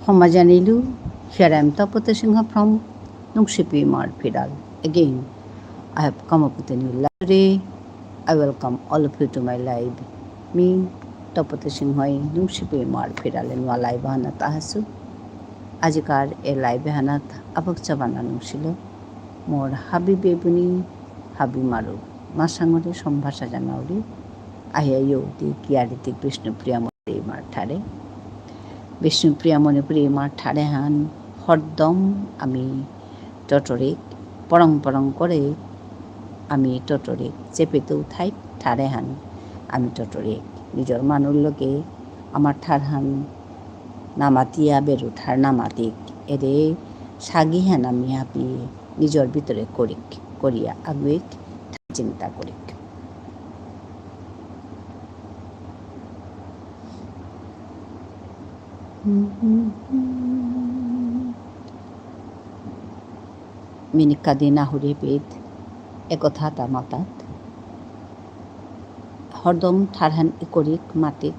Homajanilu, here I am Tapata Singha from Nungshipi Marpidal. Again, I have come up with a new live today. I welcome all of you to my live. Me, Tapata Singhoi, Nungshipi Marpidal, and Walai Bahana Tahasu. Ajikar a live Hanat Abakchabana Nungsilo, more Habi Bebuni, Habi Maru, Masangori, Sombhasa Janauri, Ayayo, the Kiariti Krishna Priyamari Martare. Bishnupriya Manipuri মার ঠাড়ে হান হরদম আমি টটরিক পরং পরং করে আমি টটরিক চেপেতে উঠাই ঠাড়ে হান আমি টটরিক নিজের মানুষ লোকে আমার ঠার হান নামাতিয়া বেরু ঠার নামাতিক এরে সাগি হান আমি হাপি নিজের ভিতরে করিক করিয়া আগুইক চিন্তা করিক মিনিকাদি নাহুরি পেদ একথা তামাতাত হরদম ঠারহান ইকরিক মাতিক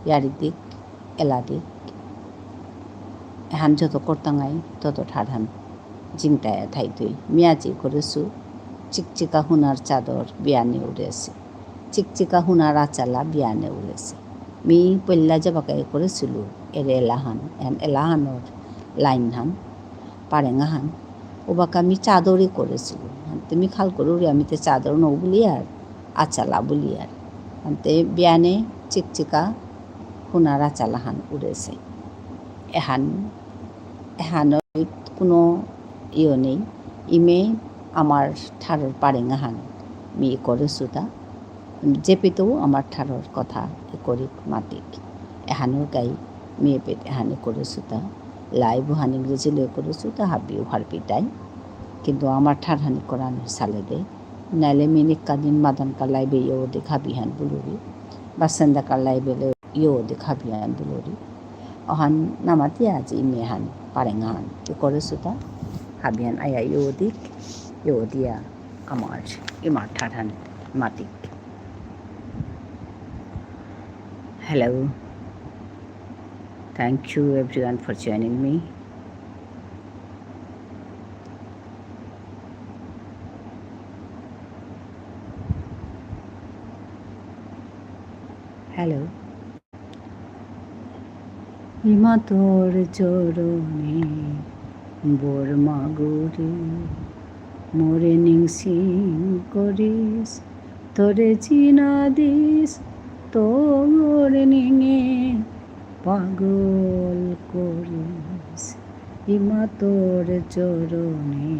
ইয়ারিদিক এলাদিক এহান যত করতাঙাই তত ঠারহান জিংটায় থাইতই মিয়াজি করেছু চিকচিকা হুনার চাদর বিয়ানে উড়েছে চিকচিকা হুনার আচালা বিয়ানে উড়েছে মি পল্লা যাবাকাই করেছিল এর এলাহান এলাহানোর লাইন হান পারেঙাহান ওবাকে আমি চাদরই করেছিল তুমি খাল করুরি আমি তো চাদর নৌ বলি আর আচালা বলি আর আনতে বিয়ানে চিকচিকা হুনার আচালাহান উড়েছে এহানোর কোনো ইয়ে নেই ইমে আমার ঠারর পারেঙাহান মি করেছো তা জেপিতেও আমার ঠারর কথা করিক মাতিক এহানোর গাই মেয়ে পেট এহানে করেছো তা লাই বুহানি ইংরেজি লয়ে করেছো তা হাবিও হারপিটাই কিন্তু আমার ঠারহানি করানোর সালে দে নাইলে মিনিক কাদিন মাদান কালাই বে ইয়ে ওদে খাবিহান বুলুরি বাসেন্দা কালাই বেলে ইয়ে ওদে খাবিহান বুলুরি অহান নামাতি আজ ইমেহান পারেঙাহান এ করেছো তা হাবিহান আয়া ইয়ে ওদিক ইয়ে ওদিয়া আমার ইমার ঠারহান মাতিক Hello, thank you everyone for joining me. Hello. ইমা তোর চরণে বোর মাগুরি মোরে নিংসিং করিস তোরে চিনা দিস তোর নিঙে পাগল করিস ইমা তোর চরণে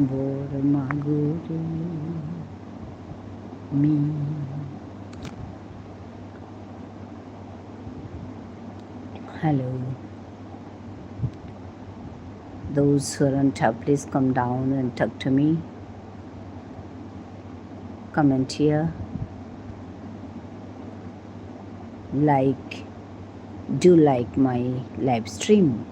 বোর মাগুরি মি Hello. Those who are on top, please come down and talk to me. Comment here. Do like my live stream.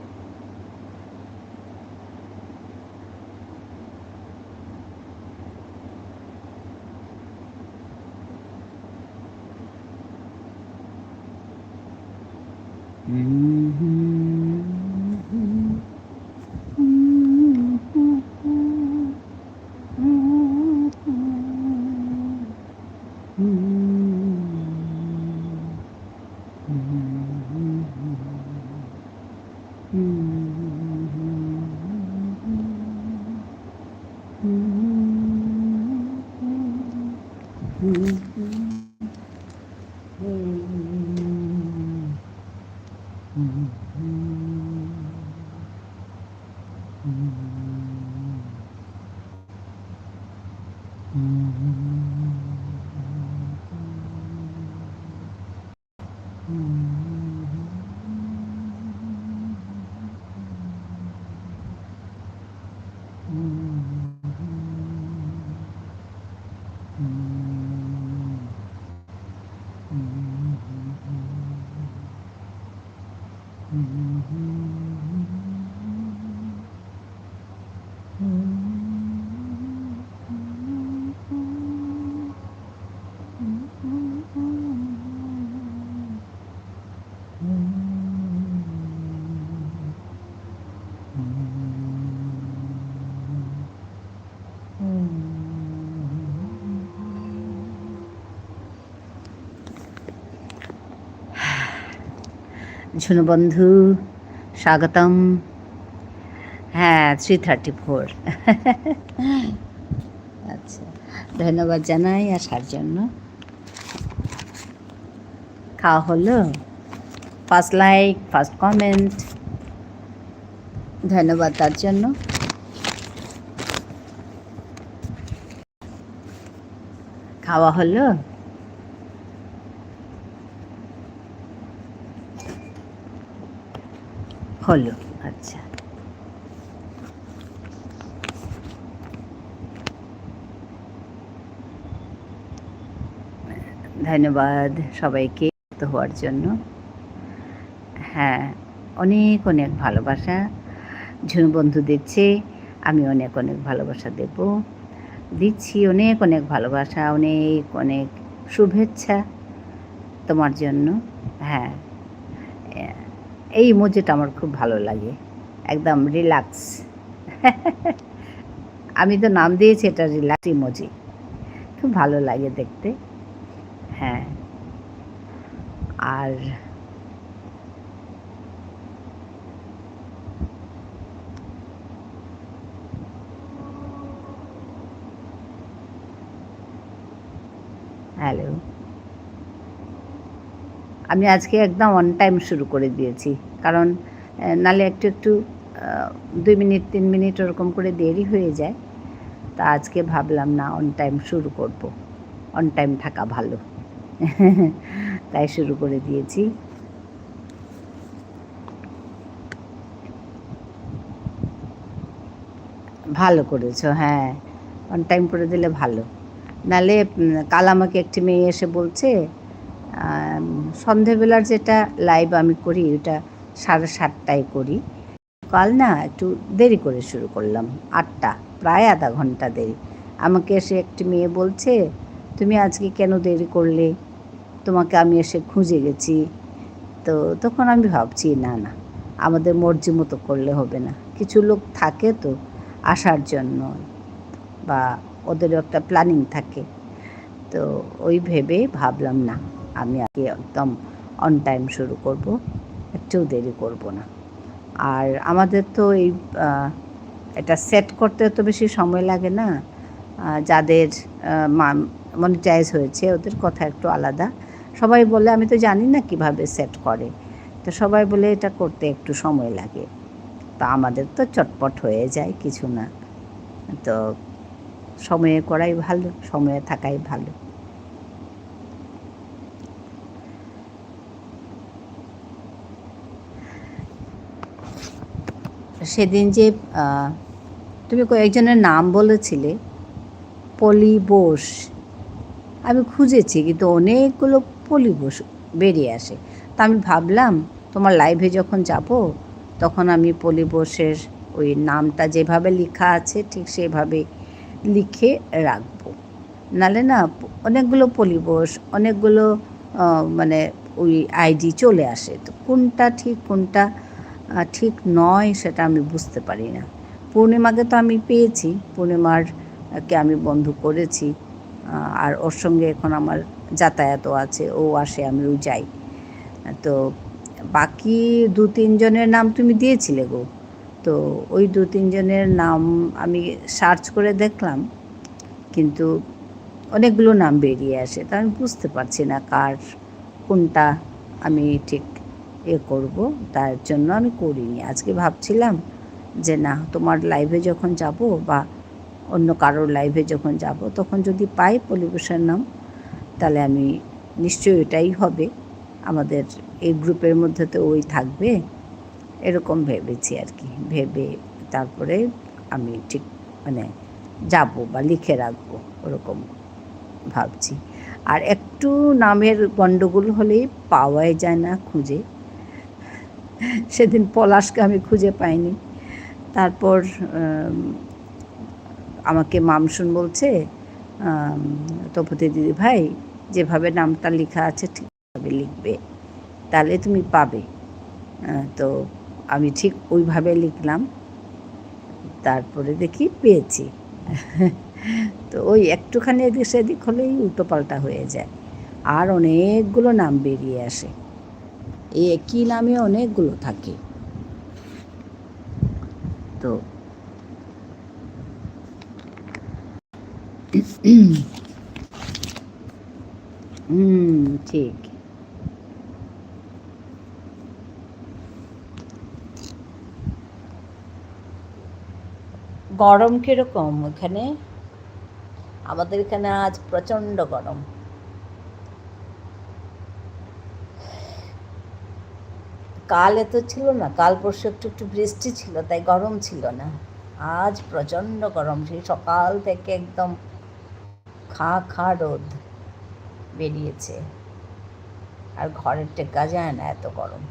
Jhunu বন্ধু স্বাগতম। হ্যাঁ 3:34। আচ্ছা, ধন্যবাদ জানাই আসার জন্য। খাওয়া হলো? ফার্স্ট লাইক, ফার্স্ট কমেন্ট, ধন্যবাদ তার জন্য। খাওয়া হলো? হলো, আচ্ছা। ধন্যবাদ সবাইকে হওয়ার জন্য। হ্যাঁ, অনেক অনেক ভালোবাসা। ঝুনু বন্ধু দিচ্ছে, আমি অনেক অনেক ভালোবাসা দেব, দিচ্ছি অনেক অনেক ভালোবাসা, অনেক অনেক শুভেচ্ছা তোমার জন্য। হ্যাঁ, এই ইমোজিটা আমার খুব ভালো লাগে, একদম রিল্যাক্স। আমি তো নাম দিয়েছি এটা রিল্যাক্স ইমোজি, খুব ভালো লাগে দেখতে। হ্যাঁ, আর হ্যালো, আমি আজকে একদম অন টাইম শুরু করে দিয়েছি, কারণ নালে একটু একটু 2 মিনিট 3 মিনিট ওরকম করে দেরি হয়ে যায়। তা আজকে ভাবলাম না, অন টাইম শুরু করব, অন টাইম থাকা ভালো। তাই শুরু করে দিয়েছি। ভালো করেছো, হ্যাঁ, অন টাইম করে দিলে ভালো। নালে কাল আমাকে একটি মেয়ে এসে বলছে, সন্ধেবেলার যেটা লাইভ আমি করি ওটা 7:30টায় করি, কাল না একটু দেরি করে শুরু করলাম, 8টা, প্রায় আধা ঘন্টা দেরি। আমাকে এসে একটি মেয়ে বলছে, তুমি আজকে কেন দেরি করলে, তোমাকে আমি এসে খুঁজে গেছি। তো তখন আমি ভাবছি, না না, আমাদের মর্জি মতো করলে হবে না, কিছু লোক থাকে তো আসার জন্য, বা ওদেরও একটা প্ল্যানিং থাকে। তো ওই ভেবে ভাবলাম না, আমি আগে একদম অন টাইম শুরু করব, একটু দেরি করব না। আর আমাদের তো এই এটা সেট করতে তো বেশি সময় লাগে না, যাদের মনিটাইজ হয়েছে ওদের কথা একটু আলাদা। সবাই বলে, আমি তো জানি না কিভাবে সেট করে, তো সবাই বলে এটা করতে একটু সময় লাগে, তা আমাদের তো চটপট হয়ে যায়, কিছু না। তো সময়ে করাই ভালো, সময়ে থাকাই ভালো। সেদিন যে তুমি কয়েকজনের নাম বলেছিলে, পলি বোস, আমি খুঁজেছি কিন্তু অনেকগুলো পলি বোস বেরিয়ে আসে। তা আমি ভাবলাম তোমার লাইভে যখন যাব তখন আমি পলি বোসের ওই নামটা যেভাবে লেখা আছে ঠিক সেভাবে লিখে রাখবো। নালে না অনেকগুলো পলি বোস, অনেকগুলো মানে ওই আইডি চলে আসে, তো কোনটা ঠিক কোনটা ঠিক নয় সেটা আমি বুঝতে পারি না। পূর্ণিমাকে তো আমি পেয়েছি, পূর্ণিমারকে আমি বন্ধু করেছি, আর ওর সঙ্গে এখন আমার যাতায়াতও আছে, ও আসে আমিও যাই। তো বাকি 2-3 জনের নাম তুমি দিয়েছিলে গো, তো ওই 2-3 জনের নাম আমি সার্চ করে দেখলাম, কিন্তু অনেকগুলো নাম বেরিয়ে আসে, তা আমি বুঝতে পারছি না কার কোনটা আমি ঠিক করব, তার জন্য আমি করিনি। আজকে ভাবছিলাম যে না, তোমার লাইভে যখন যাব বা অন্য কারোর লাইভে যখন যাব তখন যদি পাই পলিবেশন নাম, তাহলে আমি নিশ্চয়ই এটাই হবে, আমাদের এই গ্রুপের মধ্যে তো ওই থাকবে, এরকম ভেবেছি আর কি। ভেবে তারপরে আমি ঠিক মানে যাব বা লিখে রাখবো, ওরকম ভাবছি। আর একটু নামের গণ্ডগোল হলেই পাওয়াই যায় না খুঁজে। সেদিন পলাশকে আমি খুঁজে পাইনি, তারপর আমাকে মামসুন বলছে, তপতি দিদি ভাই যেভাবে নামটা লেখা আছে ঠিকভাবে লিখবে, তাহলে তুমি পাবে। তো আমি ঠিক ওইভাবে লিখলাম, তারপরে দেখি পেয়েছি। তো ওই একটুখানি এদিক সেদিক হলেই উল্টোপাল্টা হয়ে যায়, আর অনেকগুলো নাম বেরিয়ে আসে। এই একই নামে অনেকগুলো থাকে। তো ঠিক। গরম কিরকম ওখানে? আমাদের এখানে আজ প্রচণ্ড গরম। কাল এত ছিল না, কাল পরশু একটু একটু বৃষ্টি ছিল, তাই গরম ছিল না। আজ প্রচণ্ড গরম, সেই সকাল থেকে একদম খাঁ খাঁ রোদ বেরিয়েছে, আর ঘরের টেকা যায় না এত গরম।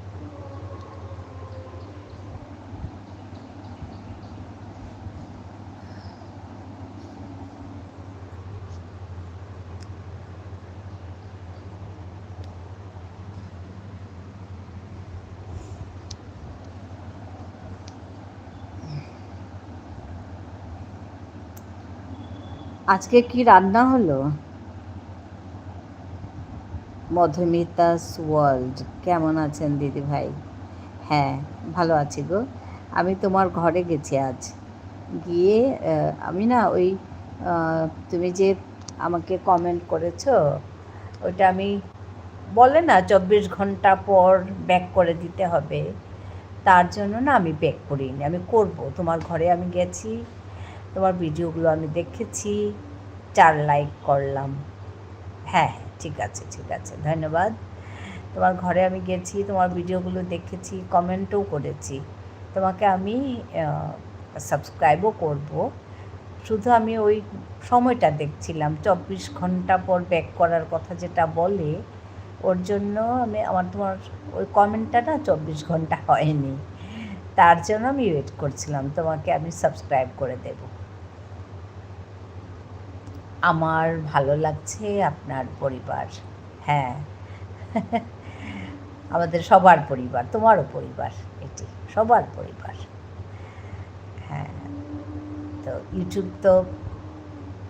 আজকে কি রান্না হলো? মধুমিতাস ওয়ার্ল্ড, কেমন আছেন দিদি ভাই? হ্যাঁ, ভালো আছি গো। আমি তোমার ঘরে গেছি আজ, গিয়ে আমি না ওই তুমি যে আমাকে কমেন্ট করেছো, ওইটা আমি বলে না 24 ঘন্টা পর ব্যাক করে দিতে হবে, তার জন্য না আমি ব্যাক করিনি, আমি করব। তোমার ঘরে আমি গেছি, তোমার ভিডিওগুলো আমি দেখেছি, 4 লাইক করলাম। হ্যাঁ, ঠিক আছে, ঠিক আছে, ধন্যবাদ। তোমার ঘরে আমি গেছি, তোমার ভিডিওগুলো দেখেছি, কমেন্টও করেছি, তোমাকে আমি সাবস্ক্রাইবও করব। শুধু আমি ওই সময়টা দেখছিলাম, 24 ঘন্টা পর ব্যাক করার কথা যেটা বলে, ওর জন্য আমার তোমার ওই কমেন্টটা না 24 ঘন্টা হয়নি, তার জন্য আমি ওয়েট করছিলাম, তোমাকে আমি সাবস্ক্রাইব করে দেব। আমার ভালো লাগছে আপনার পরিবার। হ্যাঁ, আমাদের সবার পরিবার, তোমারও পরিবার, এটি সবার পরিবার। হ্যাঁ, তো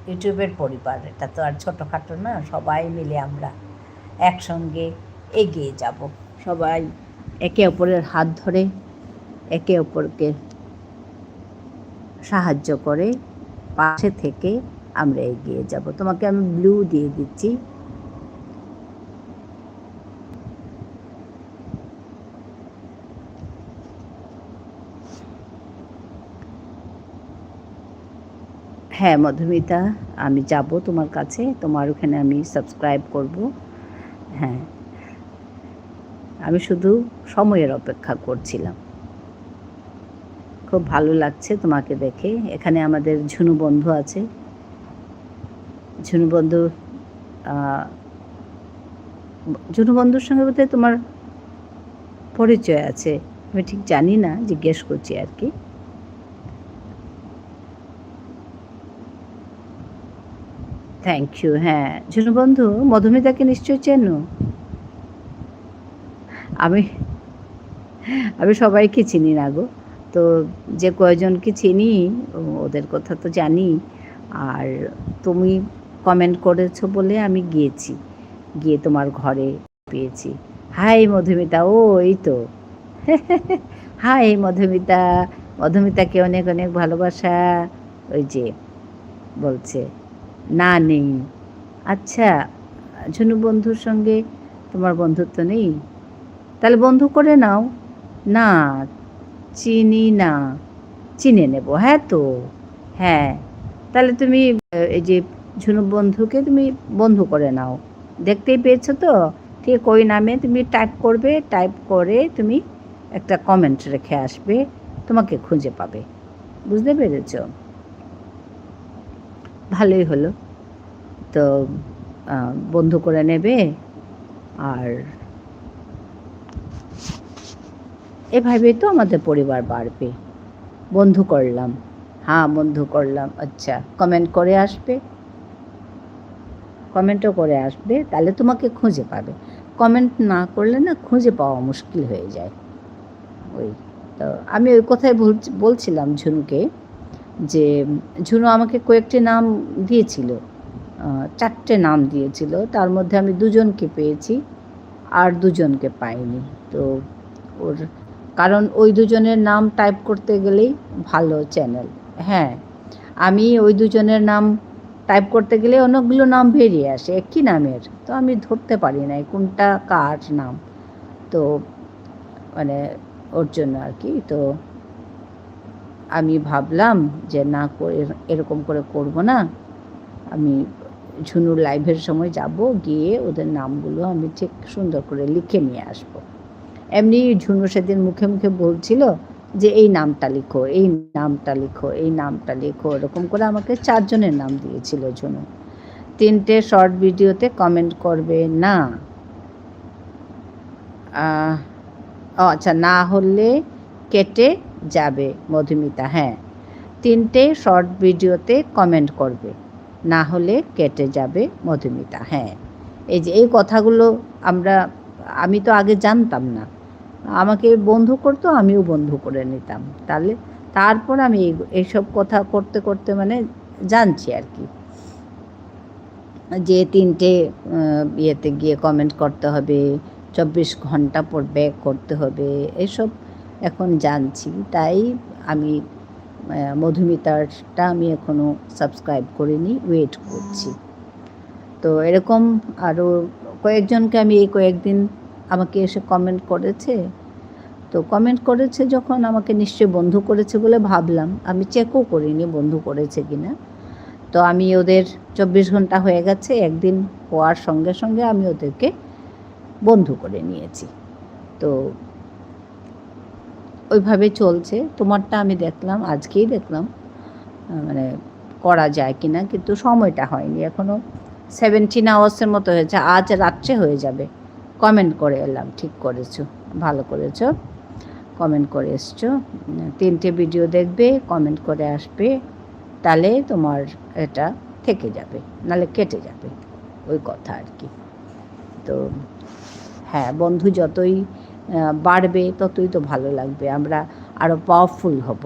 ইউটিউবের পরিবার, এটা তো আর ছোটোখাটো না, সবাই মিলে আমরা একসঙ্গে এগিয়ে যাব, সবাই একে অপরের হাত ধরে একে অপরকে সাহায্য করে পাশে থেকে আমরা এগিয়ে যাব। তোমাকে আমি ব্লু দিয়ে দিচ্ছি। হ্যাঁ মধুমিতা, আমি যাব তোমার কাছে, তোমার ওখানে আমি সাবস্ক্রাইব করব। হ্যাঁ, আমি শুধু সময়ের অপেক্ষা করছিলাম। খুব ভালো লাগছে তোমাকে দেখে। এখানে আমাদের ঝুনু বন্ধু আছে, ঝুনু বন্ধুর সঙ্গে বোধহয় তোমার পরিচয় আছে, আমি ঠিক জানি না, জিজ্ঞেস করছি আর কি। Thank you. হ্যাঁ ঝুনু বন্ধু, মধুমিতাকে নিশ্চয়ই চেনো। আমি আমি সবাইকে চিনি না গো, তো যে কয়জনকে চিনি ওদের কথা তো জানি। আর তুমি কমেন্ট করেছো বলে আমি গিয়েছি, গিয়ে তোমার ঘরে পেয়েছি। হাই মধুমিতা, ও এই তো হাই মধুমিতা, মধুমিতাকে অনেক অনেক ভালোবাসা। ওই যে বলছে না নেই। আচ্ছা, ঝুনু বন্ধুর সঙ্গে তোমার বন্ধুত্ব নেই? তাহলে বন্ধু করে নাও। না, চিনি না, চিনে নেব। হ্যাঁ তো, হ্যাঁ, তাহলে তুমি এই যে ঝুনু বন্ধুকে তুমি বন্ধু করে নাও। দেখতেই পেয়েছো তো, ঠিক ওই নামে তুমি টাইপ করবে, টাইপ করে তুমি একটা কমেন্ট রেখে আসবে, তোমাকে খুঁজে পাবে। বুঝতে পেরেছ? ভালোই হলো। তো বন্ধু করে নেবে, আর এভাবেই তো আমাদের পরিবার বাড়বে। বন্ধু করলাম, হ্যাঁ বন্ধু করলাম, আচ্ছা কমেন্ট করে আসবে, কমেন্টও করে আসবে, তাহলে তোমাকে খুঁজে পাবে। কমেন্ট না করলে না খুঁজে পাওয়া মুশকিল হয়ে যায়। ওই তো আমি ওই কথাই বলছিলাম ঝুনুকে, যে ঝুনু আমাকে কয়েকটি নাম দিয়েছিল, 4টে নাম দিয়েছিল, তার মধ্যে আমি 2জনকে পেয়েছি, আর দুজনকে পাইনি। তো ওর কারণ ওই দুজনের নাম টাইপ করতে গেলেই ভালো চ্যানেল। হ্যাঁ, আমি ওই দুজনের নাম টাইপ করতে গেলে অনেকগুলো নাম বেরিয়ে আসে একই নামের, তো আমি ধরতে পারি না কোনটা কার নাম। তো মানে ওর জন্য আর কি। তো আমি ভাবলাম যে না করে এরকম করে করব না, আমি ঝুনুর লাইভের সময় যাব, গিয়ে ওদের নামগুলো আমি ঠিক সুন্দর করে লিখে নিয়ে আসব। এমনি ঝুনু সেদিন মুখে মুখে বলছিল যে এই নামটা লিখো, এই নামটা লিখো, এই নামটা লিখো, এরকম করে আমাকে 4 জনের নাম দিয়েছিল ঝুনু। 3টে শর্ট ভিডিওতে কমেন্ট করবে না, আচ্ছা, না হলে কেটে যাবে মধুমিতা। হ্যাঁ, 3টে শর্ট ভিডিওতে কমেন্ট করবে, না হলে কেটে যাবে মধুমিতা। হ্যাঁ, এই যে এই কথাগুলো আমি তো আগে জানতাম না, আমাকে বন্ধু করতো, আমিও বন্ধু করে নিতাম। তারপর আমি এইসব কথা করতে করতে মানে জানছি আর কি, যে 3টে ইয়েতে গিয়ে কমেন্ট করতে হবে, 24 ঘন্টা পর ব্যাক করতে হবে, এসব এখন জানছি। তাই আমি মধুমিতারটা আমি এখনও সাবস্ক্রাইব করিনি, ওয়েট করছি। তো এরকম আরও কয়েকজনকে আমি এই কয়েকদিন আমাকে এসে কমেন্ট করেছে, তো কমেন্ট করেছে যখন আমাকে নিশ্চয়ই বন্ধু করেছে বলে ভাবলাম, আমি চেকও করিনি বন্ধু করেছে কি না। তো আমি ওদের 24 ঘন্টা হয়ে গেছে, একদিন হওয়ার সঙ্গে সঙ্গে আমি ওদেরকে বন্ধু করে নিয়েছি। তো ওইভাবে চলছে। তোমারটা আমি দেখলাম, আজকেই দেখলাম মানে করা যায় কি না, কিন্তু সময়টা হয়নি এখনও। 17 আওয়ার্সের মতো হয়েছে, আজ রাত্রে হয়ে যাবে। কমেন্ট করে এলাম, ঠিক করেছো, ভালো করেছো, কমেন্ট করে এসছো। 3টে ভিডিও দেখবে, কমেন্ট করে আসবে, তাহলে তোমার এটা থেকে যাবে, নাহলে কেটে যাবে, ওই কথা আর কি। তো হ্যাঁ, বন্ধু যতই বাড়বে ততই তো ভালো লাগবে, আমরা আরও পাওয়ারফুল হব,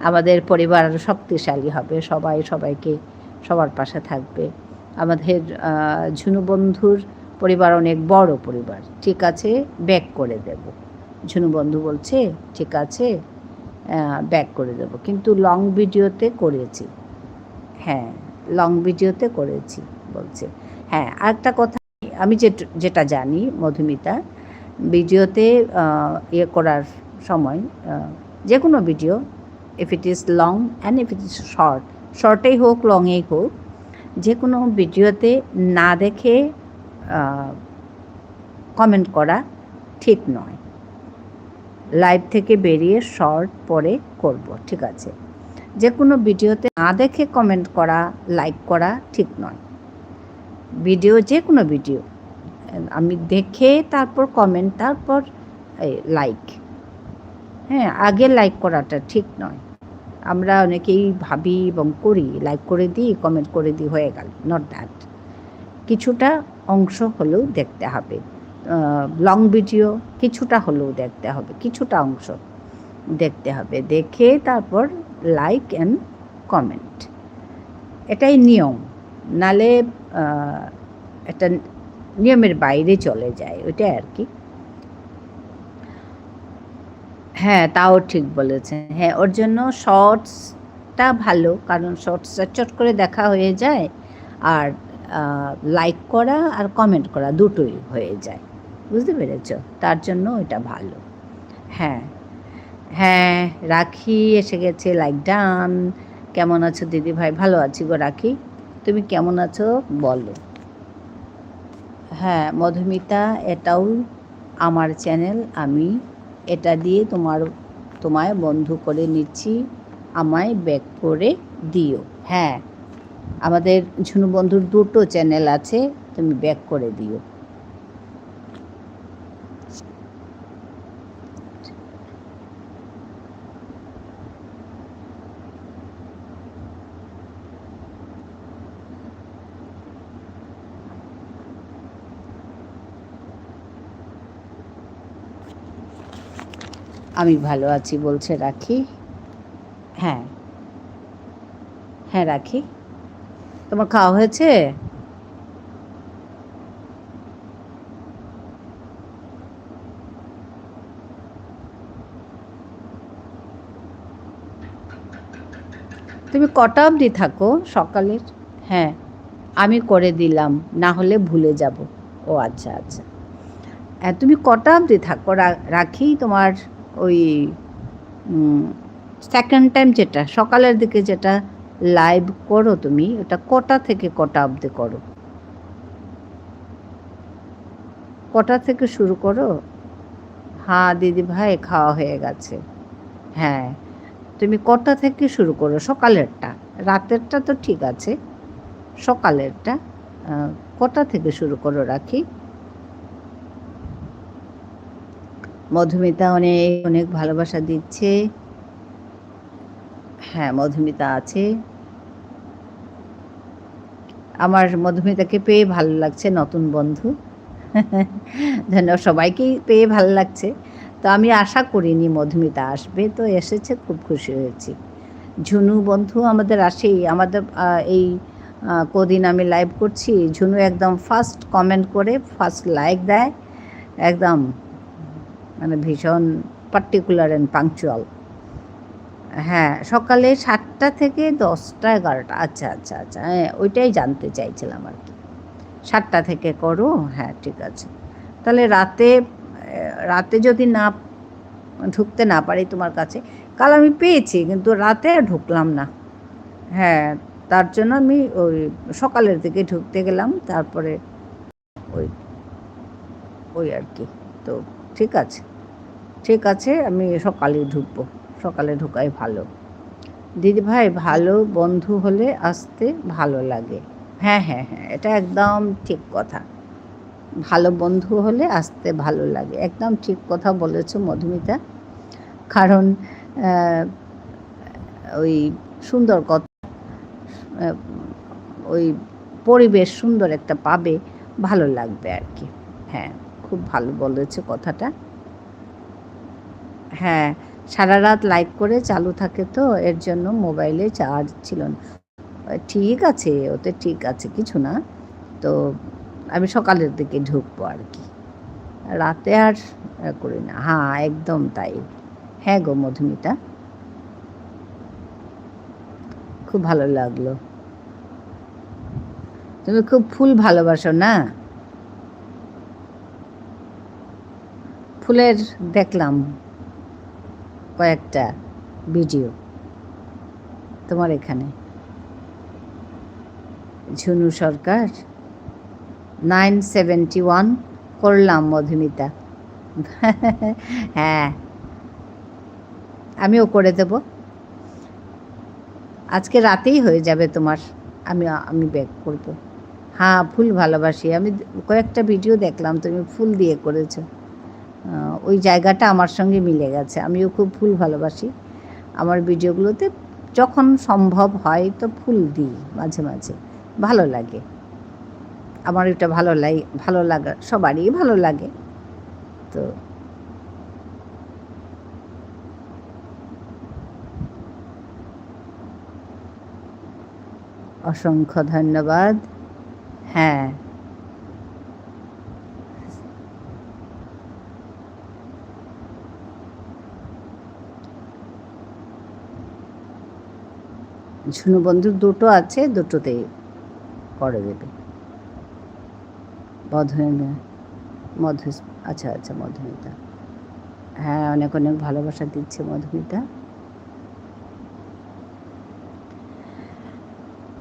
আমাদের পরিবার আরও শক্তিশালী হবে, সবাই সবাইকে সবার পাশে থাকবে। আমাদের ঝুনু বন্ধুর পরিবার অনেক বড় পরিবার। ঠিক আছে, ব্যাক করে দেব, ঝুনু বন্ধু বলছে ঠিক আছে ব্যাক করে দেব, কিন্তু লং ভিডিওতে করেছি। হ্যাঁ, লং ভিডিওতে করেছি বলছে। হ্যাঁ, আরেকটা কথা, আমি যেটা জানি মধুমিতা, ভিডিওতে ইয়ে করার সময় যে কোনো video, if it is long and if it is short, শর্টেই হোক লংয়েই হোক, যে কোনো ভিডিওতে না দেখে কমেন্ট করা ঠিক নয়। লাইভ থেকে বেরিয়ে শর্ট পরে করব, ঠিক আছে। যে কোনো ভিডিওতে না দেখে কমেন্ট করা, লাইক করা ঠিক নয়। ভিডিও, যে কোনো ভিডিও আমি দেখে তারপর কমেন্ট, তারপর লাইক। হ্যাঁ, আগে লাইক করাটা ঠিক নয়। আমরা অনেকেই ভাবি এবং করি, লাইক করে দিই, কমেন্ট করে দিই, হয়ে গেল। Not that. কিছুটা অংশ হলেও দেখতে হবে। লং ভিডিও কিছুটা হলেও দেখতে হবে, কিছুটা অংশ দেখতে হবে, দেখে তারপর লাইক অ্যান্ড কমেন্ট, এটাই নিয়ম। নালে একটা নিয়মের বাইরে চলে যায়, ওইটাই আর কি। হ্যাঁ, তাও ঠিক বলেছেন। হ্যাঁ, ওর জন্য শর্টসটা ভালো, কারণ শর্টসটা চট করে দেখা হয়ে যায়, আর লাইক করা আর কমেন্ট করা দুটোই হয়ে যায়, বুঝতে পেরেছ? তার জন্য ওইটা ভালো। হ্যাঁ হ্যাঁ, রাখি এসে গেছে, লাইক ডান। কেমন আছো দিদি ভাই? ভালো আছি গো রাখি, তুমি কেমন আছো বলো। হ্যাঁ মধুমিতা, এটাও আমার চ্যানেল, আমি এটা দিয়ে তোমায় বন্ধু করে নিচ্ছি, আমায় ব্যাক করে দিও। হ্যাঁ, আমাদের ঝুনু বন্ধুর 2টো চ্যানেল আছে, তুমি ব্যাক করে দিও। আমি ভালো আছি বলছে রাখি। হ্যাঁ হ্যাঁ রাখি, তোমার খাওয়া হয়েছে? তুমি কটা অবধি থাকো সকালের? হ্যাঁ, আমি করে দিলাম, না হলে ভুলে যাব। ও আচ্ছা আচ্ছা, হ্যাঁ তুমি কটা অবধি থাকো? রাখি তোমার ওই সেকেন্ড টাইম যেটা সকালের দিকে যেটা লাইভ করো তুমি, ওটা কটা থেকে কটা অবধি করো? কটা থেকে শুরু করো? হ্যাঁ দিদি ভাই, খাওয়া হয়ে গেছে। হ্যাঁ, তুমি কটা থেকে শুরু করো সকালেরটা? রাতেরটা তো ঠিক আছে, সকালেরটা কটা থেকে শুরু করো রাখি? মধুমিতা অনেক অনেক ভালোবাসা দিচ্ছে। হ্যাঁ মধুমিতা আছে, আমার মধুমিতাকে পেয়ে ভালো লাগছে, নতুন বন্ধু। ধন্যবাদ, সবাইকেই পেয়ে ভালো লাগছে। তো আমি আশা করিনি মধুমিতা আসবে, তো এসেছে, খুব খুশি হয়েছি। ঝুনু বন্ধু আমাদের আসেই, আমাদের এই কদিন আমি লাইভ করছি, ঝুনু একদম ফার্স্ট কমেন্ট করে ফার্স্ট লাইক দেয়, একদম মানে ভীষণ পার্টিকুলার অ্যান্ড পাংচুয়াল। হ্যাঁ, সকালে 7টা থেকে 10টা 11টা, আচ্ছা আচ্ছা আচ্ছা, হ্যাঁ ওইটাই জানতে চাইছিলাম আর কি। 7টা থেকে করো, হ্যাঁ ঠিক আছে। তাহলে রাতে রাতে যদি না ঢুকতে না পারি তোমার কাছে, কাল আমি পেয়েছি কিন্তু রাতে আর ঢুকলাম না। হ্যাঁ, তার জন্য আমি ওই সকালের দিকে ঢুকতে গেলাম, তারপরে ওই ওই আর কি। তো ঠিক আছে, ঠিক আছে, আমি সকালেই ঢুকবো, সকালে ঢোকাই ভালো। দিদিভাই, ভালো বন্ধু হলে আসতে ভালো লাগে। হ্যাঁ হ্যাঁ হ্যাঁ, এটা একদম ঠিক কথা। ভালো বন্ধু হলে আসতে ভালো লাগে, একদম ঠিক কথা বলেছো মধুমিতা। কারণ ওই সুন্দর কথা, ওই পরিবেশ সুন্দর একটা পাবে, ভালো লাগবে আর কি। হ্যাঁ, খুব ভালো বলেছো কথাটা। হ্যাঁ, সারা রাত লাইভ করে চালু থাকে তো, এর জন্য মোবাইলে চার্জ ছিল না। ঠিক আছে, ওতে ঠিক আছে, কিছু না। তো আমি সকালের দিকে ঢুকবো আর কি, রাতে আর করি না। হ্যাঁ একদম তাই। হ্যাঁ গো মধুমিতা, খুব ভালো লাগলো। তুমি খুব ফুল ভালোবাসো না? ফুলের দেখলাম কয়েকটা ভিডিও তোমার এখানে। ঝুনু সরকার 971 করলাম মধুমিতা। হ্যাঁ, আমিও করে দেব, আজকে রাতেই হয়ে যাবে তোমার। আমি আমি ব্যাক করব। হ্যাঁ, ফুল ভালোবাসি আমি, কয়েকটা ভিডিও দেখলাম তুমি ফুল দিয়ে করেছো, ওই জায়গাটা আমার সঙ্গে মিলে গেছে। আমিও খুব ফুল ভালোবাসি, আমার ভিডিওগুলোতে যখন সম্ভব হয় তো ফুল দিই মাঝে মাঝে, ভালো লাগে আমার, এটা ভালো লাগে, ভালো লাগা সবারই ভালো লাগে। তো অসংখ্য ধন্যবাদ। হ্যাঁ, ঝুনু বন্ধুর দুটো আছে, দুটোতেই করে দেবে। মধু, আচ্ছা আচ্ছা মধুমিতা, হ্যাঁ অনেক অনেক ভালোবাসা দিচ্ছে মধুমিতা।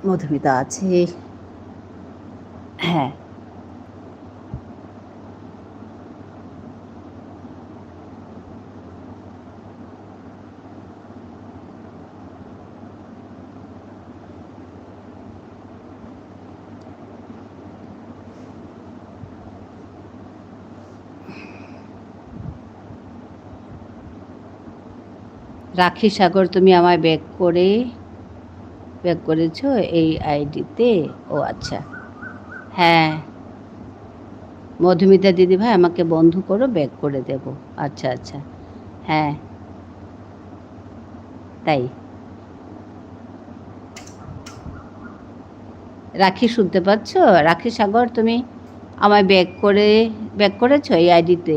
মধুমিতা আছে, হ্যাঁ রাখি সাগর, তুমি আমায় ব্যাক করেছো এই আইডিতে? ও আচ্ছা, হ্যাঁ মধুমিতা দিদিভাই আমাকে বন্ধু করো, ব্যাক করে দেব। আচ্ছা আচ্ছা, হ্যাঁ তাই। রাখি শুনতে পাচ্ছ? রাখি সাগর, তুমি আমায় ব্যাক করেছো এই আইডিতে?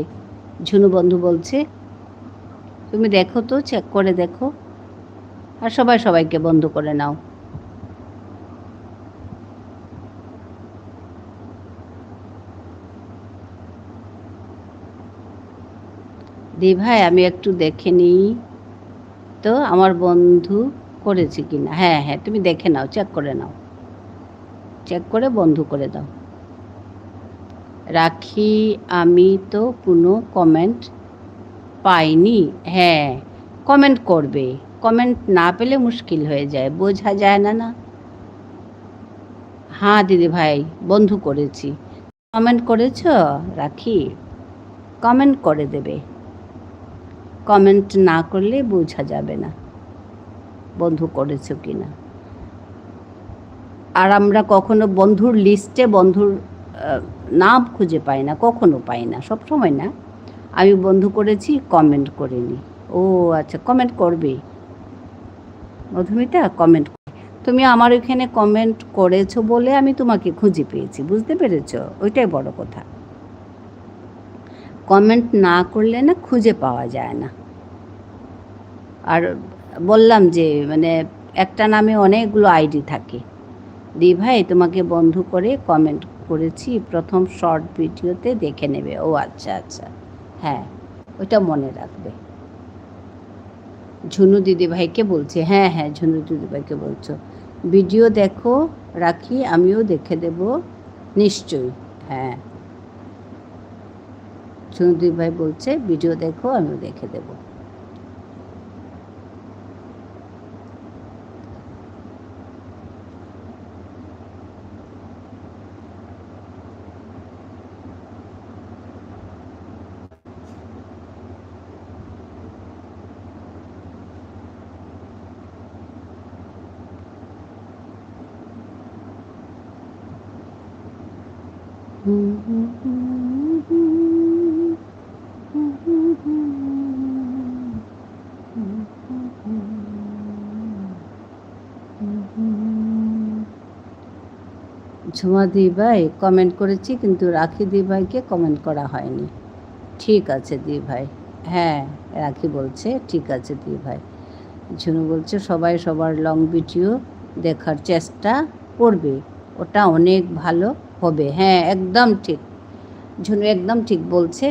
ঝুনু বন্ধু বলছে, তুমি দেখো তো, চেক করে দেখো। আর সবাই সবাইকে বন্ধু করে নাও। দি ভাই আমি একটু দেখে নিই তো আমার বন্ধু করেছে কিনা। হ্যাঁ হ্যাঁ, তুমি দেখে নাও, চেক করে নাও, চেক করে বন্ধু করে দাও। রাখি আমি তো কোনো কমেন্ট পাইনি। হ্যাঁ, কমেন্ট করবে, কমেন্ট না পেলে মুশকিল হয়ে যায়, বোঝা যায় না না। হ্যাঁ দিদি ভাই, বন্ধু করেছি। কমেন্ট করেছ রাখি? কমেন্ট করে দেবে, কমেন্ট না করলে বোঝা যাবে না বন্ধু করেছো কি না। আর আমরা কখনো বন্ধুর লিস্টে বন্ধুর নাম খুঁজে পাই না, কখনো পাই না, সব সময় না। আমি বন্ধু করেছি, কমেন্ট করিনি। ও আচ্ছা, কমেন্ট করবে মধুমিতা, কমেন্ট। তুমি আমার ওইখানে কমেন্ট করেছো বলে আমি তোমাকে খুঁজে পেয়েছি, বুঝতে পেরেছো? ওইটাই বড় কথা। কমেন্ট না করলে না খুঁজে পাওয়া যায় না। আর বললাম যে মানে একটা নামে অনেকগুলো আইডি থাকে। দি ভাই তোমাকে বন্ধু করে কমেন্ট করেছি, প্রথম শর্ট ভিডিওতে দেখে নেবে। ও আচ্ছা আচ্ছা, হ্যাঁ ওইটা মনে রাখবে। ঝুনু দিদিভাইকে বলছে, হ্যাঁ হ্যাঁ ঝুনু দিদিভাইকে বলছো ভিডিও দেখো রাখি, আমিও দেখে দেব নিশ্চয়ই। হ্যাঁ, ঝুনু দিদিভাই বলছে ভিডিও দেখো, আমিও দেখে দেব। ঝুমা দিভাই কমেন্ট করেছি, কিন্তু রাখি দিভাইকে কমেন্ট করা হয়নি। ঠিক আছে দিভাই, হ্যাঁ রাখি বলছে ঠিক আছে দিভাই। ঝুনু বলছে সবাই সবার লং ভিডিও দেখার চেষ্টা করবে, ওটা অনেক ভালো হবে। হ্যাঁ একদম ঠিক, ঝুনু একদম ঠিক বলছে,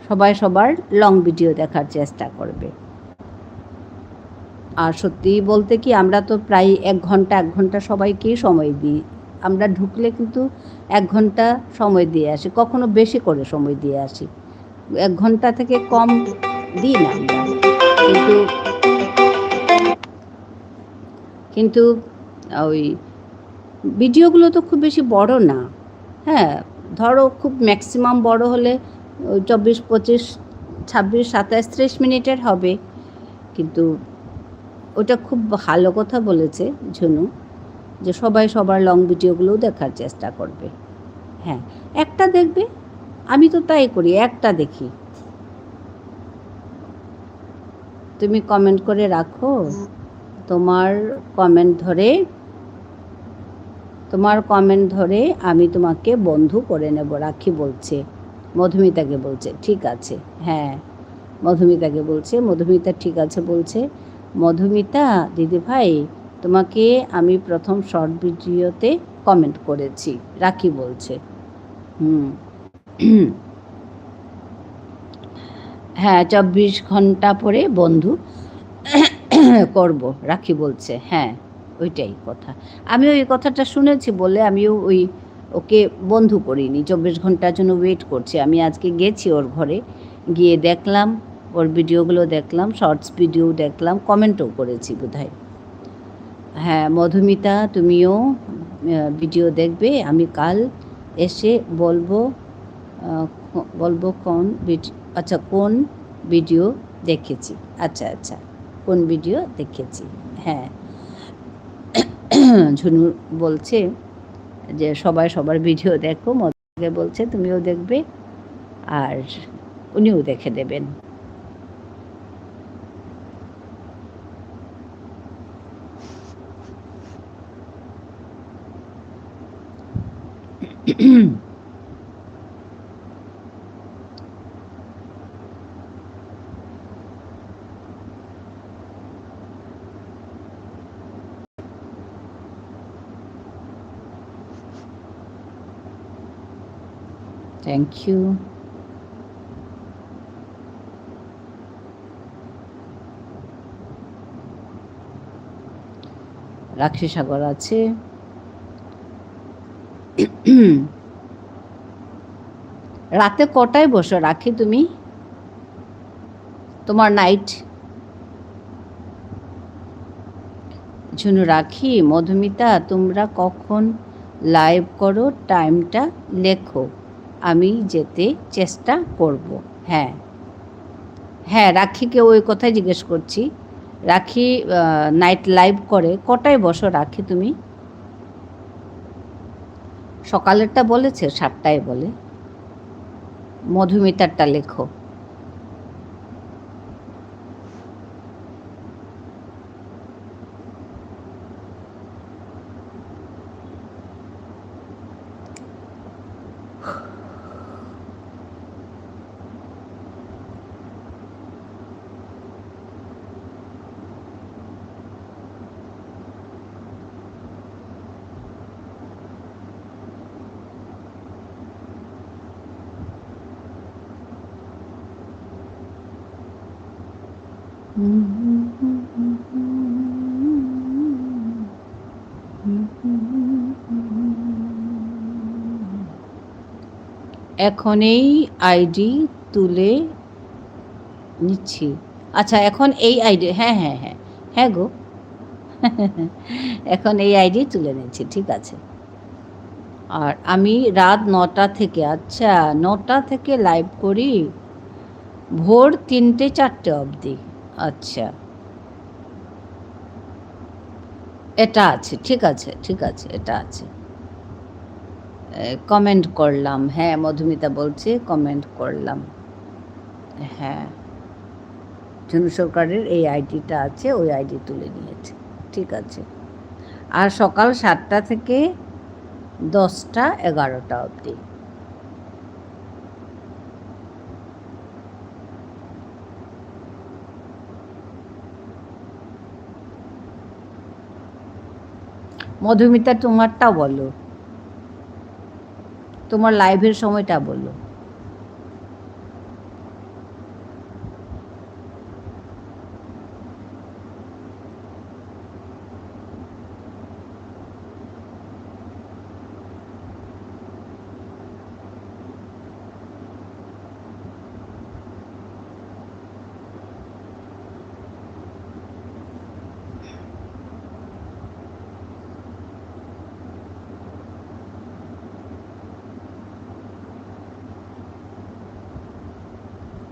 সবাই সবার লং ভিডিও দেখার চেষ্টা করবে। আর সত্যি বলতে কি, আমরা তো প্রায় 1 ঘন্টা সবাইকেই সময় দিই। আমরা ঢুকলে কিন্তু 1 ঘন্টা সময় দিয়ে আসি, কখনো বেশি করে সময় দিয়ে আসি, 1 ঘন্টা থেকে কম দিই না আমরা। কিন্তু কিন্তু ওই ভিডিওগুলো তো খুব বেশি বড় না। হ্যাঁ, ধরো খুব ম্যাক্সিমাম বড় হলে 24, 25, 26, 27, 30 মিনিটের হবে। কিন্তু ওটা খুব ভালো কথা বলেছে ঝুনু, যে সবাই সবার লং ভিডিওগুলোও দেখার চেষ্টা করবে। হ্যাঁ, একটা দেখবে, আমি তো তাই করি, একটা দেখি। তুমি কমেন্ট করে রাখো, তোমার কমেন্ট ধরে আমি তোমাকে বন্ধু করে নেব, রাখি বলছে। মধুমিতাকে বলছে ঠিক আছে। হ্যাঁ মধুমিতাকে বলছে, মধুমিতা ঠিক আছে বলছে। মধুমিতা দিদিভাই তোমাকে আমি প্রথম শর্ট ভিডিওতে কমেন্ট করেছি, রাখি বলছে। হ্যাঁ 24 ঘন্টা পরে বন্ধু করব, রাখি বলছে। হ্যাঁ ওইটাই কথা, আমিও এই কথাটা শুনেছি বলে আমিও ওকে বন্ধু করিনি, 24 ঘন্টার জন্য ওয়েট করছি। আমি আজকে গেছি ওর ঘরে, গিয়ে দেখলাম ওর ভিডিওগুলো দেখলাম, শর্টস ভিডিও দেখলাম, কমেন্টও করেছি বোধহয়। হ্যাঁ মধুমিতা তুমিও ভিডিও দেখবে, আমি কাল এসে বলবো কোন ভিডিও। আচ্ছা কোন ভিডিও দেখেছি, আচ্ছা আচ্ছা কোন ভিডিও দেখেছি। হ্যাঁ ঝুনু বলছে যে সবাই সবার ভিডিও দেখো, মধুকে বলছে তুমিও দেখবে, আর উনিও দেখে দেবেন। Thank you. রাখি সাগর আছে। রাতে কটায় বসো রাখি তুমি? তোমার নাইট? ঝুনু রাখি, মধুমিতা তোমরা কখন লাইভ করো টাইমটা লেখো, আমি যেতে চেষ্টা করব। হ্যাঁ হ্যাঁ, রাখিকে ওই কথাই জিজ্ঞেস করছি। রাখি নাইট লাইভ করে, কটায় বসো রাখি তুমি? সকালেরটা বলেছে 7টায় বলে। মধুমিতারটা লেখো। এখন এই আইডি তুলে নিচ্ছি। আচ্ছা, এখন এই আইডি, হ্যাঁ হ্যাঁ হ্যাঁ হ্যাঁ গো, এখন এই আইডি তুলে নিচ্ছি, ঠিক আছে। আর আমি রাত 9টা থেকে, আচ্ছা 9টা থেকে লাইভ করি ভোর 3টে-4টে অবধি। আচ্ছা, এটা আছে, ঠিক আছে ঠিক আছে, এটা আছে। কমেন্ট করলাম, হ্যাঁ মধুমিতা বলছে কমেন্ট করলাম। হ্যাঁ, ঝুনু সরকারের এই আইডিটা আছে, ওই আইডি তুলে নিয়েছে, ঠিক আছে। আর সকাল 7টা থেকে 10টা-11টা অবধি। মধুমিতা তোমারটা বলো, তোমার লাইভের সময়টা বলো।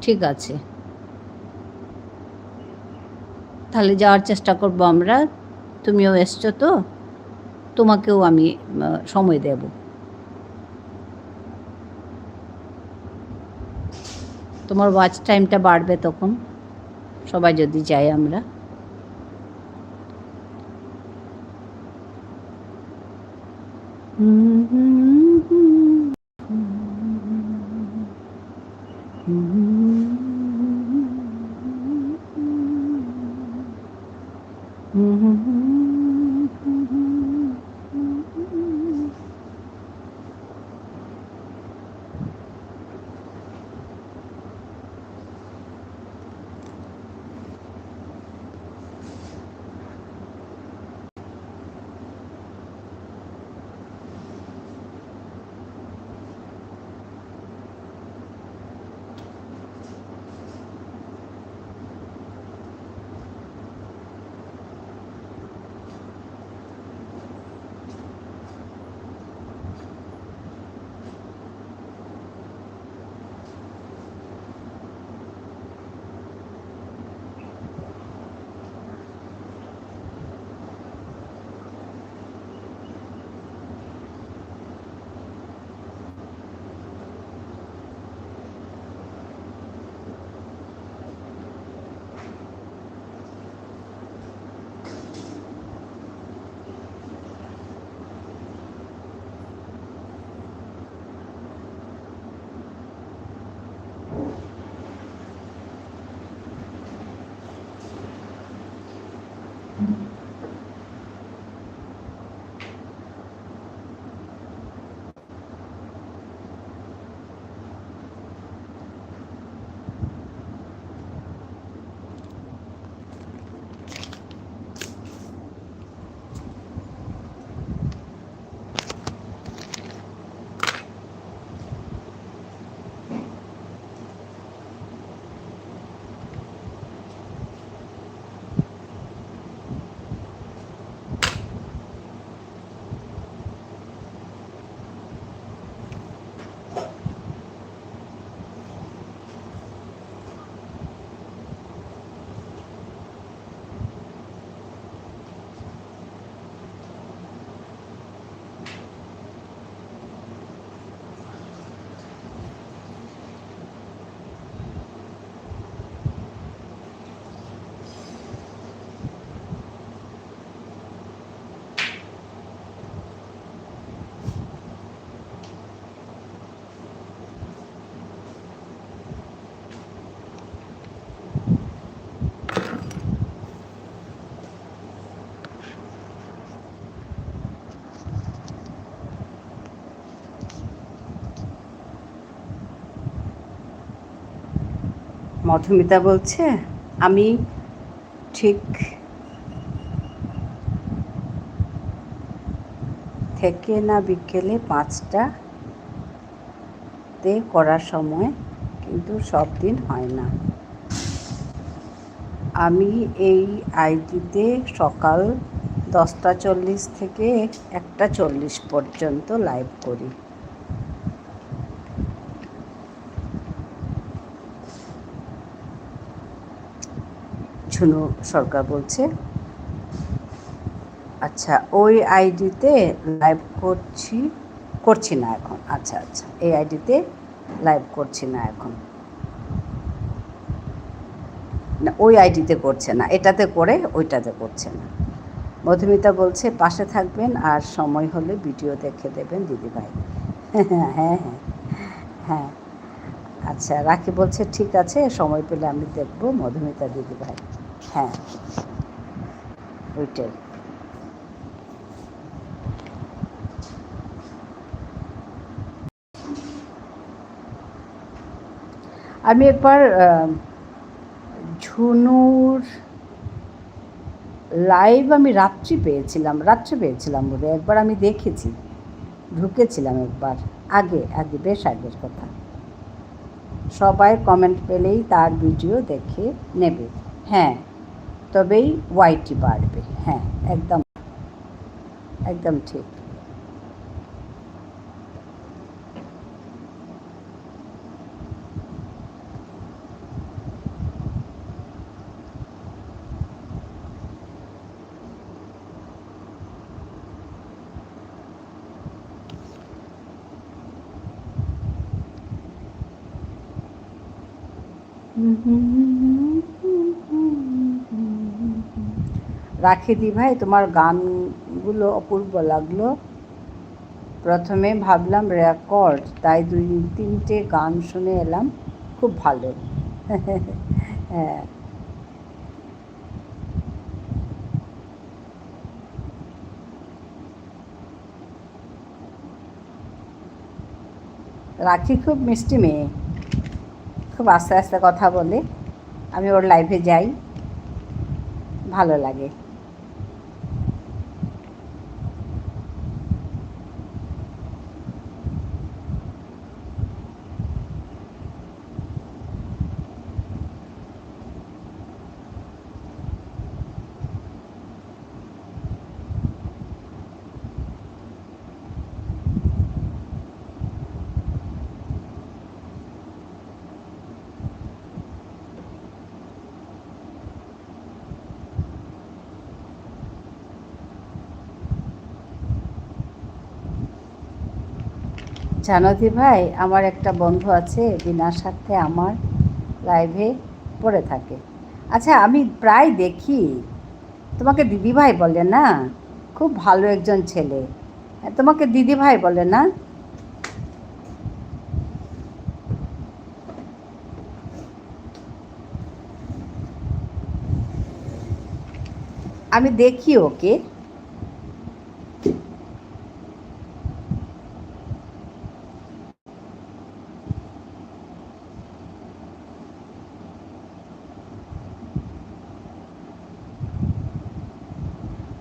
ঠিক আছে, তাহলে যাওয়ার চেষ্টা করব আমরা। তুমিও এসছো তো, তোমাকেও আমি সময় দেব। তোমার ওয়াচ টাইমটা বাড়বে তখন, সবাই যদি যাই আমরা। মধুমিতা বলছে আমি ঠিক থেকে না বিকেলে 5টাতে করার সময়, কিন্তু সব দিন হয় না। আমি এই আইডিতে সকাল 10টা 40 থেকে 1টা 40 পর্যন্ত লাইভ করি। ঝুনু সরকার বলছে আচ্ছা ওই আইডিতে লাইভ করছি না এখন। আচ্ছা আচ্ছা, এই আইডিতে লাইভ করছি না এখন, না ওই আইডিতে করছে না, এটাতে করে ওইটাতে করছে না। মধুমিতা বলছে পাশে থাকবেন আর সময় হলে ভিডিও দেখে দেবেন দিদিভাই। হ্যাঁ হ্যাঁ হ্যাঁ, আচ্ছা রাখি বলছে ঠিক আছে, সময় পেলে আমি দেখব মধুমিতা দিদিভাই। হ্যাঁ ওইটাই। আমি একবার ঝুনুর লাইভ আমি রাত্রে পেয়েছিলাম বলে একবার আমি দেখেছি, ঢুকেছিলাম একবার, আগে বেশ আগের কথা। সবাই কমেন্ট পেলেই তার ভিডিও দেখে নেবে, হ্যাঁ তবেই ওয়াইটি বাড়বে। হ্যাঁ একদম একদম ঠিক। রাখি দি ভাই, তোমার গানগুলো অপূর্ব লাগলো। প্রথমে ভাবলাম রেকর্ড, তাই 2-3টে গান শুনে এলাম, খুব ভালো। হ্যাঁ রাখি খুব মিষ্টি মেয়ে, খুব আস্তে আস্তে কথা বলে। আমি ওর লাইভে যাই, ভালো লাগে। জানো দি ভাই, আমার একটা বন্ধু আছে বিনার সাথে আমার লাইভে পড়ে থাকে। আচ্ছা আমি প্রায় দেখি, তোমাকে দিদিভাই বলে না, খুব ভালো একজন ছেলে, তোমাকে দিদিভাই বলে না? আমি দেখি ওকে।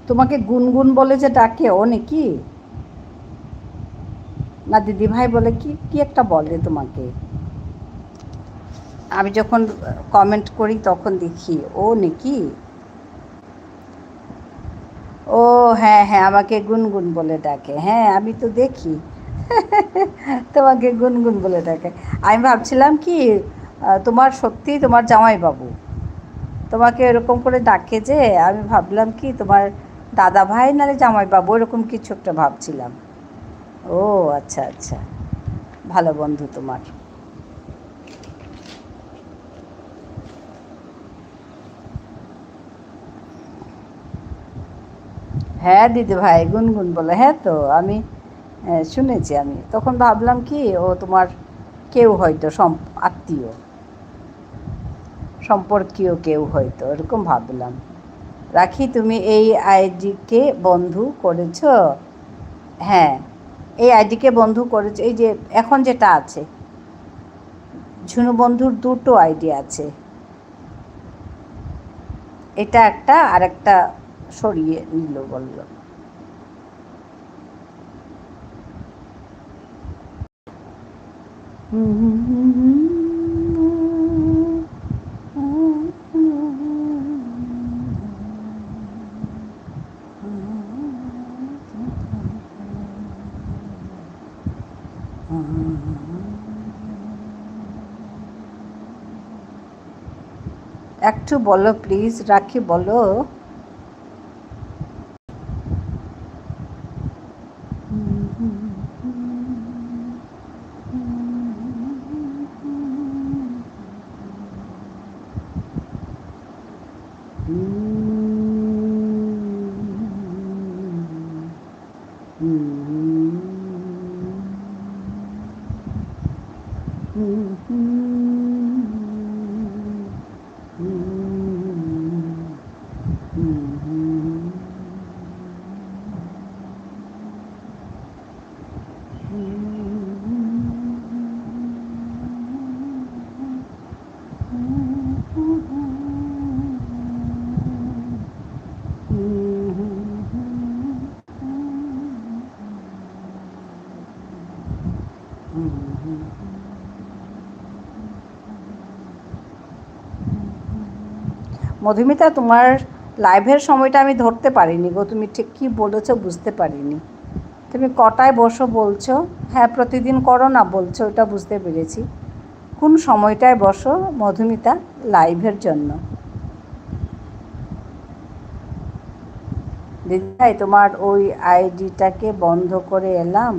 তোমাকে গুনগুন বলে যে ডাকে, ও নাকি? না দিদিভাই বলে, কি কি একটা বলে তোমাকে, আমি যখন কমেন্ট করি তখন দেখি ও নাকি। ও হ্যাঁ হ্যাঁ, আমাকে গুনগুন বলে ডাকে, হ্যাঁ আমি তো দেখি। তোমাকে গুনগুন বলে ডাকে। আমি ভাবছিলাম কি তোমার সত্যি তোমার জামাইবাবু তোমাকে এরকম করে ডাকে, যে আমি ভাবলাম কি তোমার দাদা ভাই নাহলে জামাইবাবু, এরকম কিছু একটা ভাবছিলাম। ও আচ্ছা আচ্ছা, ভালো বন্ধু তোমার। হ্যাঁ দিদি ভাই গুনগুন বলে, হ্যাঁ তো আমি শুনেছি। আমি তখন ভাবলাম কি ও তোমার কেউ হয়তো আত্মীয় সম্পর্কীয় কেউ হয়তো, এরকম ভাবলাম। রাখি তুমি এই আইডিকে বন্ধু করেছো? হ্যাঁ এই আইডিকে বন্ধু করেছো, এই যে এখন যেটা আছে ঝুনু বন্ধুর দুটো আইডি আছে, এটা একটা আর একটা সরিয়ে নিল বলল। একটু বলো প্লিজ, রাখি বলো। মধুমিতা, তোমার লাইভের সময়টা আমি ধরতে পারিনি গো, তুমি ঠিক কী বলেছো বুঝতে পারিনি। তুমি কটায় বসো বলছো? হ্যাঁ, প্রতিদিন করো না বলছো, ওটা বুঝতে পেরেছি। কোন সময়টায় বসো মধুমিতা লাইভের জন্য? দিদিভাই, তোমার ওই আইডিটাকে বন্ধ করে এলাম,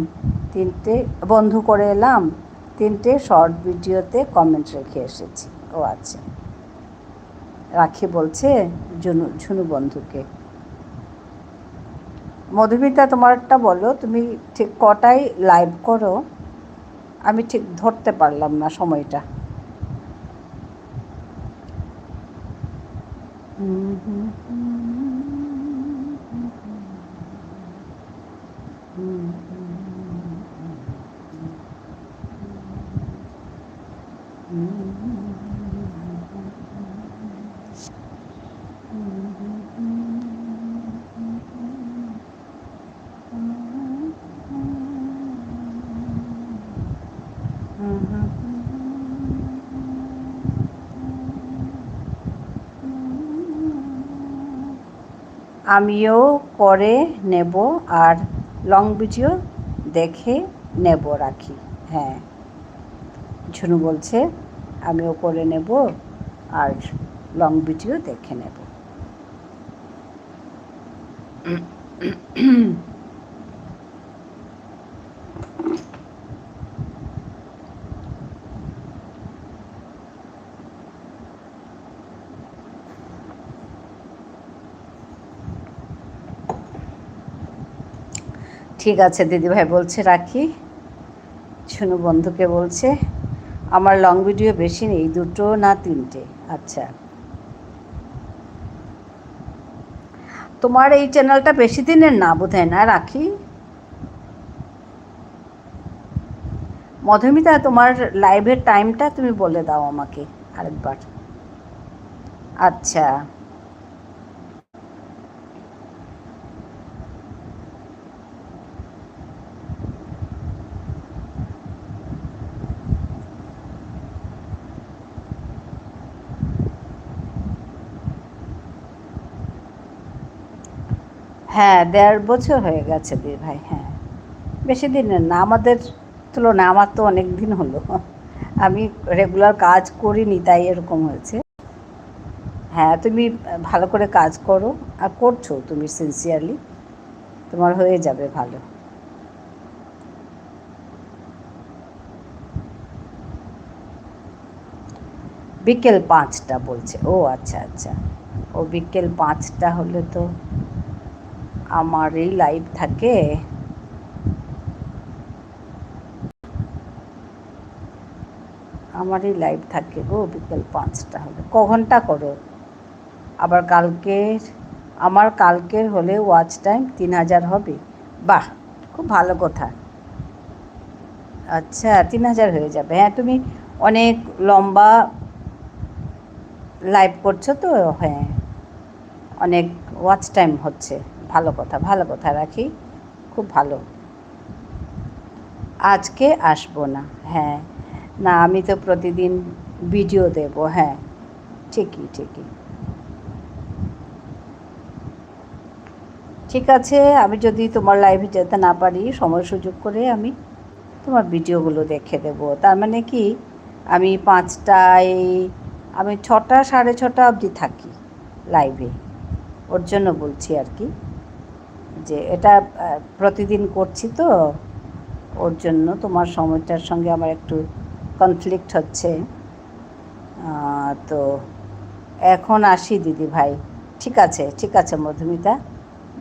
তিনটে শর্ট ভিডিওতে কমেন্ট রেখে এসেছি। ও আচ্ছা, রাখি বলছে ঝুনু বন্ধুকে। মধুমিতা, তোমারটা বলো, তুমি ঠিক কটায় লাইভ করো? আমি ঠিক ধরতে পারলাম না সময়টা। আমিও করে নেব আর লং ভিডিও দেখে নেব, রাখি। হ্যাঁ, ঝুনু বলছে আমিও করে নেব আর লং ভিডিও দেখে নেব। ঠিক আছে দিদিভাই বলছে রাখি। ঝুনু বন্ধুকে বলছে আমার লং ভিডিও বেশি নেই, 2 না 3টে। আচ্ছা, তোমার এই চ্যানেলটা বেশি দিনের না বোধহয়, না রাখি? মধুমিতা, তোমার লাইভের টাইমটা তুমি বলে দাও আমাকে আরেকবার। আচ্ছা, হ্যাঁ 1.5 বছর হয়ে গেছে দিদি ভাই। হ্যাঁ, বেশি দিনের না, আমাদের তুলনায় আমার তো অনেক দিন হলো। আমি রেগুলার কাজ করিনি, তাই এরকম হয়েছে। হ্যাঁ, তুমি ভালো করে কাজ করো, আর করছো তুমি সিনসিয়ারলি, তোমার হয়ে যাবে ভালো। বিকেল 5টা বলছে। ও আচ্ছা আচ্ছা, ও বিকেল 5টা হলে তো আমার এই লাইভ থাকে। আমারই লাইভ থাকে গো বিকেল 5টা হলে। ক ঘন্টা করো? আবার কালকের হলে ওয়াচ টাইম 3000 হবে। বাহ, খুব ভালো কথা। আচ্ছা, 3000 হয়ে যাবে। হ্যাঁ, তুমি অনেক লম্বা লাইভ করছো তো, হ্যাঁ, অনেক ওয়াচ টাইম হচ্ছে। ভালো কথা, ভালো কথা রাখি, খুব ভালো। আজকে আসবো না, হ্যাঁ, না আমি তো প্রতিদিন ভিডিও দেব, হ্যাঁ, ঠিকই ঠিকই। ঠিক আছে, আমি যদি তোমার লাইভে যেতে না পারি, সময় সুযোগ করে আমি তোমার ভিডিওগুলো দেখে দেব। তার মানে কি, আমি 5টায়, আমি 6টা 6:30 অবধি থাকি লাইভে, ওর জন্য বলছি আর কি, যে এটা প্রতিদিন করছি তো, ওর জন্য তোমার সময়টার সঙ্গে আমার একটু কনফ্লিক্ট হচ্ছে। তো এখন আসি দিদি ভাই। ঠিক আছে, ঠিক আছে মধুমিতা,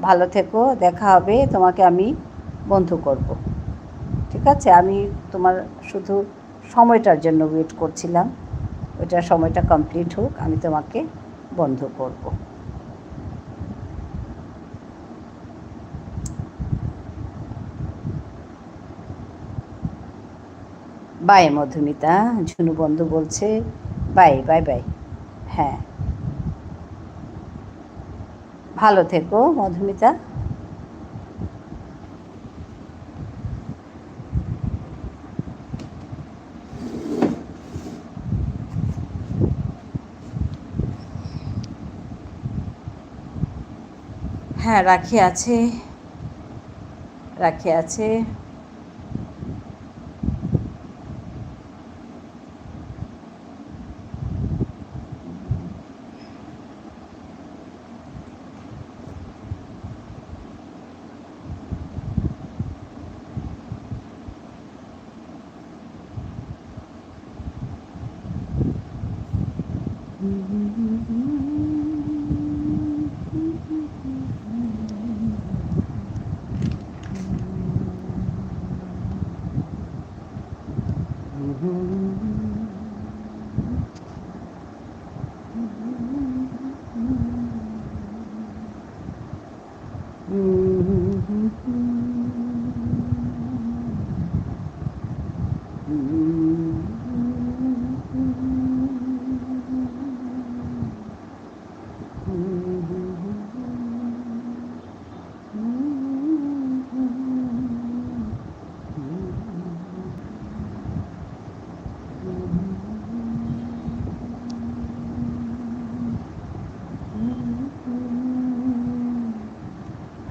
ভালো থেকো, দেখা হবে, তোমাকে আমি বন্ধু করব। ঠিক আছে, আমি তোমার শুধু সময়টার জন্য ওয়েট করছিলাম, ওইটা সময়টা কমপ্লিট হোক, আমি তোমাকে বন্ধু করব। বাই মধুমিতা, ঝুনু বন্ধু বলছে বাই বাই বাই। হ্যাঁ, ভালো থেকো মধুমিতা। হ্যাঁ, রাখি আছে, রাখি আছে।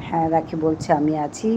হ্যাঁ, রাখি বলছে আমি আছি।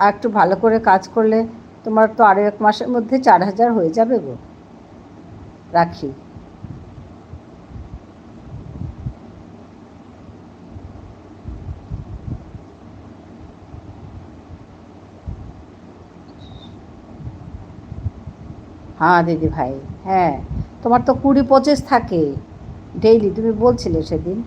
আর একটু ভালো করে কাজ করলে তোমার তো আরও 1 মাসের মধ্যে 4,000 হয়ে যাবে গো। রাখি। হ্যাঁ দিদি ভাই, হ্যাঁ, তোমার তো 20-25 থাকে ডেইলি, তুমি বলছিলে সেদিন।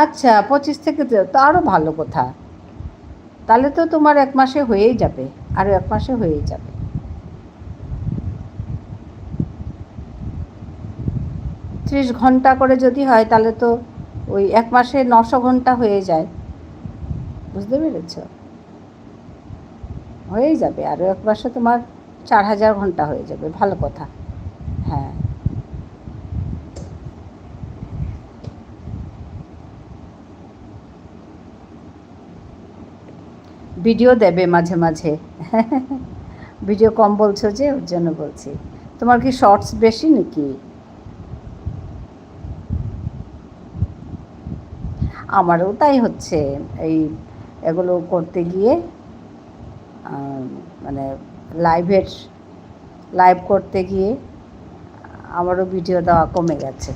আচ্ছা 25 থেকে তো আরও ভালো কথা, তাহলে তো তোমার 1 মাসে হয়েই যাবে, আরও 1 মাসে হয়েই যাবে। 30 ঘন্টা করে যদি হয় তাহলে তো ওই 1 মাসে 900 ঘন্টা হয়ে যায়, বুঝতে পেরেছ? হয়েই যাবে, আরও 1 মাসে তোমার 4000 ঘন্টা হয়ে যাবে, ভালো কথা। হ্যাঁ, ভিডিও দেবে মাঝে মাঝে। ভিডিও কম বলছো যে, ওর জন্য বলছি। তোমার কি শর্টস বেশি নাকি? আমারও তাই হচ্ছে, এই এগুলো করতে গিয়ে মানে লাইভ করতে গিয়ে আমারও ভিডিও দেওয়া কমে গেছে,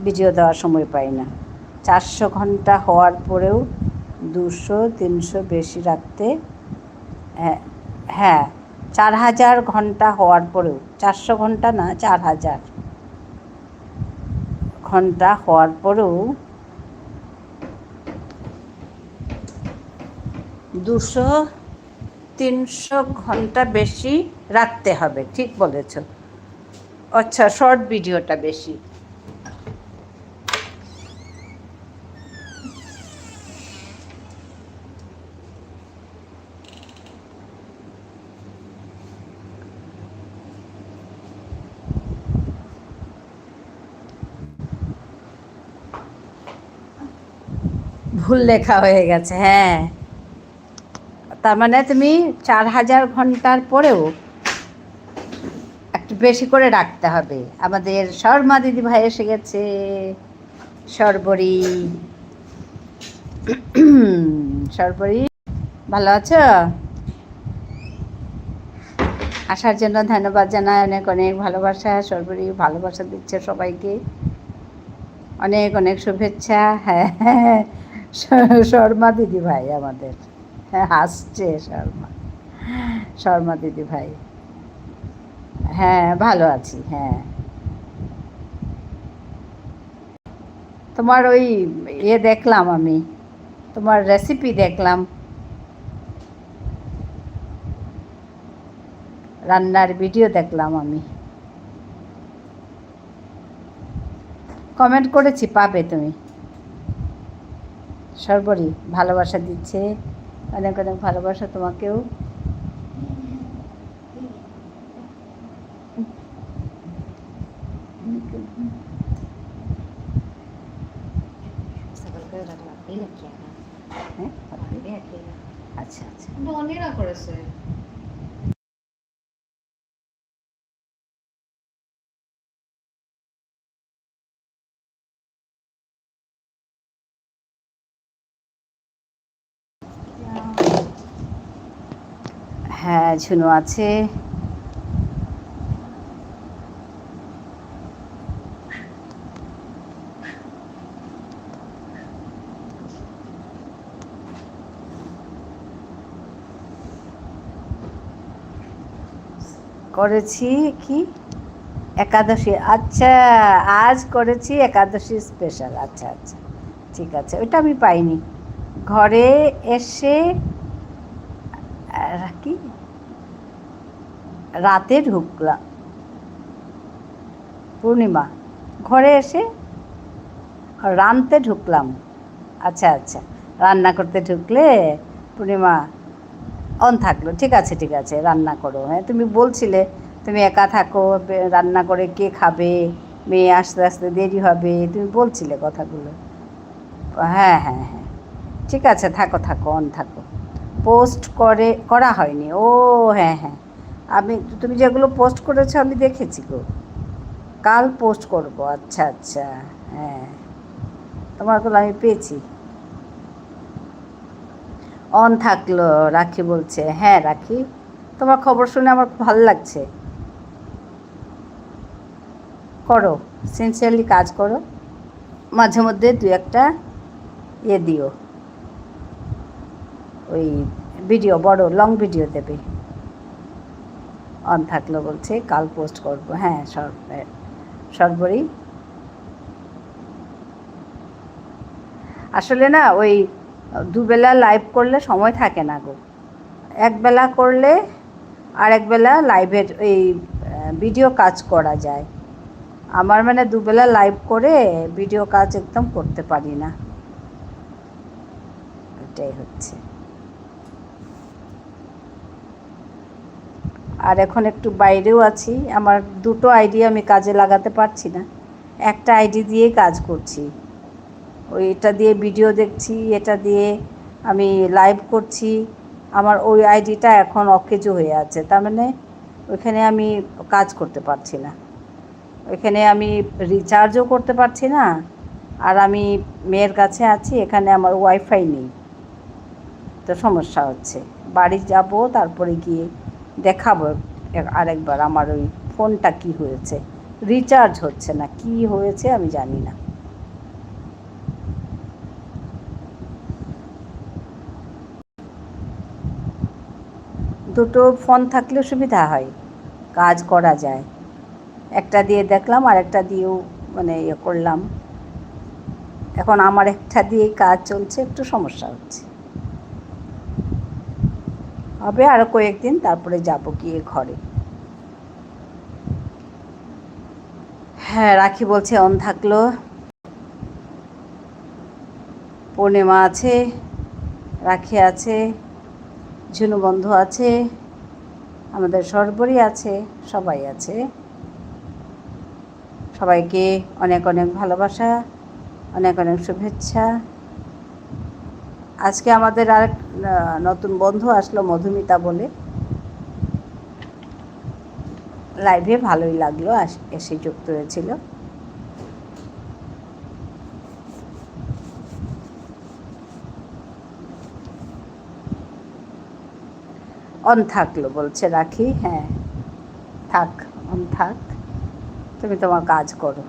ভিডিও দেওয়ার সময় পাই না। 400 ঘন্টা হওয়ার পরেও 200-300 বেশি রাখতে, হ্যাঁ হ্যাঁ, 4000 ঘন্টা হওয়ার পরেও, 400 ঘন্টা না, 4000 ঘন্টা হওয়ার পরেও 200-300 ঘন্টা বেশি রাখতে হবে, ঠিক বলেছ। আচ্ছা, শর্ট ভিডিওটা বেশি। ভুল লেখা হয়ে গেছে, হ্যাঁ। তার মানে তুমি 4000 ঘন্টার পরেও একটু বেশি করে রাখতে হবে। আমাদের শর্মা দিদি ভাই এসে গেছে, সর্বরী। সর্বরী, ভালো আছো? আসার জন্য ধন্যবাদ জানাই, অনেক অনেক ভালোবাসা। সর্বরী ভালোবাসা দিচ্ছে সবাইকে, অনেক অনেক শুভেচ্ছা। হ্যাঁ হ্যাঁ, শর্মা দিদি ভাই আমাদের, হ্যাঁ হাসছে শর্মা দিদি ভাই। হ্যাঁ ভালো আছি, হ্যাঁ। তোমার ওই দেখলাম আমি, তোমার রেসিপি দেখলাম, রান্নার ভিডিও দেখলাম আমি, কমেন্ট করেছি, পাবে তুমি। সর্বরী ভালোবাসা দিচ্ছে, অনেক অনেক ভালোবাসা তোমাকেও। আচ্ছা আচ্ছা, করেছে। হ্যাঁ, ঝুনু আছে। করেছি কি একাদশী, আচ্ছা আজ করেছি একাদশী স্পেশাল। আচ্ছা আচ্ছা, ঠিক আছে, ওইটা আমি পাইনি। ঘরে এসে কি রাতে ঢুকলাম, পূর্ণিমা ঘরে এসে রাঁধতে ঢুকলাম। আচ্ছা আচ্ছা, রান্না করতে ঢুকলে পূর্ণিমা অন থাকলো, ঠিক আছে ঠিক আছে, রান্না করো। হ্যাঁ, তুমি বলছিলে তুমি একা থাকো, রান্না করে কে খাবে, মেয়ে আস্তে আস্তে দেরি হবে, তুমি বলছিলে কথাগুলো। হ্যাঁ হ্যাঁ হ্যাঁ, ঠিক আছে, থাকো থাকো, অন থাকো। পোস্ট করা হয়নি, ও হ্যাঁ হ্যাঁ, আমি তুমি যেগুলো পোস্ট করেছো আমি দেখেছি গো, কাল পোস্ট করব। আচ্ছা আচ্ছা, হ্যাঁ তোমারগুলো আমি পেয়েছি। অন থাকলো, রাখি বলছে, হ্যাঁ রাখি, তোমার খবর শুনে আমার খুব ভালো লাগছে। করো, সিনসিয়ারলি কাজ করো, মাঝে মধ্যে 2-1টা দিও, ওই ভিডিও, বড় লং ভিডিও দেবে। অন থাকলো বলছে, কাল পোস্ট করব। হ্যাঁ, সর্বরী আসলে না ওই দুবেলা লাইভ করলে সময় থাকে না গো, একবেলা করলে আর একবেলা লাইভের এই ভিডিও কাজ করা যায়। আমার মানে দুবেলা লাইভ করে ভিডিও কাজ একদম করতে পারি না, এটাই হচ্ছে। আর এখন একটু বাইরেও আছি, আমার দুটো আইডি আমি কাজে লাগাতে পারছি না, একটা আইডি দিয়েই কাজ করছি। ওই এটা দিয়ে ভিডিও দেখছি, এটা দিয়ে আমি লাইভ করছি। আমার ওই আইডিটা এখন অকেজো হয়ে আছে, তার মানে ওইখানে আমি কাজ করতে পারছি না, ওইখানে আমি রিচার্জও করতে পারছি না। আর আমি মেয়ের কাছে আছি, এখানে আমার ওয়াইফাই নেই, তো সমস্যা হচ্ছে। বাড়ি যাব, তারপরে গিয়ে দেখাবো আরেকবার আমার ওই ফোনটা কি হয়েছে, রিচার্জ হচ্ছে না, কি হয়েছে আমি জানি না। দুটো ফোন থাকলেও সুবিধা হয়, কাজ করা যায়। একটা দিয়ে দেখলাম আর একটা দিয়েও মানে ইয়ে করলাম। এখন আমার একটা দিয়েই কাজ চলছে, একটু সমস্যা হচ্ছে। হবে আরও কয়েকদিন, তারপরে যাব গিয়ে ঘরে। হ্যাঁ, রাখি বলছে অন থাকলো, পূর্ণিমা আছে, রাখি আছে, ঝুনু বন্ধু আছে, আমাদের সর্বরী আছে, সবাই আছে। সবাইকে অনেক অনেক ভালোবাসা, অনেক অনেক শুভেচ্ছা। আজকে আমাদের আরেক নতুন বন্ধু আসলো, মধুমিতা বলে, লাইভে ভালোই লাগলো, এসে যুক্ত হয়েছিল। অন থাকলো বলছে রাখি, হ্যাঁ থাক, অন থাক, তুমি তোমার কাজ করো।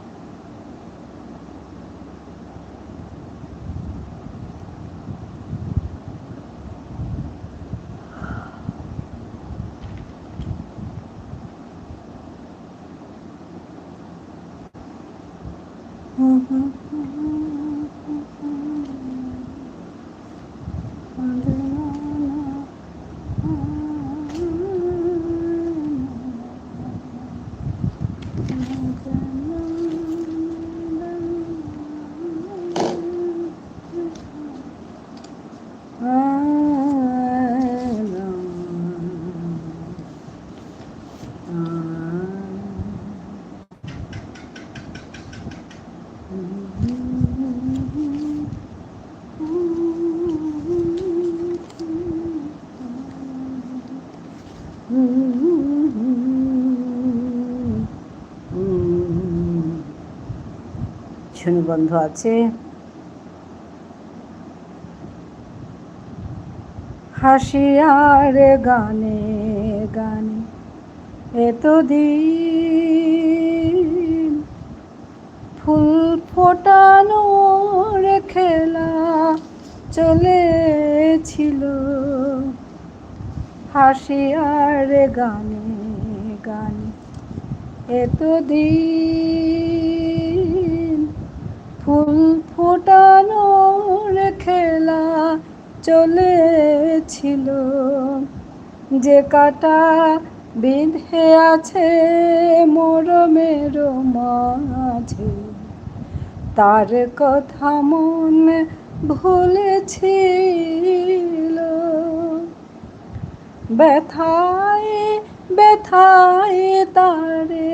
ঝুনু বন্ধু আছে, হাসি আর গানে গানে এতদিন, ফুল ফোটানোর খেলা চলেছিল, হাসি আর গানে গানে এতদিন, ফুল ফোটানোর খেলা চলেছিল, যে কাটা বিঁধে আছে মরমের মাঝে, তার কথা মন ভুলেছিল, ব্যথায় ব্যথায় তারে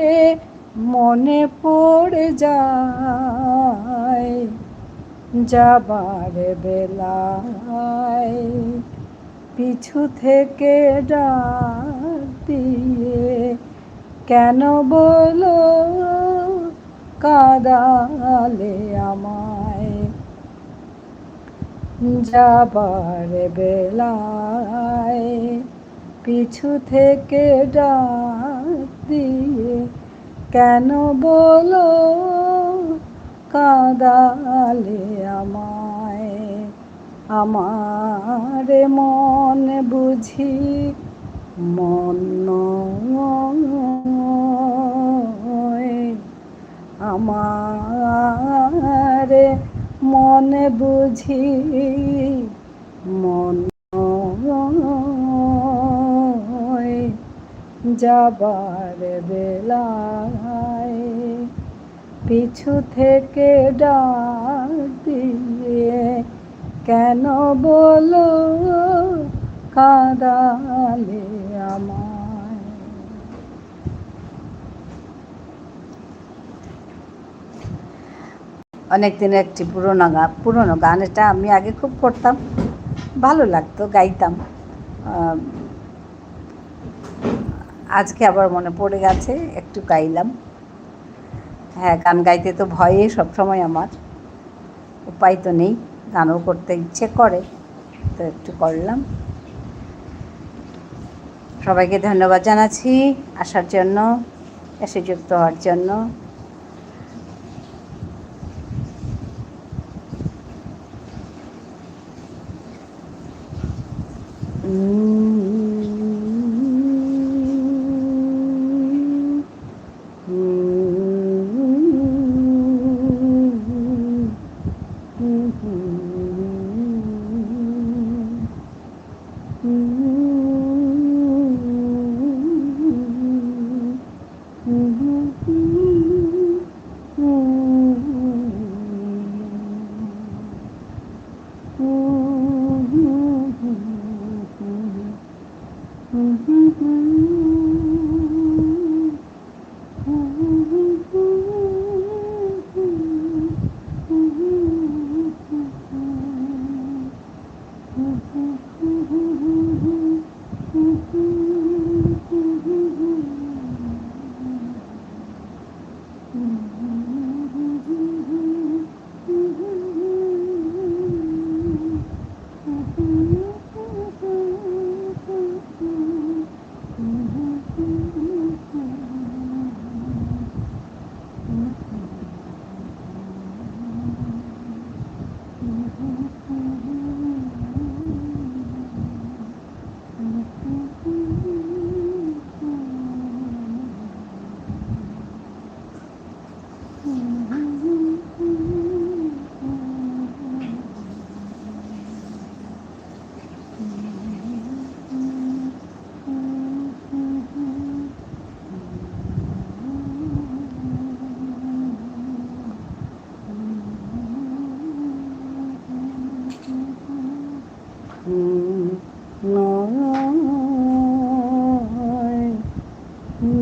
মনে পড়ে যায়, যাবার বেলায় পিছু থেকে ডাক দিয়ে কেন বলো কাঁদালে আমায়, যাবার বেলায় পিছু থেকে ডাক দিয়ে কেন বলো কাঁদালে আমায়, আমার মন বুঝি মন নয়, আমার মনে বুঝি মন যাবার বেলায় পিছু থেকে ডাক দিয়ে কেন বলো কাঁদালে আমায়। অনেক দিনের একটি পুরনো গান এটা। আমি আগে খুব করতাম, ভালো লাগতো, গাইতাম। আজকে আবার মনে পড়ে গেছে, একটু গাইলাম। হ্যাঁ, গান গাইতে তো ভয়ে সবসময় আমার, উপায় তো নেই, গানও করতে ইচ্ছে করে, তো একটু করলাম। সবাইকে ধন্যবাদ জানাচ্ছি আসার জন্য, এসে যুক্ত হওয়ার জন্য।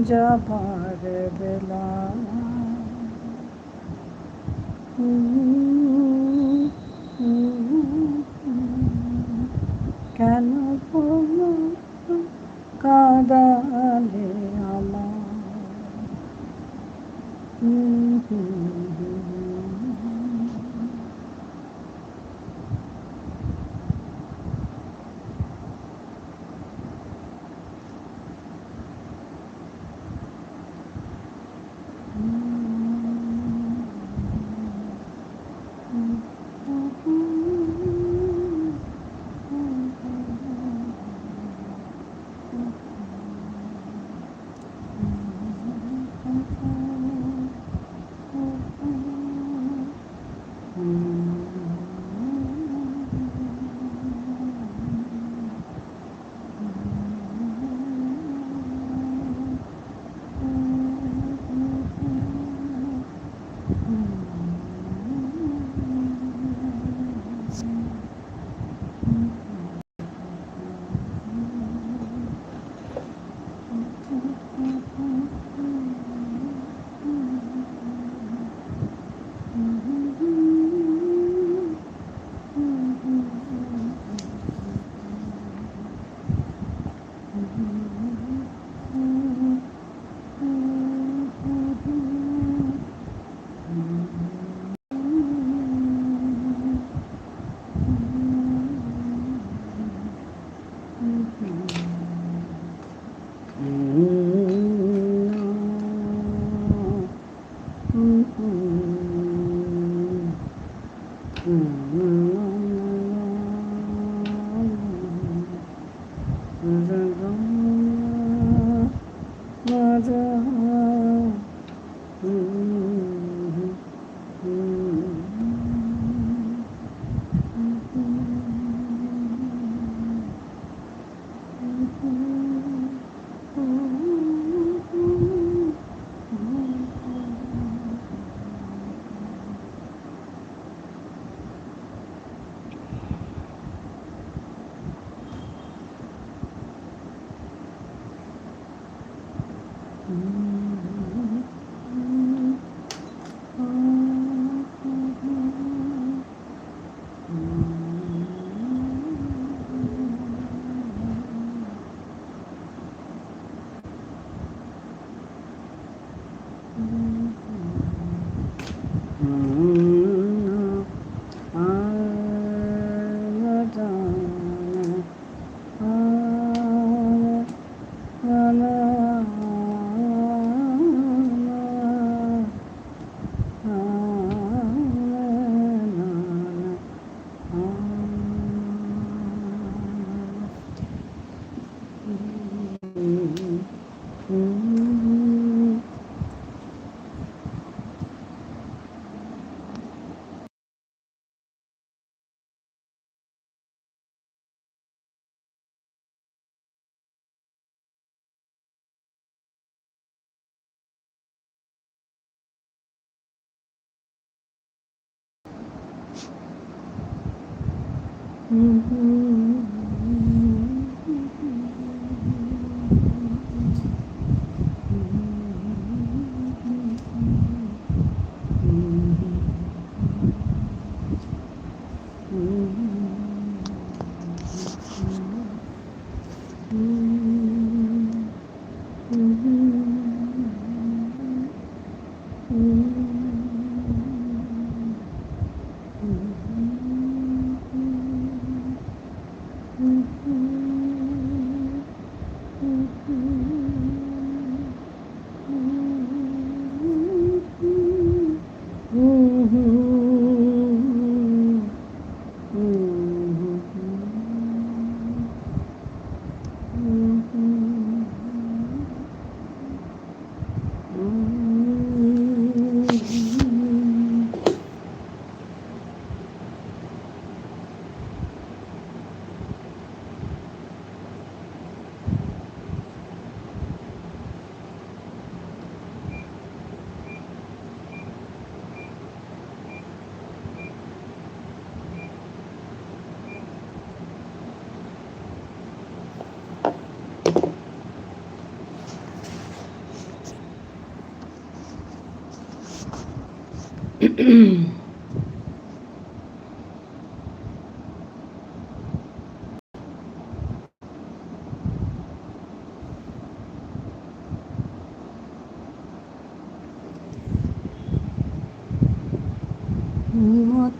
যাবার বেলা কেন বলো কাঁদালে আমার।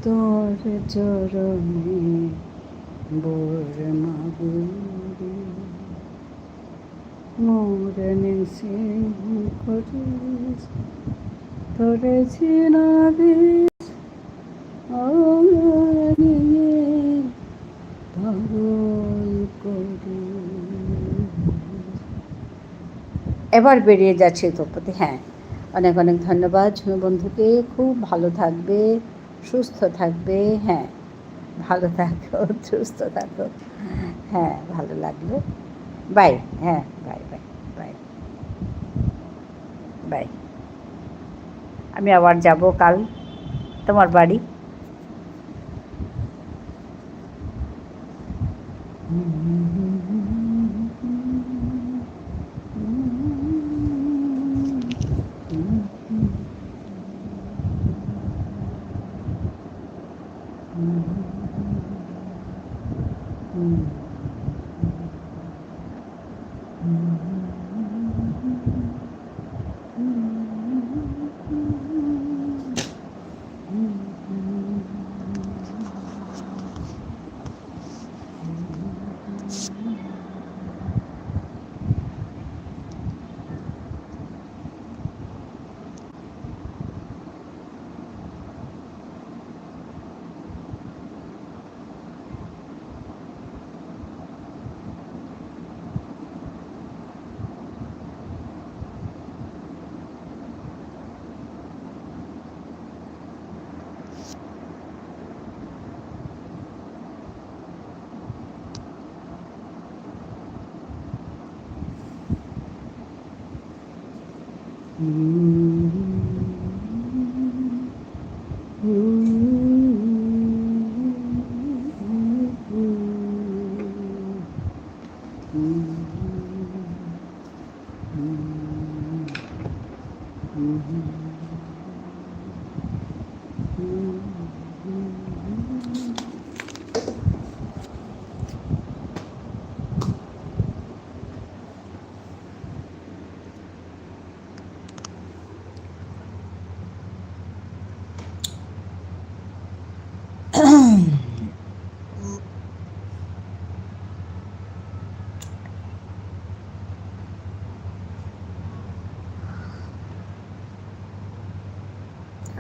তোর চরণে বোর মাগুরি মোর নেশে করিস তোরে ছিনাবি নিয়ে পাগল করি। এবার বেরিয়ে যাচ্ছে তোর প্রতি। হ্যাঁ, অনেক অনেক ধন্যবাদ ঝুমু বন্ধুকে। খুব ভালো থাকবে, সুস্থ থাকবে। হ্যাঁ, ভালো থাকো, সুস্থ থাকো। হ্যাঁ, ভালো লাগলো। বাই। হ্যাঁ, বাই বাই বাই বাই। আমি আবার যাব কাল তোমার বাড়ি।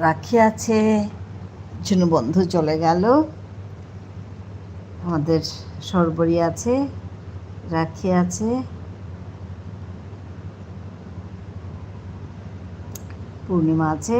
রাখি আছে, জন্য বন্ধু চলে গেল, আমাদের সর্বরী আছে, রাখি আছে, পূর্ণিমা আছে,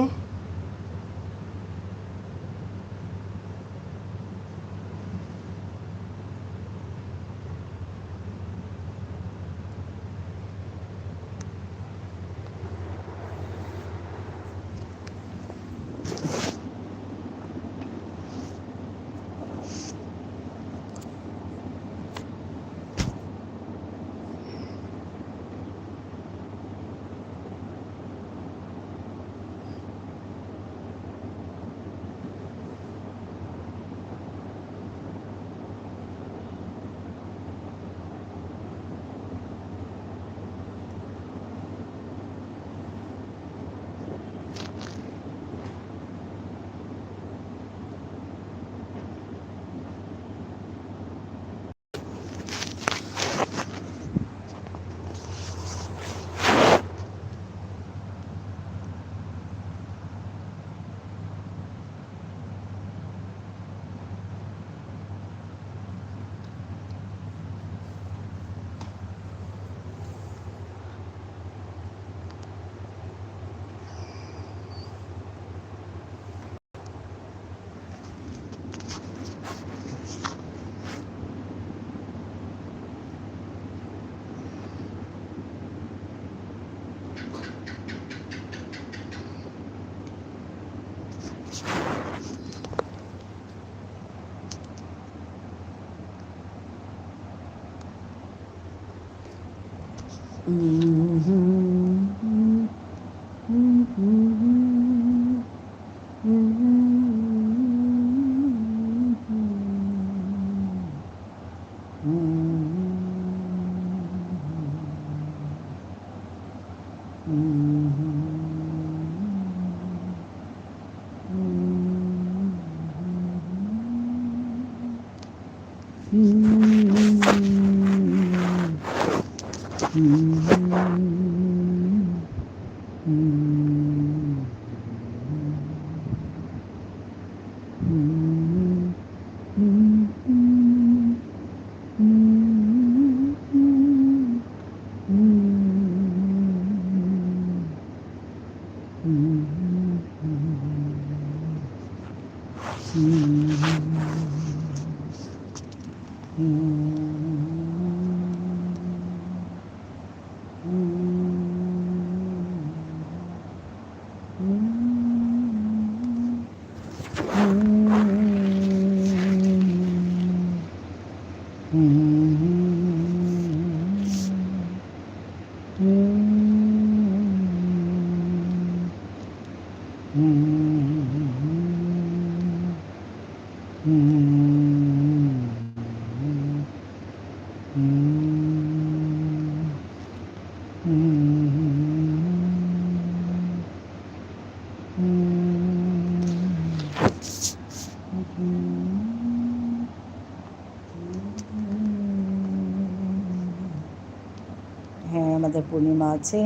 হ্যাঁ আমাদের পূর্ণিমা আছে,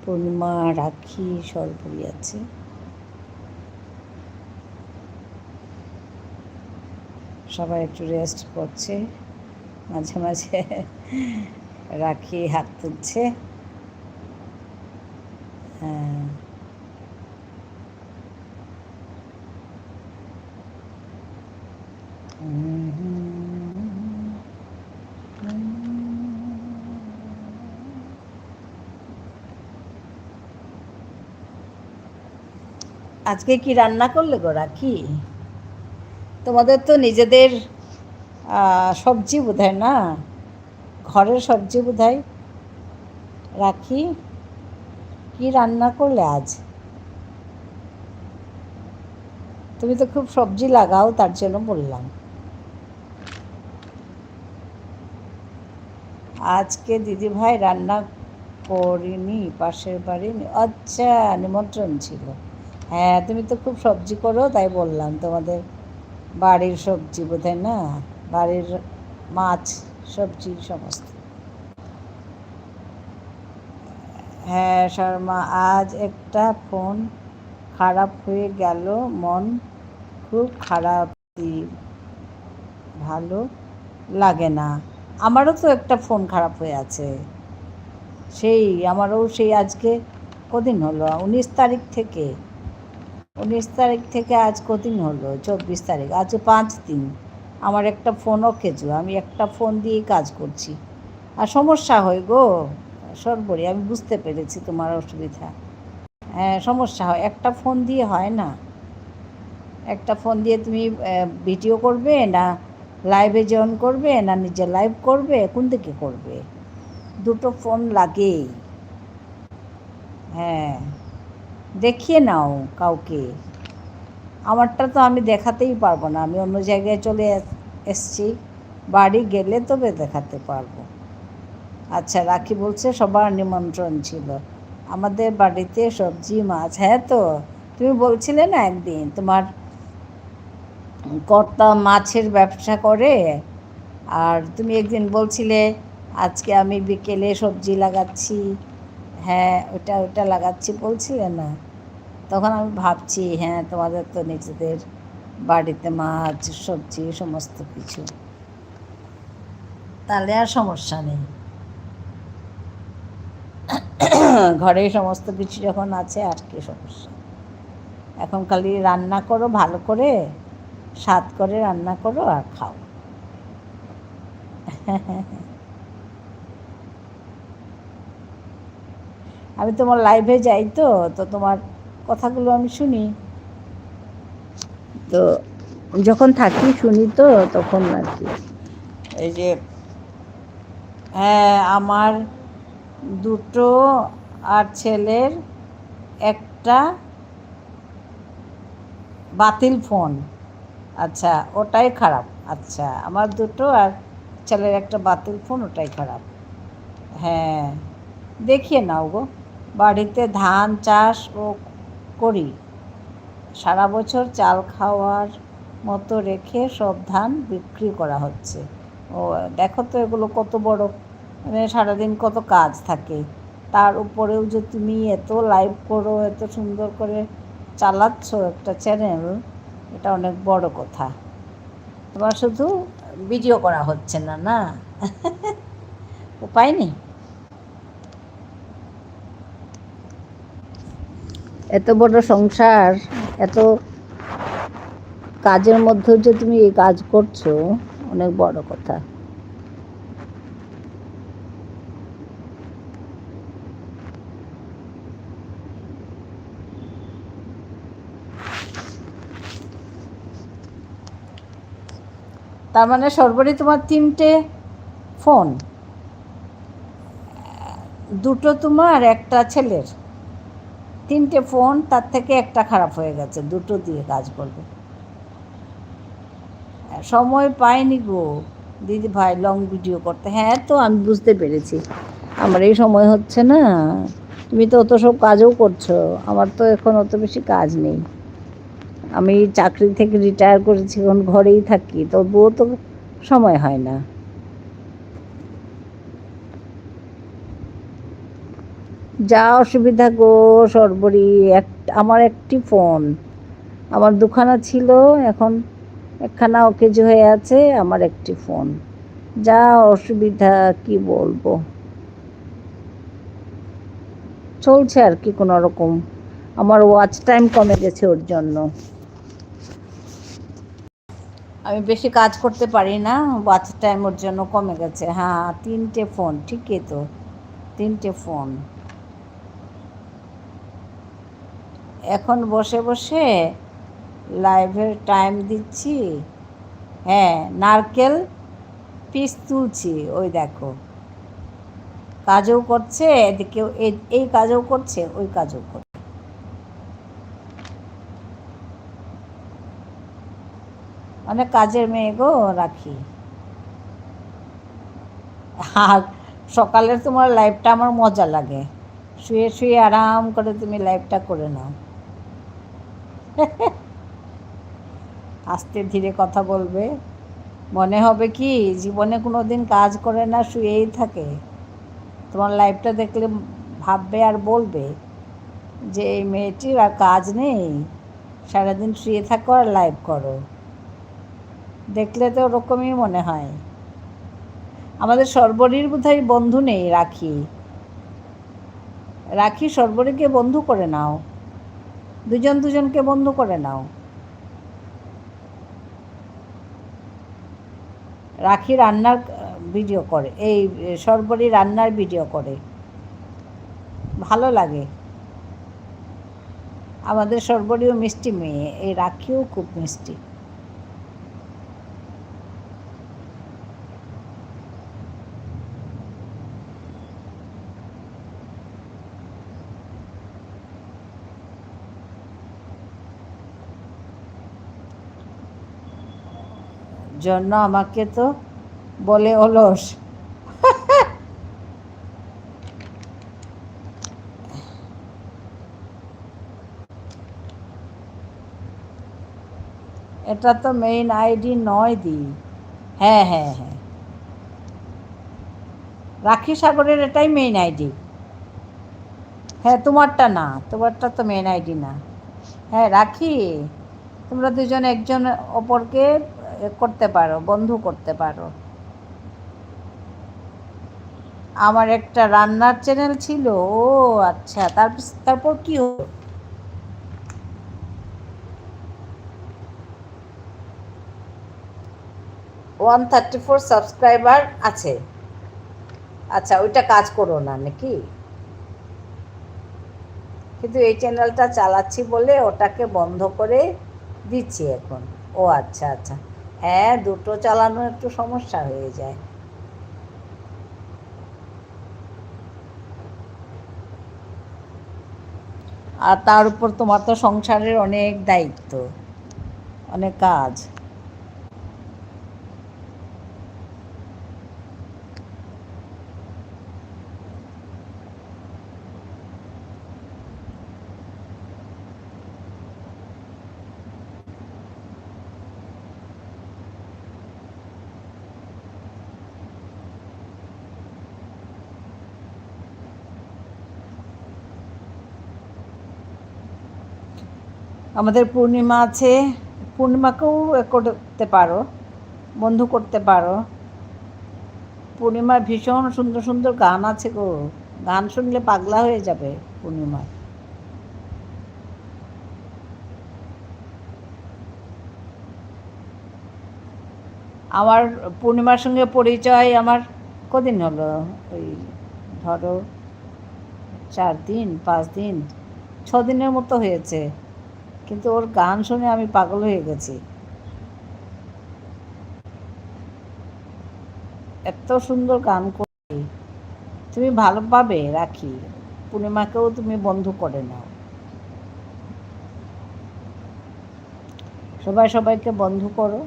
পূর্ণিমা, রাখি, সর্বরী আছে। সবাই একটু রেস্ট করছে, মাঝে মাঝে রাখি হাত তুলছে। হ্যাঁ আজকে কি রান্না করলে গো রাখি? তোমাদের তো নিজেদের সবজি বোধহয় না, ঘরের সবজি বোধহয়। রাখি, কি রান্না করলে আজ? তুমি তো খুব সবজি লাগাও, তার জন্য বললাম। আজকে দিদিভাই রান্না করিনি, পাশের বাড়ি। আচ্ছা, নিমন্ত্রণ ছিল। হ্যাঁ, তুমি তো খুব সবজি করো, তাই বললাম। তোমাদের বাড়ির সবজি বোধহয় না, বাড়ির মাছ সবজি সমস্ত। হ্যাঁ শর্মা, আজ একটা ফোন খারাপ হয়ে গেল, মন খুব খারাপ, ভালো লাগে না। আমারও তো একটা ফোন খারাপ হয়ে আছে, আমারও সেই আজকে কদিন হলো, 19 তারিখ থেকে আজ কদিন হলো, 24 তারিখ, আজ 5 দিন। আমার একটা ফোনও কেজু, আমি একটা ফোন দিয়েই কাজ করছি। আর সমস্যা হয় গো সর্বরি, আমি বুঝতে পেরেছি তোমার অসুবিধা। হ্যাঁ, সমস্যা হয়, একটা ফোন দিয়ে হয় না। একটা ফোন দিয়ে তুমি ভিডিও করবে না, লাইভে জয়েন করবে না, নিজে লাইভ করবে, কোন দিকে করবে? দুটো ফোন লাগেই। হ্যাঁ, দেখিয়ে নাও কাউকে। আমারটা তো আমি দেখাতেই পারবো না, আমি অন্য জায়গায় চলে এসছি, বাড়ি গেলে তবে দেখাতে পারবো। আচ্ছা, রাখি বলছে সবার নিমন্ত্রণ ছিল আমাদের বাড়িতে, সবজি মাছ। হ্যাঁ, তো তুমি বলছিলে না একদিন তোমার কর্তা মাছের ব্যবসা করে, আর তুমি একদিন বলছিলে আজকে আমি বিকেলে সবজি লাগাচ্ছি। হ্যাঁ, ওটা লাগাচ্ছি বলছিলে না? তখন আমি ভাবছি, হ্যাঁ, তোমাদের তো নিজেদের বাড়িতে মাছ সবজি সমস্ত কিছু, তাহলে আর সমস্যা নেই। ঘরে সমস্ত কিছু যখন আছে, আর কি সমস্যা? এখন খালি রান্না করো, ভালো করে স্বাদ করে রান্না করো আর খাও। আমি তোমার লাইভে যাই, তো তোমার কথাগুলো আমি শুনি, তো যখন থাকি শুনি, তো তখন আর কি। এই যে, হ্যাঁ, আমার দুটো আর ছেলের একটা বাতিল ফোন। আচ্ছা, ওটাই খারাপ। আচ্ছা, আমার দুটো আর ছেলের একটা বাতিল ফোন, ওটাই খারাপ। হ্যাঁ, দেখিয়ে নাও গো। বাড়িতে ধান চাষ ও করি, সারা বছর চাল খাওয়ার মতো রেখে সব ধান বিক্রি করা হচ্ছে। ও দেখো তো, এগুলো কত বড়, মানে সারাদিন কত কাজ থাকে, তার উপরেও যে তুমি এত লাইভ করো, এত সুন্দর করে চালাচ্ছ একটা চ্যানেল, এটা অনেক বড় কথা। তোমার শুধু ভিডিও করা হচ্ছে না, না? উপায় নেই। এত বড় সংসার, এত কাজের মধ্যেও যে তুমি এই কাজ করছো, অনেক বড় কথা। তার মানে সর্বোপরি তোমার 3টে ফোন, দুটো তোমার একটা ছেলের, 3টে ফোন, তার থেকে একটা খারাপ হয়ে গেছে, দুটো দিয়ে কাজ করবে। সময় পাইনি গো দিদি ভাই লং ভিডিও করতে। হ্যাঁ, তো আমি বুঝতে পেরেছি, আমার এই সময় হচ্ছে না। তুমি তো অত সব কাজও করছো, আমার তো এখন অত বেশি কাজ নেই। আমি চাকরি থেকে রিটায়ার করেছি, এখন ঘরেই থাকি, তবুও তো সময় হয় না। যা অসুবিধা গো সর্বরি, আমার একটি ফোন, আমার দুখানা ছিল, এখন একখানা অকেজো হয়ে আছে, আমার একটি ফোন, যা অসুবিধা কি বলবো। চলছে আর কি কোনো রকম, আমার ওয়াচ টাইম কমে গেছে ওর জন্য, আমি বেশি কাজ করতে পারি না, ওয়াচ টাইম ওর জন্য কমে গেছে। হ্যাঁ, 3টে ফোন, ঠিকই তো, 3টে ফোন। এখন বসে বসে লাইভের টাইম দিচ্ছি। হ্যাঁ, নারকেল পিস তুলছি, ওই দেখো কাজও করছে, এদিকে এই কাজও করছে, ওই কাজও করছে। অনেক কাজের মেয়ে গো রাখি। আর সকালের তোমার লাইফটা আমার মজা লাগে, শুয়ে শুয়ে আরাম করে তুমি লাইফটা করে নাও। আস্তে ধীরে কথা বলবে, মনে হবে কি জীবনে কোনো দিন কাজ করে না, শুয়েই থাকে। তোমার লাইফটা দেখলে ভাববে আর বলবে যে এই মেয়েটির আর কাজ নেই, সারাদিন শুয়ে থাকো আর লাইভ করো। দেখলে তো ওরকমই মনে হয়। আমাদের সর্বরীর বোধহয় বন্ধু নেই রাখি। রাখি সর্বরীকে বন্ধু করে নাও, দুজন দুজনকে বন্ধু করে নাও। রাখি রান্নার ভিডিও করে, এই সর্বরী রান্নার ভিডিও করে, ভালো লাগে। আমাদের সর্বরীও মিষ্টি মেয়ে, এই রাখিও খুব মিষ্টি। জন্য আমাকে তো বলে অলস। এটা তো মেইন আইডি নয় দি। হ্যাঁ হ্যাঁ হ্যাঁ, রাখি সাগরের এটাই মেইন আইডি। হ্যাঁ তোমারটা না, তোমারটা তো মেইন আইডি না। হ্যাঁ রাখি, তোমরা দুজন একজন অপরকে করতে পারো, বন্ধু করতে পারো। আমার একটা রান্নার চ্যানেল ছিল, ও আচ্ছা, তারপর কি হলো? 134 সাবস্ক্রাইবার আছে। আচ্ছা, ওইটা কাজ করো না নাকি? কিন্তু এই চ্যানেলটা চালাচ্ছি বলে ওটাকে বন্ধ করে দিচ্ছি এখন। ও আচ্ছা আচ্ছা, হ্যাঁ দুটো চালানো একটু সমস্যা হয়ে যায়। আর তার উপর তোমার তো সংসারের অনেক দায়িত্ব, অনেক কাজ। আমাদের পূর্ণিমা আছে, পূর্ণিমাকেও করতে পারো, বন্ধু করতে পারো। পূর্ণিমার ভীষণ সুন্দর সুন্দর গান আছে গো, গান শুনলে পাগলা হয়ে যাবে পূর্ণিমার। আমার পূর্ণিমার সঙ্গে পরিচয় আমার কদিন হলো, ওই ধরো 4 দিন 5 দিন 6 দিনের মতো হয়েছে, কিন্তু ওর গান শুনে আমি পাগল হয়ে গেছি। এত সুন্দর গান করি, তুমি ভালো পাবে রাখি। পূর্ণিমাকেও তুমি বন্ধু করে নাও, সবাই সবাইকে বন্ধু করো।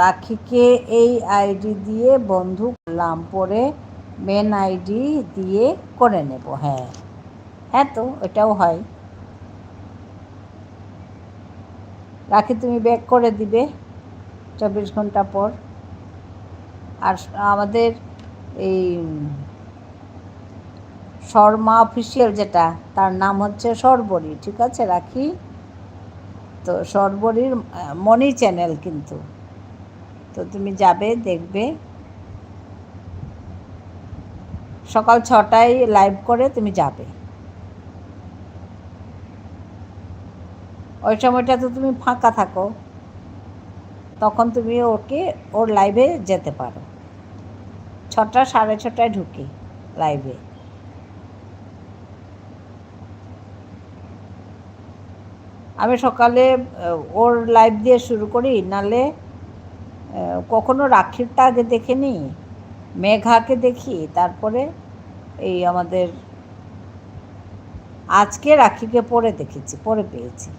রাখিকে এই আইডি দিয়ে বন্ধু করলাম, পরে মেন আইডি দিয়ে করে নেব। হ্যাঁ হ্যাঁ, তো এটাও হয়। রাখি তুমি ব্যাক করে দিবে 24 ঘন্টা পর। আর আমাদের এই শর্মা অফিসিয়াল যেটা, তার নাম হচ্ছে সর্বরী, ঠিক আছে রাখি? তো সর্বরীর মনি চ্যানেল কিন্তু, তো তুমি যাবে দেখবে, সকাল 6টায় লাইভ করে তুমি যাবে। ওই সময়টা তো তুমি ফাঁকা থাকো, তখন তুমি ওর লাইভে যেতে পারো। 6টা 6:30টায় ঢুকি লাইভে। আমি সকালে ওর লাইভ দিয়ে শুরু করি, নালে কখনো রাখিরটা আগে দেখে নিই, মেঘাকে দেখি, তারপরে এই আমাদের আজকে রাখিকে পরে দেখেছি, পরে পেয়েছি।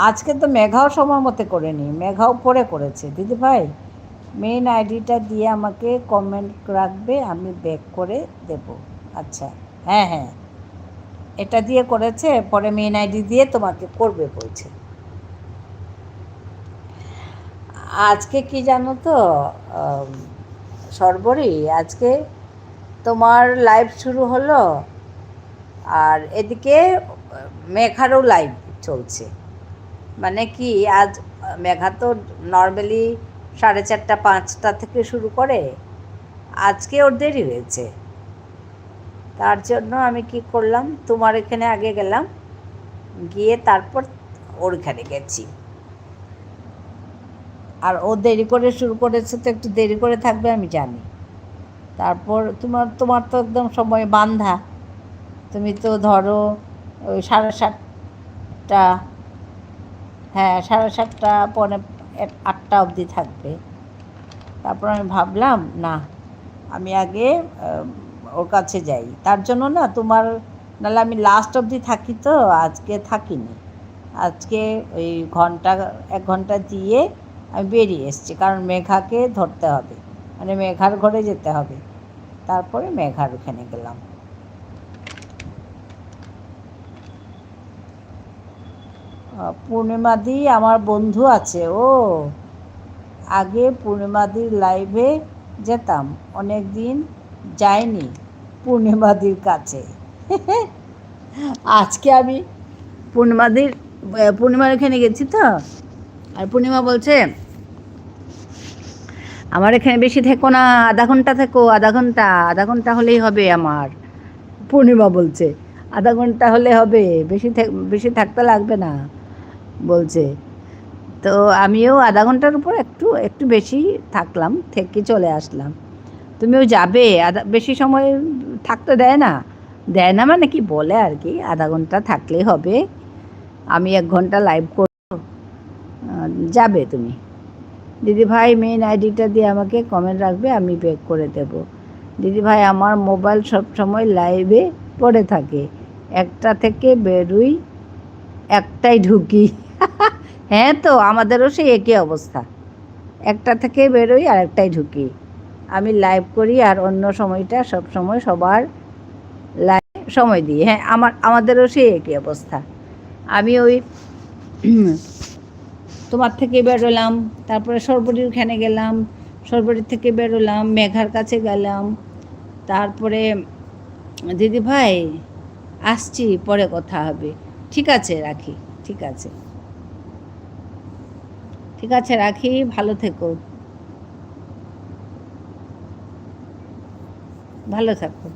আজকে তো মেঘাও সময় মতো করেনি, মেঘাও পরে করেছে। দিদি ভাই মেইন আইডিটা দিয়ে আমাকে কমেন্ট রাখবে, আমি ব্যাক করে দেব। আচ্ছা, হ্যাঁ হ্যাঁ, এটা দিয়ে করেছে, পরে মেইন আইডি দিয়ে তোমাকে করবে বলছে। আজকে কি জানো তো সর্বরী, আজকে তোমার লাইভ শুরু হলো, আর এদিকে মেঘারও লাইভ চলছে। মানে কি, আজ মেঘা তো নর্মালি 4:30 5টা থেকে শুরু করে, আজকে ওর দেরি হয়েছে। তার জন্য আমি কি করলাম, তোমার এখানে আগে গেলাম, গিয়ে তারপর ওর এখানে গেছি। আর ও দেরি করে শুরু করেছে তো একটু দেরি করে থাকবে আমি জানি। তারপর তোমার তোমার তো একদম সময় বান্ধা, তুমি তো ধরো ওই 7:30, হ্যাঁ 7:30 পৌনে 8টা অবধি থাকবে। তারপর আমি ভাবলাম না, আমি আগে ওর কাছে যাই, তার জন্য না তোমার, নাহলে আমি লাস্ট অবধি থাকি, তো আজকে থাকিনি। আজকে ওই 1 ঘন্টা দিয়ে আমি বেরিয়ে এসেছি, কারণ মেঘাকে ধরতে হবে, মানে মেঘার ঘরে যেতে হবে, তারপরে মেঘার ওখানে গেলাম। পূর্ণিমাদি আমার বন্ধু আছে, ও আগে পূর্ণিমাদির লাইভে যেতাম, অনেক দিন যাইনি পূর্ণিমাদির কাছে। আজকে আমি পূর্ণিমার এখানে গেছি তো, আর পূর্ণিমা বলছে আমার এখানে বেশি থেকো না, আধা ঘন্টা থেকো, আধা ঘন্টা হলেই হবে আমার। পূর্ণিমা বলছে আধা ঘন্টা হলে হবে, বেশি থাকতে লাগবে না বলছে। তো আমিও আধা ঘন্টার উপর একটু একটু বেশি থাকলাম, থেকে চলে আসলাম। তুমিও যাবে? বেশি সময় থাকতে দেয় না মানে কি বলে আর কি, আধা ঘন্টা থাকলেই হবে, আমি 1 ঘন্টা লাইভ করব, যাবে তুমি? দিদিভাই মেইন আইডিটা দিয়ে আমাকে কমেন্ট রাখবে, আমি ব্যাক করে দেব। দিদিভাই আমার মোবাইল সব সময় লাইভে পড়ে থাকে, 1টা থেকে বেরোই, 1টায় ঢুকি। হ্যাঁ, তো আমাদেরও সেই একই অবস্থা, 1টা থেকে বেরোই আর 1টায় ঢুকি। আমি লাইভ করি আর অন্য সময়টা সব সময় সবার লাইভ সময় দিই। হ্যাঁ, আমাদেরও সেই একই অবস্থা। আমি ওই তোমার থেকে বেরোলাম, তারপরে সর্বরীর ওখানে গেলাম, সর্বরীর থেকে বেরোলাম, মেঘার কাছে গেলাম, তারপরে দিদি ভাই আসছি, পরে কথা হবে। ঠিক আছে, রাখি। ঠিক আছে, ঠিক আছে, রাখি, ভালো থেকো, ভালো থাকো।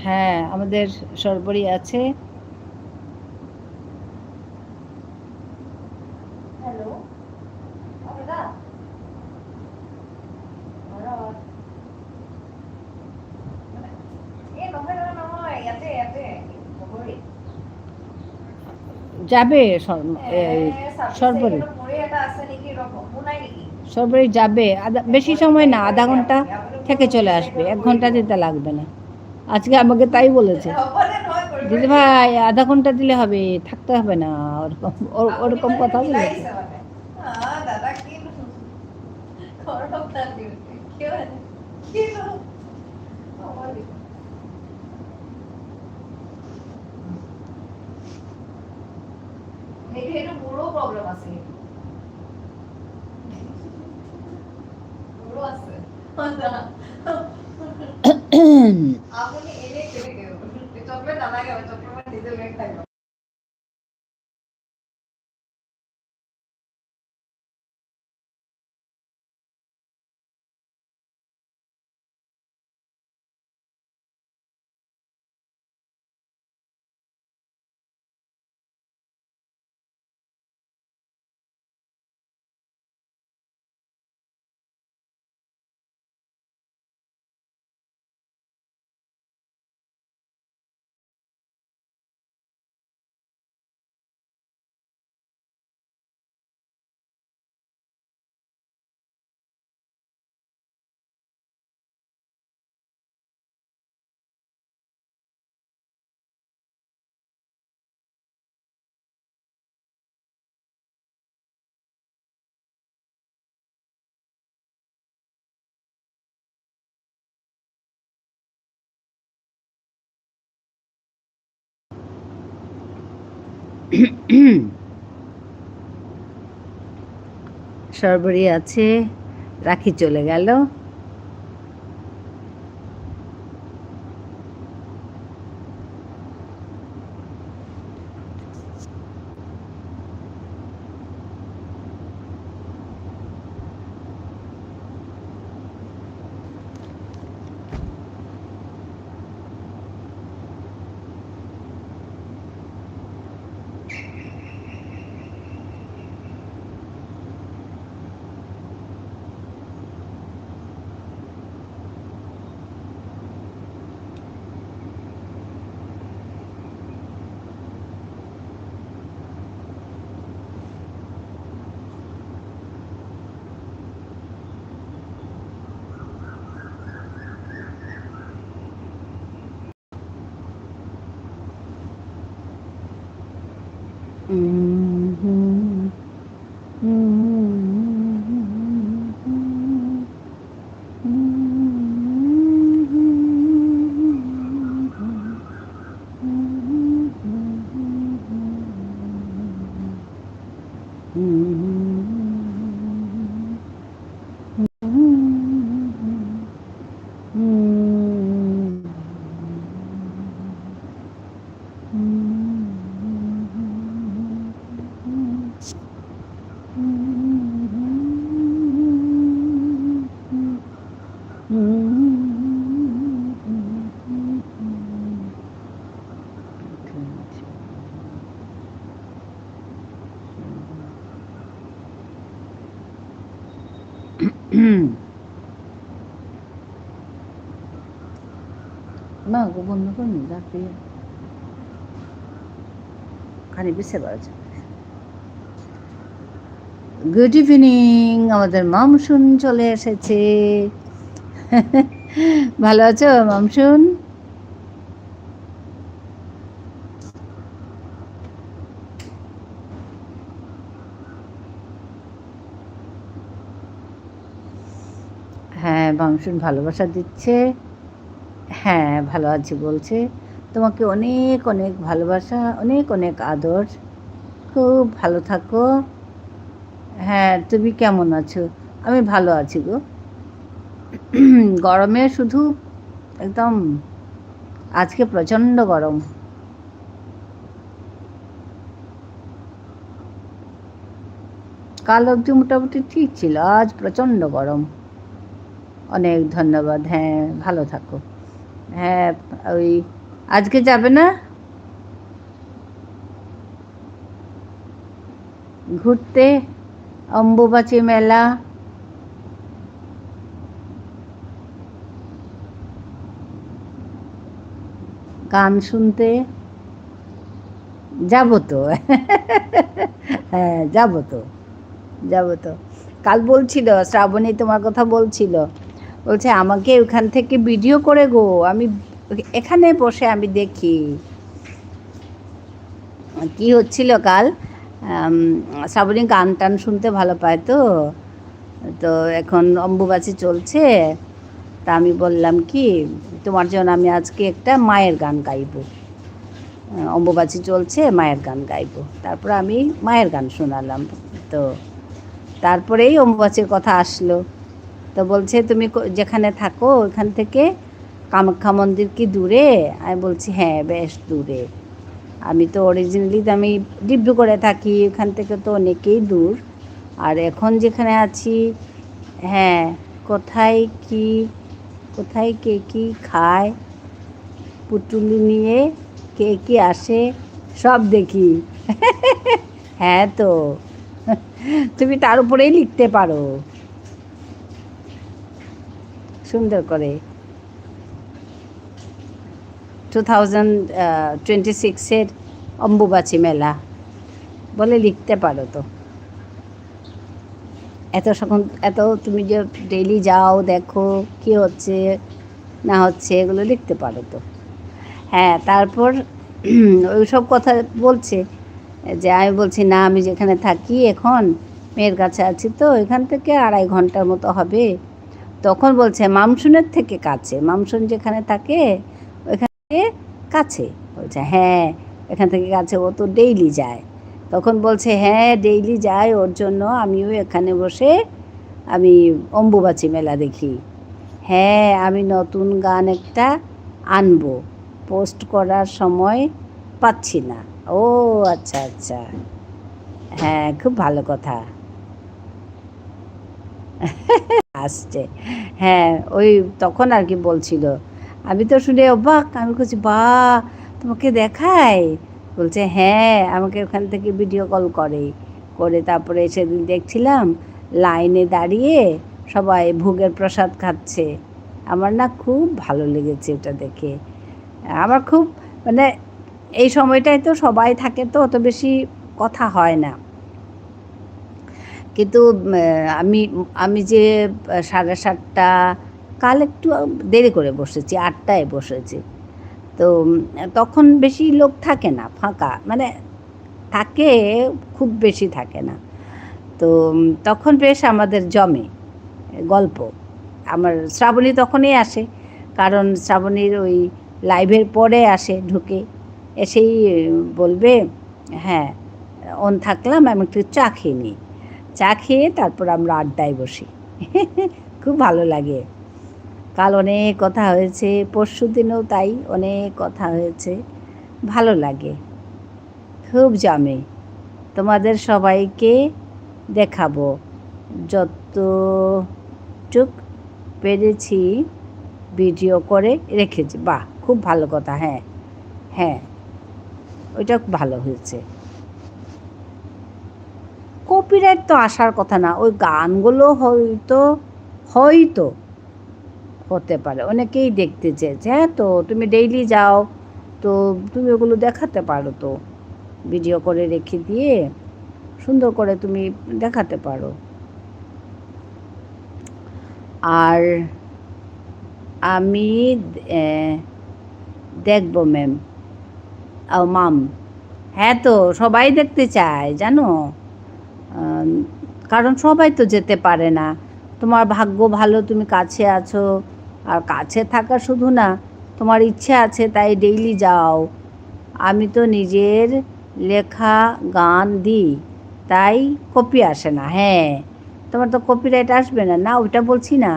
হ্যাঁ, আমাদের সর্বরী আছে। হ্যালো, যাবে সর্বরী, সর্বরী যাবে, বেশি সময় না, আধা ঘন্টা থেকে চলে আসবে, 1 ঘন্টা দিতে লাগবে না। আজকে আমাকে তাই বলেছে, দিদিভাই আধা ঘন্টা দিলে হবে, থাকতে হবে না, ওরকম ওরকম কথা বলেছে। মোৰো প্ৰব্লেম আছে, মোৰো আছে। আপুনি এনে কেনেকে চকলেট নালাগে, চকলেট নিজে লৈ খাই সরবরি আছে, রাখি চলে গেল। মা গো বন্ধ করুন রাত্রি খানি বুঝতে পারছে। গুড ইভিনিং, আমাদের মামসুন চলে এসেছে। ভালো আছো মামসুন? হ্যাঁ, মামসুন ভালোবাসা দিচ্ছে। হ্যাঁ, ভালো আছি বলছে। তোমাকে অনেক অনেক ভালোবাসা, অনেক অনেক আদর। খুব ভালো থাকো। হ্যাঁ, তুমি কেমন আছো? আমি ভালো আছি গো। গরমে শুধু একদম আজকে প্রচণ্ড গরম। কাল অবধি মোটামুটি ঠিক ছিল, আজ প্রচণ্ড গরম। অনেক ধন্যবাদ। হ্যাঁ, ভালো থাকো। হ্যাঁ, ওই আজকে যাবে না ঘুরতে? অম্বুবাচী মেলা, গান শুনতে যাবো তো। হ্যাঁ, যাবো তো, যাবো তো। কাল বলছিল শ্রাবণী, তোমার কথা বলছিল, বলছে আমাকে ওখান থেকে ভিডিও করে গো, আমি এখানে বসে আমি দেখি কি হচ্ছিল কাল। শ্রাবণী গান টান শুনতে ভালো পায় তো। তো এখন অম্বুবাচী চলছে, তা আমি বললাম কি তোমার জন্য আমি আজকে একটা মায়ের গান গাইবো। অম্বুবাচী চলছে, মায়ের গান গাইবো। তারপর আমি মায়ের গান শোনালাম। তো তারপরেই অম্বুবাচীর কথা আসলো। তো বলছে তুমি যেখানে থাকো ওইখান থেকে কামাখ্যা মন্দির কি দূরে? আমি বলছি হ্যাঁ, বেশ দূরে। আমি তো অরিজিনালি আমি ডিব্রুগড়ে থাকি, ওখান থেকে তো অনেকেই দূর। আর এখন যেখানে আছি, হ্যাঁ, কোথায় কি, কোথায় কে কী খায়, পুটুলি নিয়ে কে কী আসে সব দেখি। হ্যাঁ তো, তুমি তার উপরেই লিখতে পারো সুন্দর করে। 2026-এর অম্বুবাচী মেলা বলে লিখতে পারো তো। এত তুমি যে ডেইলি যাও দেখো কি হচ্ছে না হচ্ছে, এগুলো লিখতে পারো তো। হ্যাঁ, তারপর ওইসব কথা বলছে, যে আমি বলছি না আমি যেখানে থাকি এখন মেয়ের কাছে আছি, তো এখান থেকে 2.5 ঘন্টার মতো হবে। তখন বলছে মামসুনের থেকে কাছে, মামসুন যেখানে থাকে ওইখান থেকে কাছে। বলছে হ্যাঁ, এখান থেকে কাছে, ও তো ডেইলি যায়। তখন বলছে হ্যাঁ ডেইলি যায়, ওর জন্য আমিও এখানে বসে আমি অম্বুবাচী মেলা দেখি। হ্যাঁ আমি নতুন গান একটা আনবো, পোস্ট করার সময় পাচ্ছি না। ও আচ্ছা আচ্ছা, হ্যাঁ খুব ভালো কথা। আসছে, হ্যাঁ ওই তখন আর কি বলছিল, আমি তো শুনে অবাক, আমি বলছি বা তোমাকে দেখায়, বলছে হ্যাঁ আমাকে ওখান থেকে ভিডিও কল করে, করে তারপরে সেদিন দেখছিলাম লাইনে দাঁড়িয়ে সবাই ভোগের প্রসাদ খাচ্ছে। আমার না খুব ভালো লেগেছে ওটা দেখে। আমার খুব মানে এই সময়টায় তো সবাই থাকে, তো অত বেশি কথা হয় না, কিন্তু আমি আমি যে 7:30, কাল একটু দেরি করে বসেছি, 8টায় বসেছি। তো তখন বেশি লোক থাকে না, ফাঁকা মানে থাকে, খুব বেশি থাকে না। তো তখন বেশ আমাদের জমে গল্প। আমার শ্রাবণী তখনই আসে, কারণ শ্রাবণীর ওই লাইভের পরে আসে, ঢুকে এসেই বলবে হ্যাঁ অন থাকলাম, আমি একটু চা খেয়ে নিই, চা খেয়ে তারপর আমরা আড্ডায় বসি। খুব ভালো লাগে। কাল অনেক কথা হয়েছে, পরশু দিনেও তাই অনেক কথা হয়েছে, ভালো লাগে, খুব জমে। তোমাদের সবাইকে দেখাবো যতটুক পেরেছি, ভিডিও করে রেখেছি। বাহ খুব ভালো কথা, হ্যাঁ হ্যাঁ ওইটা ভালো হয়েছে। কপিরাইট তো আসার কথা না, ওই গানগুলো হয়তো হয়তো হতে পারে, অনেকেই দেখতে চেয়েছে। হ্যাঁ তো তুমি ডেইলি যাও, তো তুমি ওগুলো দেখাতে পারো, তো ভিডিও করে রেখে দিয়ে সুন্দর করে তুমি দেখাতে পারো। আর আমি দেখবো ম্যাম, ও মাম, হ্যাঁ তো সবাই দেখতে চায় জানো, কারণ সবাই তো যেতে পারে না। তোমার ভাগ্য ভালো, তুমি কাছে আছো, আর কাছে থাকা শুধু না, তোমার ইচ্ছে আছে তাই ডেইলি যাও। আমি তো নিজের লেখা গান দিই, তাই কপি আসে না। হ্যাঁ তোমার তো কপিরাইট আসবে না, না ওইটা বলছি না,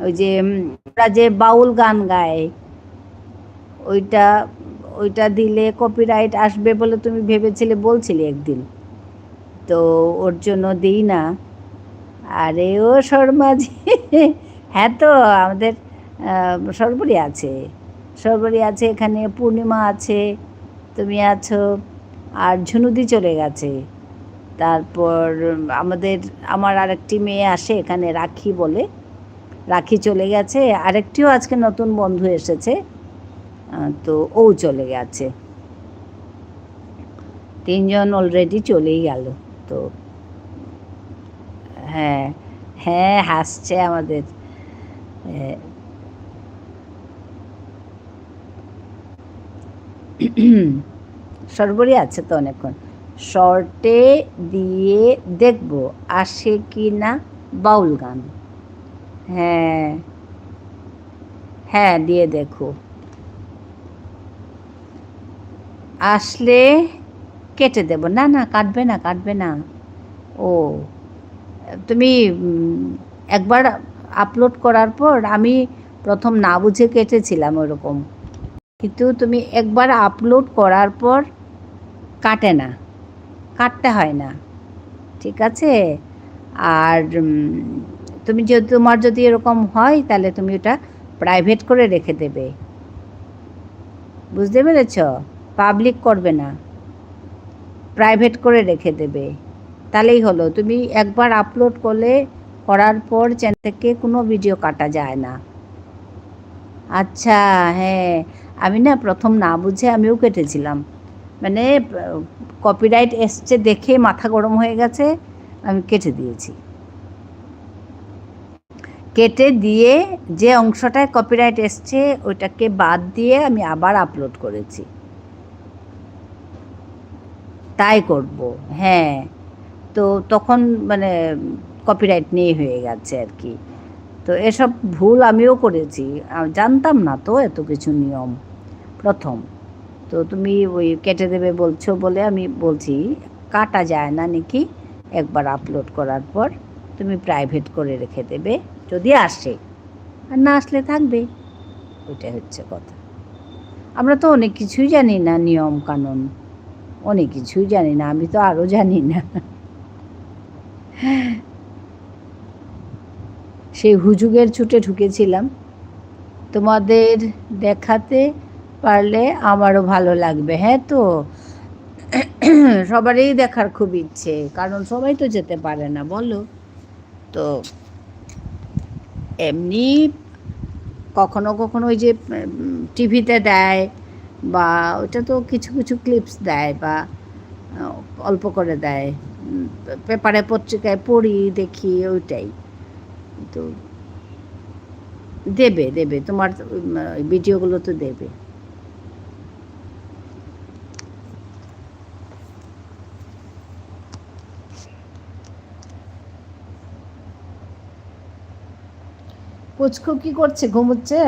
ওই যে ওরা যে বাউল গান গায়, ওইটা ওইটা দিলে কপিরাইট আসবে বলে তুমি ভেবেছিলে, বলছিলে একদিন, তো ওর জন্য দিই না। আরে ও শর্মাজি, হ্যাঁ তো আমাদের সর্বরী আছে, সর্বরী আছে, এখানে পূর্ণিমা আছে, তুমি আছো, আর ঝুনুদি চলে গেছে। তারপর আমার আরেকটি মেয়ে আসে এখানে, রাখি বলে, রাখি চলে গেছে, আরেকটিও আজকে নতুন বন্ধু এসেছে, তো ও চলে গেছে, 3জন অলরেডি চলেই গেল। তো হ্যাঁ হ্যাঁ হাসছে আমাদের। সর্বরী আছে তো অনেকক্ষণ, শর্টে দিয়ে দেখব আসে কি না বাউল গান। হ্যাঁ হ্যাঁ দিয়ে দেখো, আসলে কেটে দেব। না না কাটবে না, কাটবে না। ও তুমি একবার আপলোড করার পর, আমি প্রথম না বুঝে কেটেছিলাম ওরকম, কিন্তু তুমি একবার আপলোড করার পর কাটে না, কাটতে হয় না, ঠিক আছে। আর তুমি যদি, তোমার যদি এরকম হয় তাহলে তুমি ওটা প্রাইভেট করে রেখে দেবে, বুঝতে পেরেছ? পাবলিক করবে না, প্রাইভেট করে রেখে দেবে, তাহলেই হলো। তুমি একবার আপলোড করলে, করার পর চ্যানেল থেকে কোনো ভিডিও কাটা যায় না। আচ্ছা হ্যাঁ, আমি না প্রথম না বুঝে আমিও কেটেছিলাম, মানে কপিরাইট এসছে দেখে মাথা গরম হয়ে গেছে, আমি কেটে দিয়েছি। কেটে দিয়ে যে অংশটায় কপিরাইট এসছে ওইটাকে বাদ দিয়ে আমি আবার আপলোড করেছি, তাই করব। হ্যাঁ তো তখন মানে কপিরাইট নিয়ে হয়ে গেছে আর কি। তো এসব ভুল আমিও করেছি, জানতাম না তো এত কিছু নিয়ম প্রথম, তো তুমি ওই কেটে দেবে বলছো বলে আমি বলছি, কাটা যায় না নাকি একবার আপলোড করার পর তুমি প্রাইভেট করে রেখে দেবে, যদি আসে, আর না আসলে থাকবে। ওইটাই হচ্ছে কথা। আমরা তো অনেক কিছুই জানি না, নিয়ম কানুন অনেক কিছুই জানি না, আমি তো আরও জানি না। সেই হুজুগের ছুটে ঢুকেছিলাম, তোমাদের দেখাতে পারলে আমারও ভালো লাগবে। হ্যাঁ, তো সবারই দেখার খুব ইচ্ছে, কারণ সবাই তো যেতে পারে না বলো। তো এমনি কখনো কখনো ওই যে টিভিতে দেয়, বা ওটা তো কিছু কিছু ক্লিপস দেয়, বা অল্প করে দেয়, পেপারে পত্রিকায় পড়ি দেখি, ওইটাই। তো দেবে দেবে তোমার ভিডিওগুলো তো দেবে। পুচকু কি করছে, ঘুমোচ্ছে?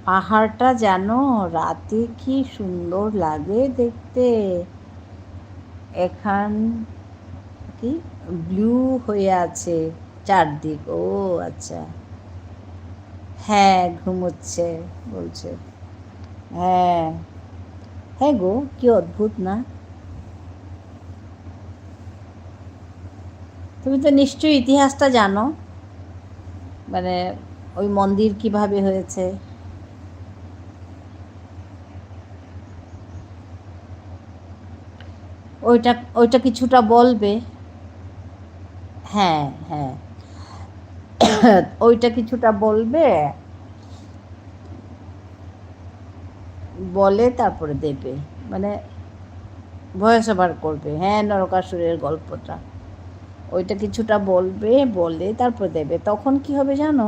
পাহাড়টা যেন রাতে কি সুন্দর লাগে দেখতে। এখান কি ব্লু হয়ে আছে চারদিক। ও আচ্ছা, হ্যাঁ ঘুমোচ্ছে বলছে। হ্যাঁ, হ্যাঁ গো, কি অদ্ভুত না? তুমি তো নিশ্চয়ই ইতিহাসটা জানো, মানে ওই মন্দির কিভাবে হয়েছে। ওইটা ওইটা কিছুটা বলবে। হ্যাঁ হ্যাঁ, ওইটা কিছুটা বলবে, বলে তারপরে দেবে, মানে ভয়েস ওভার করবে। হ্যাঁ, নরকাসুরের গল্পটা, ওইটা কিছুটা বলবে, বলে তারপর দেবে। তখন কি হবে জানো,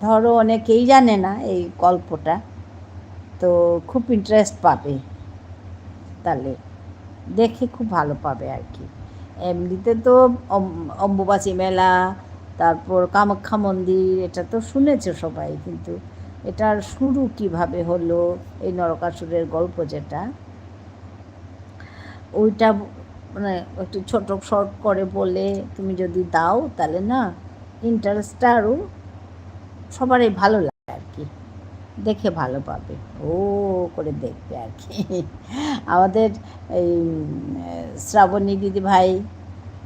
ধরো অনেকেই জানে না এই গল্পটা, তো খুব ইন্টারেস্ট পাবে, তাহলে দেখে খুব ভালো পাবে আর কি। এমনিতে তো অম্বুবাচী মেলা, তারপর কামাখ্যা মন্দির, এটা তো শুনেছে সবাই, কিন্তু এটার শুরু কিভাবে হলো, এই নরকাসুরের গল্প যেটা, ওইটা মানে একটু ছোট শর্ট করে বলে তুমি যদি দাও, তাহলে না ইন্টারেস্টটা আরও সবারই ভালো লাগে আর কি, দেখে ভালো পাবে, ও করে দেখবে আর কি। আমাদের এই শ্রাবণী দিদি ভাই,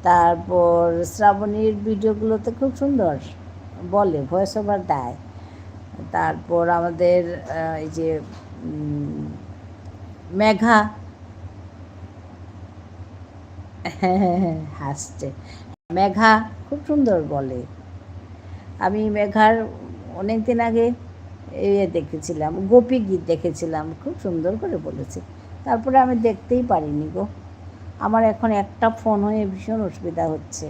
তারপর শ্রাবণীর ভিডিওগুলোতে খুব সুন্দর বলে, ভয়েস ওভার দেয়। তারপর আমাদের এই যে মেঘা, হ্যাঁ হ্যাঁ হ্যাঁ হাসছে, মেঘা খুব সুন্দর বলে। আমি মেঘার অনেক দিন আগে দেখেছিলাম, গোপী গীত দেখেছিলাম, খুব সুন্দর করে বলেছে। তারপরে আমি দেখতেই পারিনি গো, আমার এখন একটা ফোন হয়ে ভীষণ অসুবিধা হচ্ছে।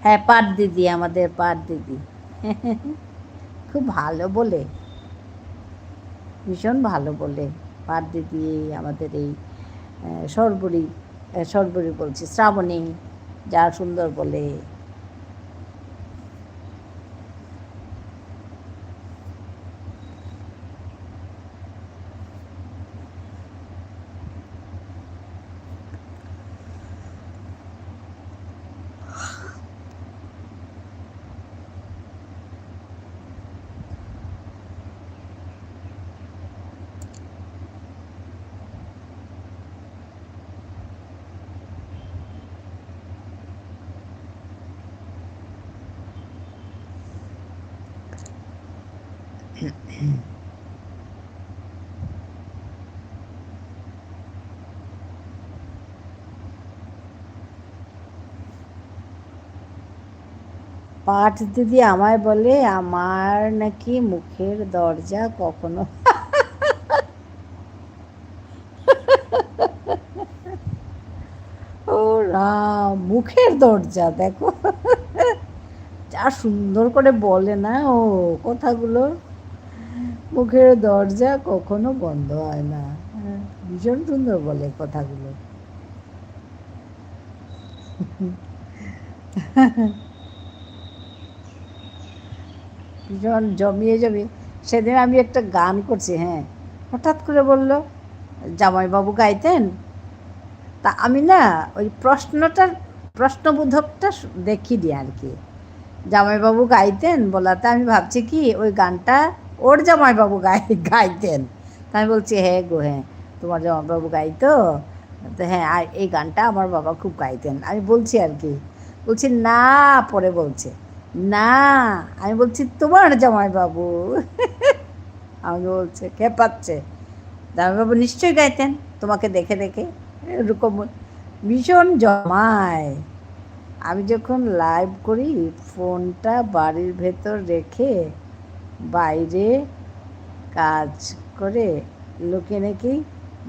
হ্যাঁ, পাট দিদি, আমাদের পাট দিদি খুব ভালো বলে, ভীষণ ভালো বলে পাট দিদি। আমাদের এই সর্বরী, সর্বরী বলছি, শ্রাবণী যা সুন্দর বলে। পাঠ দিদি আমায় বলে আমার নাকি মুখের দরজা কখনো ও রাম, মুখের দরজা দেখো, যা সুন্দর করে বলে না ও কথাগুলো, মুখের দরজা কখনো বন্ধ হয় না। ভীষণ সুন্দর বলে কথাগুলো। ভীষণ জমিয়ে জমিয়ে সেদিন আমি একটা গান করছি, হ্যাঁ, হঠাৎ করে বলল জামাইবাবু গাইতেন। তা আমি না ওই প্রশ্নবোধকটা দেখিনি আর কি। জামাইবাবু গাইতেন বলাতে আমি ভাবছি কি ওই গানটা ওর জামাইবাবু গাইতেন। তা আমি বলছি হ্যাঁ গো, হ্যাঁ তোমার জামাইবাবু গাইতো তো, হ্যাঁ আর এই গানটা আমার বাবা খুব গাইতেন আমি বলছি আর কি। বলছি না, পরে বলছে না, আমি বলছি তোমার জামাইবাবু। আমাকে বলছে খেপাচ্ছে, জামাইবাবু নিশ্চয়ই গাইতেন তোমাকে দেখে দেখে, এরকম ভীষণ জমায়। আমি যখন লাইভ করি ফোনটা বাড়ির ভেতর রেখে বাইরে কাজ করে লোকে নাকি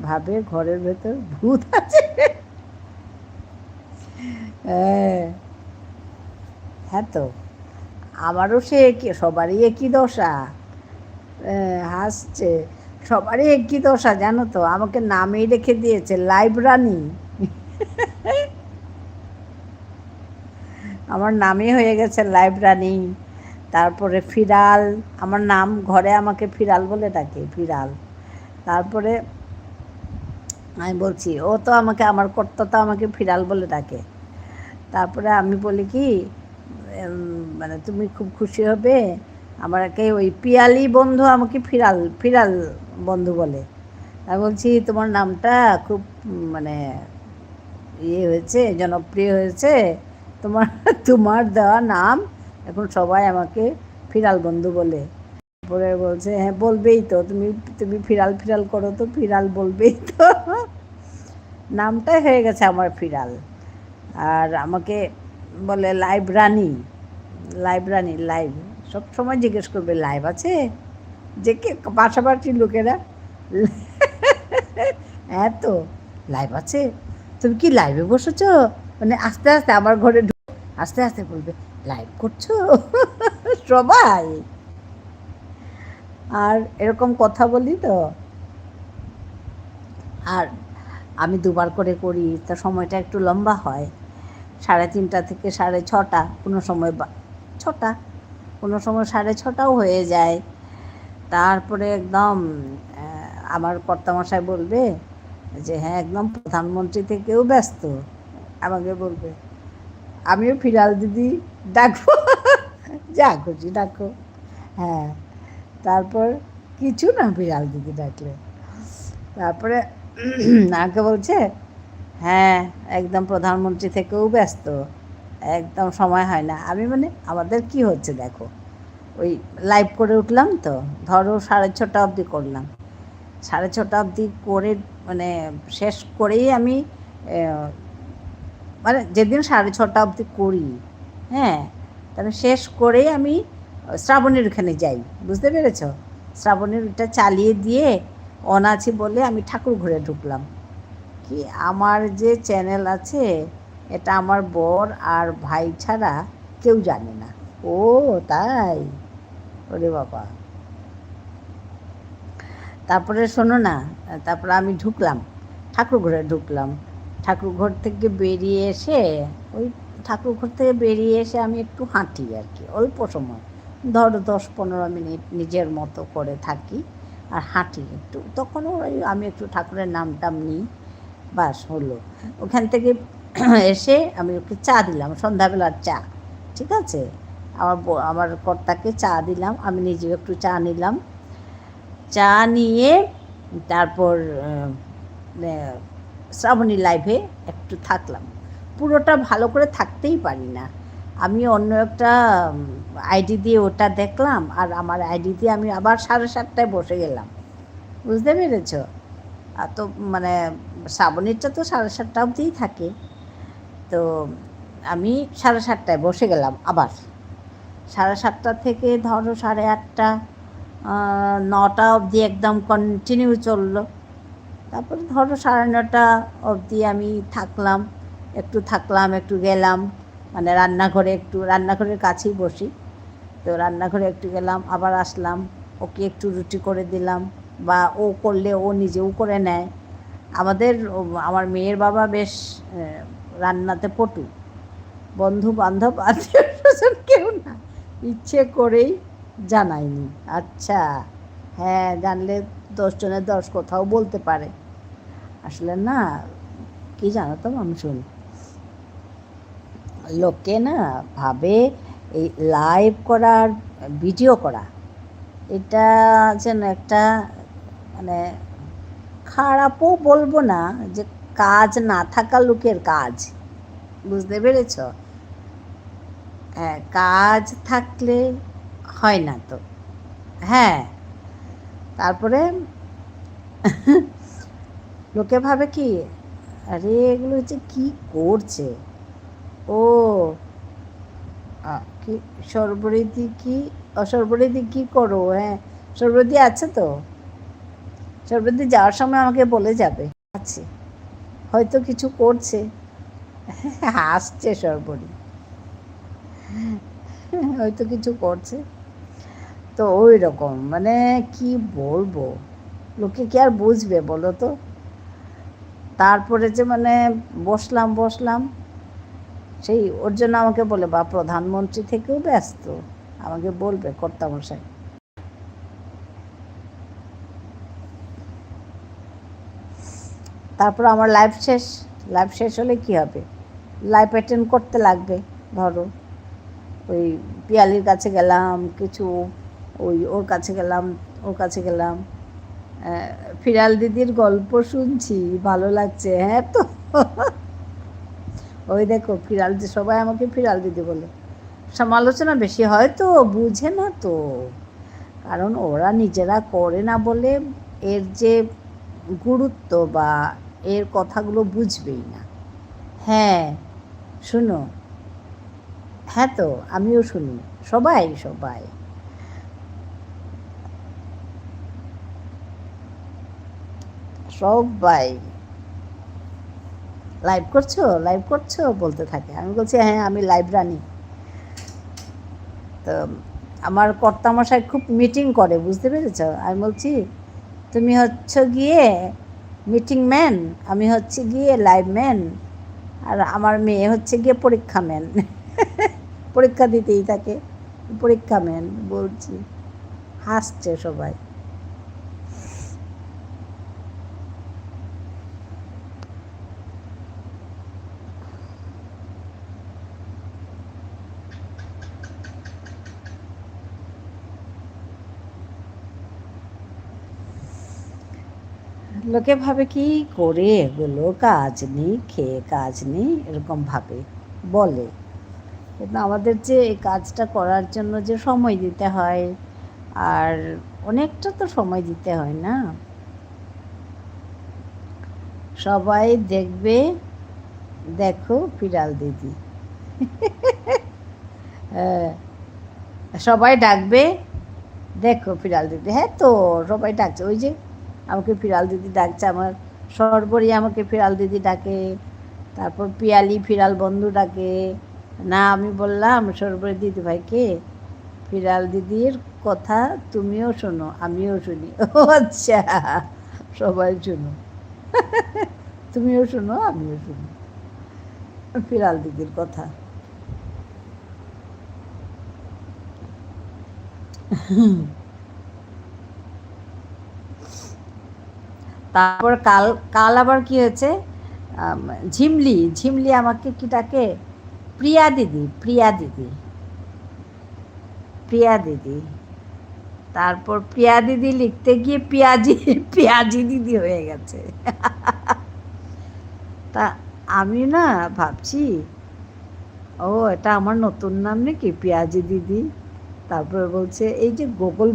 ভাবে ঘরের ভেতর ভূত আছে। হ্যাঁ তো আমারও সে সবারই একই দশা। হাসছে, সবারই একই দশা জানো তো, আমাকে নামেই রেখে দিয়েছে লাইভ রানী। আমার নামই হয়ে গেছে লাইভ রানী। তারপরে ফিরাল, আমার নাম ঘরে আমাকে ফিরাল বলে ডাকে, ফিরাল। তারপরে আমি বলছি ও তো আমাকে, আমার কর্তা তো আমাকে ফিরাল বলে ডাকে। তারপরে আমি বলি কি মানে তুমি খুব খুশি হবে, আমাকে ওই পিয়ালি বন্ধু আমাকে ফিরাল ফিরাল বন্ধু বলে। আমি বলছি তোমার নামটা খুব মানে ইয়ে হয়েছে, জনপ্রিয় হয়েছে, তোমার তোমার দেওয়া নাম এখন সবাই আমাকে ফিরাল বন্ধু বলে। পরে বলছে হ্যাঁ বলবেই তো, তুমি তুমি ফিরাল ফিরাল করো তো, ফিরাল বলবেই তো। নামটাই হয়ে গেছে আমার ফিরাল। আর আমাকে বলে লাইভ রানী, লাইভ রানী, লাইভ সব সময় জিজ্ঞেস করবে লাইভ আছে, যে কে পাশাপাশি লোকেরা। হ্যাঁ তো লাইভ আছে, তুমি কি লাইভে বসেছো, মানে আস্তে আস্তে আমার ঘরে আস্তে আস্তে বলবে লাইভ করছো সবাই। আর এরকম কথা বলি তো। আর আমি দুবার করে করি, তা সময়টা একটু লম্বা হয়, 3:30 থেকে 6:30, কোনো সময় 6টা, কোনো সময় 6:30টাও হয়ে যায়। তারপরে একদম আমার কর্তামশাই বলবে যে হ্যাঁ একদম প্রধানমন্ত্রী থেকেও ব্যস্ত, আমাকে বলবে। আমিও ফিরাল দিদি ডাকবো, যা খুশি ডাকো। হ্যাঁ তারপর কিছু না ফিরাল দিদি ডাকলে। তারপরে আমাকে বলছে হ্যাঁ একদম প্রধানমন্ত্রী থেকেও ব্যস্ত, একদম সময় হয় না। আমি মানে আমাদের কি হচ্ছে দেখো, ওই লাইভ করে উঠলাম তো, ধরো 6:30 অবধি করলাম, 6:30 অবধি করে মানে শেষ করেই আমি মানে যেদিন 6:30 অবধি করি, হ্যাঁ তাহলে শেষ করেই আমি শ্রাবণীর ওখানে যাই, বুঝতে পেরেছ? শ্রাবণীর ওটা চালিয়ে দিয়ে অনাছি বলে আমি ঠাকুর ঘরে ঢুকলাম। কি আমার যে চ্যানেল আছে এটা আমার বর আর ভাই ছাড়া কেউ জানে না। ও তাই? ওরে বাবা। তারপরে শোনো না, তারপরে আমি ঢুকলাম ঠাকুর ঘরে ঢুকলাম, ঠাকুর ঘর থেকে বেরিয়ে এসে ওই ঠাকুর ঘর থেকে বেরিয়ে এসে আমি একটু হাঁটি আর কি, অল্প সময়, ধরো 10-15 মিনিট নিজের মতো করে থাকি আর হাঁটি একটু, তখনও ওই আমি একটু ঠাকুরের নাম টাম নিই, বাস হলো। ওখান থেকে এসে আমি ওকে চা দিলাম, সন্ধ্যাবেলার চা, ঠিক আছে, আমার কর্তাকে চা দিলাম, আমি নিজেও একটু চা নিলাম, চা নিয়ে তারপর শ্রাবণী লাইভে একটু থাকলাম। পুরোটা ভালো করে থাকতেই পারি না, আমি অন্য একটা আইডি দিয়ে ওটা দেখলাম, আর আমার আইডি দিয়ে আমি আবার 7:30টায় বসে গেলাম, বুঝতে পেরেছ? আর তো মানে শ্রাবণীরটা তো 7:30 অবধিই থাকে, তো আমি 7:30টায় বসে গেলাম আবার। 7:30 থেকে ধরো 8:30, 9টা অবধি একদম কন্টিনিউ চললো। তারপরে ধরো 9:30 অবধি আমি থাকলাম, একটু গেলাম, মানে রান্নাঘরে একটু, রান্নাঘরের কাছেই বসি, তো রান্নাঘরে একটু গেলাম, আবার আসলাম, ওকে একটু রুটি করে দিলাম, বা ও করলে ও নিজেও করে নেয়। আমার মেয়ের বাবা বেশ রান্নাতে পটু। বন্ধু বান্ধব আত্মীয় স্বজন কেউ না, ইচ্ছে করেই জানায়নি। আচ্ছা, হ্যাঁ, জানলে 10 জনের 10 কথাও বলতে পারে। আসলে না, কি জানো তো মামসুন, লোকে না ভাবে এই লাইভ করার, ভিডিও করা, এটা যেন একটা মানে খারাপও বলবো না, যে কাজ না থাকা লোকের কাজ। বুঝতে পেরেছ? হ্যাঁ, কাজ থাকলে হয় না তো। হ্যাঁ, তারপরে লোকে ভাবে কি, আরে এগুলো হচ্ছে কি করছে ও, কি সর্বরিদি কি অসর্বরিদি কি করো? হ্যাঁ, সর্বরিদি আছে তো, সর্বরিদি যাওয়ার সময় আমাকে বলে যাবে আছে, হয়তো কিছু করছে। হাসছে সর্বরি, হয়তো কিছু করছে। তো ওই রকম মানে কি বলবো, লোকে কি আর বুঝবে বলো তো। তারপরে যে মানে বসলাম সেই ওর জন্য আমাকে বলে, বা প্রধানমন্ত্রী থেকেও ব্যস্ত, আমাকে বলবে কর্তামশাই। তারপর আমার লাইভ শেষ হলে কি হবে, লাইভ অ্যাটেন্ড করতে লাগবে। ধরো ওই পিয়ালির কাছে গেলাম, কিছু ওই ওর কাছে গেলাম, ফিরাল দিদির গল্প শুনছি, ভালো লাগছে। হ্যাঁ তো, ওই দেখো ফিরাল, যে সবাই আমাকে ফিরাল দিদি বলে। সমালোচনা বেশি হয় তো, বুঝে না তো, কারণ ওরা নিজেরা করে না বলে এর যে গুরুত্ব বা এর কথাগুলো বুঝবেই না। হ্যাঁ, শুনো, হ্যাঁ তো আমিও শুনি, সবাই সবাই সবাই লাইভ করছো বলতে থাকে। আমি বলছি হ্যাঁ, আমি লাইভ রানি। তো আমার কর্তামশাই খুব মিটিং করে, বুঝতে পেরেছ? আমি বলছি তুমি হচ্ছে গিয়ে মিটিং ম্যান, আমি হচ্ছে গিয়ে লাইভ ম্যান, আর আমার মেয়ে হচ্ছে গিয়ে পরীক্ষা ম্যান। পরীক্ষা দিতেই থাকে, পরীক্ষা ম্যান বলছি। হাসছে সবাই। লোকে ভাবে কি করে এগুলো, কাজ নেই, খেয়ে কাজ নেই, এরকম ভাবে বলে। কিন্তু আমাদের যে এই কাজটা করার জন্য যে সময় দিতে হয়, আর অনেকটা তো সময় দিতে হয় না। সবাই দেখবে, দেখো ফিরাল দিদি। সবাই ডাকবে, দেখো ফিরাল দিদি। হ্যাঁ তো, সবাই ডাকছে, ওই যে আমাকে ফিরাল দিদি ডাকছে, আমার সর্বরই আমাকে ফিরাল দিদি ডাকে, তারপর পিয়ালি ফিরাল বন্ধু ডাকে। না, আমি বললাম সর্বরী দিদি ভাইকে, ফিরাল দিদির কথা তুমিও শোনো আমিও শুনি। ও আচ্ছা, সবাই শোনো, তুমিও শোনো আমিও শুনি ফিরাল দিদির কথা। তারপর কাল কাল আবার কি হয়েছে, ঝিমলি আমাকে কি ডাকে, প্রিয়া দিদি, প্রিয়া দিদি। তারপর প্রিয়া দিদি লিখতে গিয়ে পেঁয়াজি দিদি হয়ে গেছে। তা আমি না ভাবছি, ও এটা আমার নতুন নাম নাকি, পেঁয়াজি দিদি। তারপরে বলছে এই যে গুগল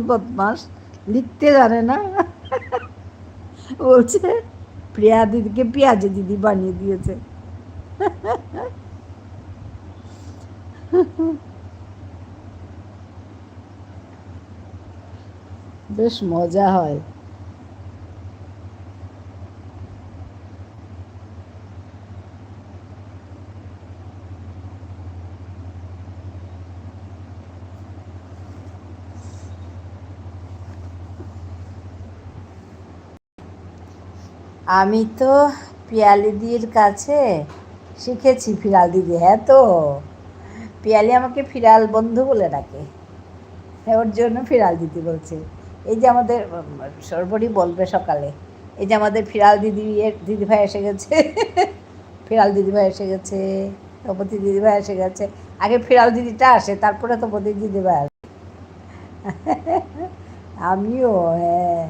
বদমাস লিখতে জানে না, বলছে প্রিয়া দিদিকে পেঁয়াজি দিদি বানিয়ে দিয়েছে। বেশ মজা হয়। আমি তো পিয়ালিদির কাছে শিখেছি ফিরাল দিদি। হ্যাঁ তো, পিয়ালি আমাকে ফিরাল বন্ধু বলে ডাকে। হ্যাঁ, ওর জন্য ফিরাল দিদি বলছে। এই যে আমাদের সর্বরী বলবে সকালে, এই যে আমাদের ফিরাল দিদিভাই এসে গেছে। ফিরাল দিদিভাই এসে গেছে, তপতি দিদিভাই এসে গেছে। আগে ফিরাল দিদিটা আসে, তারপরে তপতি দিদিভাই আসে। আমিও, হ্যাঁ।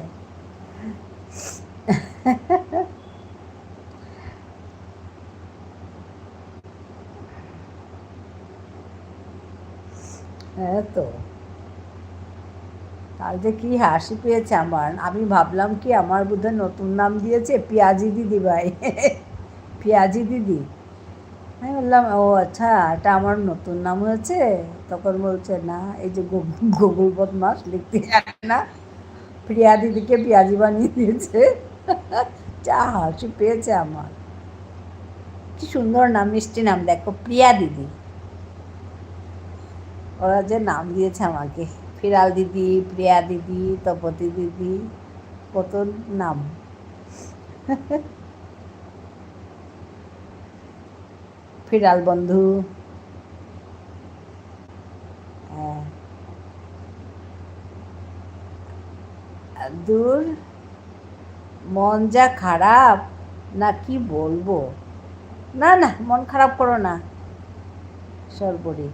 হ্যাঁ তো, কাল যে কি হাসি পেয়েছে আমার। আমি ভাবলাম কি আমার বোধহয় নতুন নাম দিয়েছে পিয়াজি দিদি ভাই। পিয়াজি দিদি। আমি বললাম ও আচ্ছা, এটা আমার নতুন নাম হয়েছে। তখন বলছে না, এই যে গুগল বদমাস লিখতে জানে না, প্রিয়া দিদিকে পিয়াজি বানিয়ে দিয়েছে। যা হাসি পেয়েছে আমার। কি সুন্দর নাম, মিষ্টি নাম, দেখো প্রিয়া দিদি। ওরা যে নাম দিয়েছে আমাকে, ফিরাল দিদি, প্রিয়া দিদি, তপতি দিদি, কত নাম। ফিরাল বন্ধু। হ্যাঁ, দূর, মন যা খারাপ, না কি বলবো। না না, মন খারাপ করো না সর্বরী।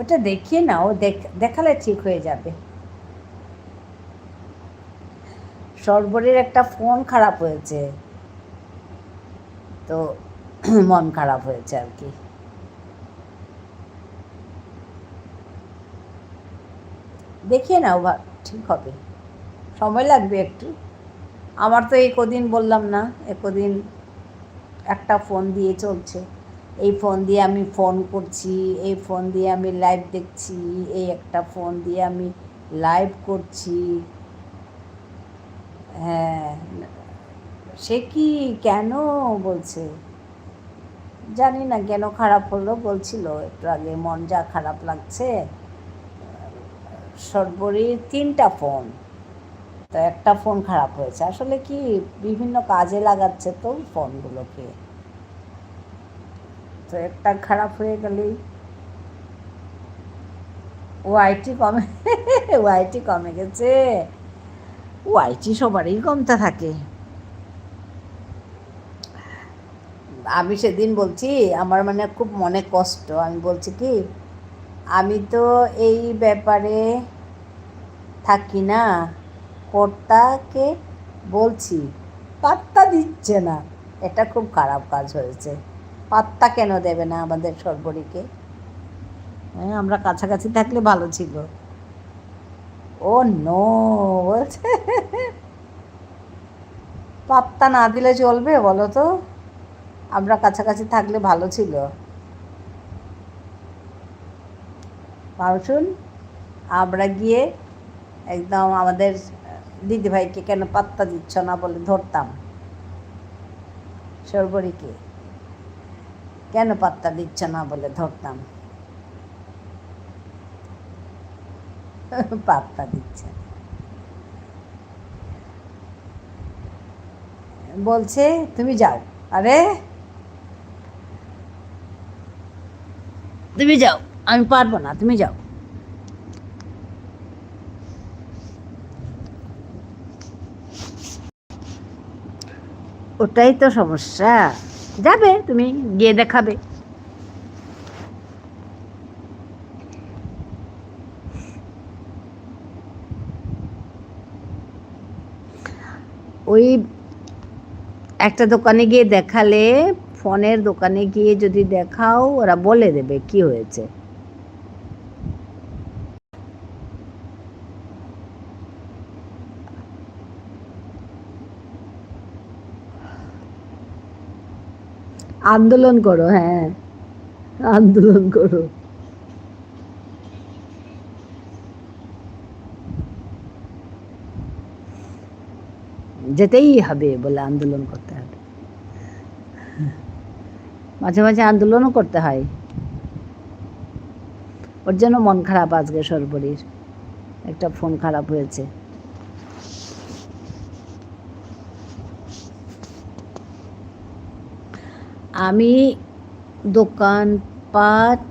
ওটা দেখিয়ে না, ও দেখালে ঠিক হয়ে যাবে। সর্বরীর একটা ফোন খারাপ হয়েছে, তো মন খারাপ হয়েছে আর কি। দেখিয়ে নাও, ঠিক হবে, সময় লাগবে একটু। আমার তো এই কদিন বললাম না, কদিন একটা ফোন দিয়ে চলছে। এই ফোন দিয়ে আমি ফোন করছি, এই ফোন দিয়ে আমি লাইভ দেখছি, এই একটা ফোন দিয়ে আমি লাইভ করছি। হ্যাঁ, সে কি কেন বলছে, জানি না কেন খারাপ হলো, বলছিল একটু আগে মন যা খারাপ লাগছে। সর্বরীর 3টা ফোন, তো একটা ফোন খারাপ হয়েছে। আসলে কি বিভিন্ন কাজে লাগাচ্ছে তো ফোনগুলোকে, তো একটা খারাপ হয়ে গেলেই ওয়াইটি কমে। ওয়াইটি কমে গেছে। ওয়াইটি সবারই কমতে থাকে। আমি সেদিন বলছি আমার মানে খুব মনে কষ্ট। আমি বলছি কি, আমি তো এই ব্যাপারে থাকি না, কর্তাকে বলছি, পাত্তা দিচ্ছে না। এটা খুব খারাপ কাজ হয়েছে। পাত্তা কেন দেবে না আমাদের সর্বরীকে? হ্যাঁ, আমরা কাছাকাছি থাকলে ভালো ছিল। ও নো বলছে, পাত্তা না দিলে চলবে বলো তো? আমরা কাছাকাছি থাকলে ভালো ছিল। ভাবছুন, আমরা গিয়ে একদম আমাদের দিদিভাইকে কেন পাত্তা দিচ্ছ না বলে ধরতাম, সর্বরীকে কেন পাত্তা দিচ্ছ না বলে ধরতাম। পাত্তা দিচ্ছে, বলছে তুমি যাও। আরে তুমি যাও, আমি পারবো না, তুমি যাও। ওটাই তো সমস্যা। যাবে, তুমি গিয়ে দেখাবে। ওই একটা দোকানে গিয়ে দেখালে, ফোনের দোকানে গিয়ে যদি দেখাও, ওরা বলে দেবে কি হয়েছে। আন্দোলন করো, হ্যাঁ, আন্দোলন করো। যেতেই হবে বলে আন্দোলন করতে হবে। মাঝে মাঝে আন্দোলনও করতে হয়। ওর জন্য মন খারাপ আজকে সর্বরীর। একটা ফোন খারাপ হয়েছে। আমি দোকানপাট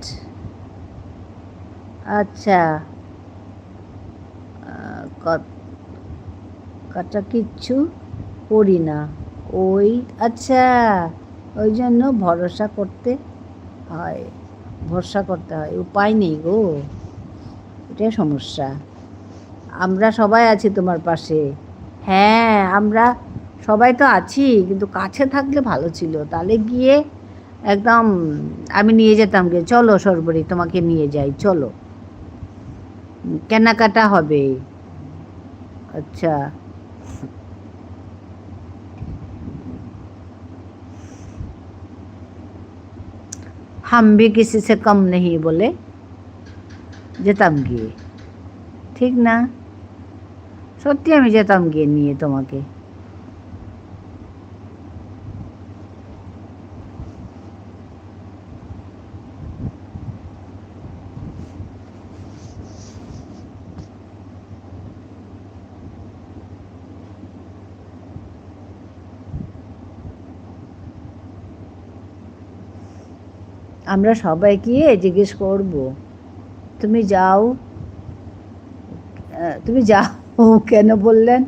আচ্ছা কাটা কিচ্ছু করি না ওই আচ্ছা ওই জন্য ভরসা করতে হয় উপায় নেই গো, এটাই সমস্যা। আমরা সবাই আছি তোমার পাশে। হ্যাঁ আমরা সবাই তো আছি, কিন্তু কাছে থাকলে ভালো ছিল, তাহলে গিয়ে একদম আমি নিয়ে যেতাম গিয়ে, চলো সর্বরী তোমাকে নিয়ে যাই, চলো কেনাকাটা হবে। अच्छा हम भी किसी से कम नहीं बोले যেতাম গিয়ে, ঠিক না? সত্যি আমি যেতাম গিয়ে নিয়ে তোমাকে। আমরা সবাই গিয়ে জিজ্ঞেস করব, তুমি যাও তুমি যাও কেন বললেন?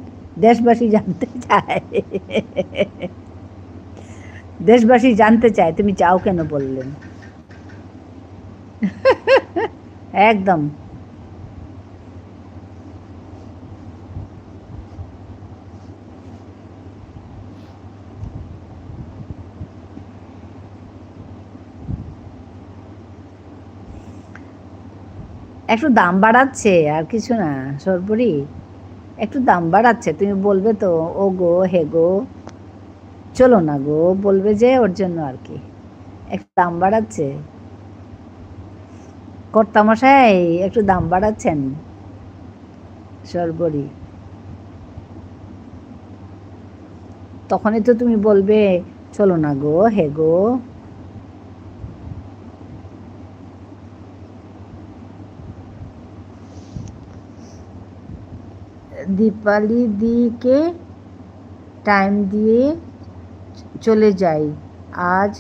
দেশবাসী জানতে চায়, দেশবাসী জানতে চায় তুমি যাও কেন বললেন। একদম একটু দাম বাড়াচ্ছে আর কিছু না সর্বরী, একটু দাম বাড়াচ্ছে, তুমি বলবে তো ও গো হে গো চলো না গো, বলবে যে ওর জন্য আর কি একটু দাম বাড়াচ্ছে। কর্তামশাই একটু দাম বাড়াচ্ছেন সর্বরী, তখনই তো তুমি বলবে চলো না গো হে গো। দীপালি দিকে টাইম দিয়ে চলে যাই আজ।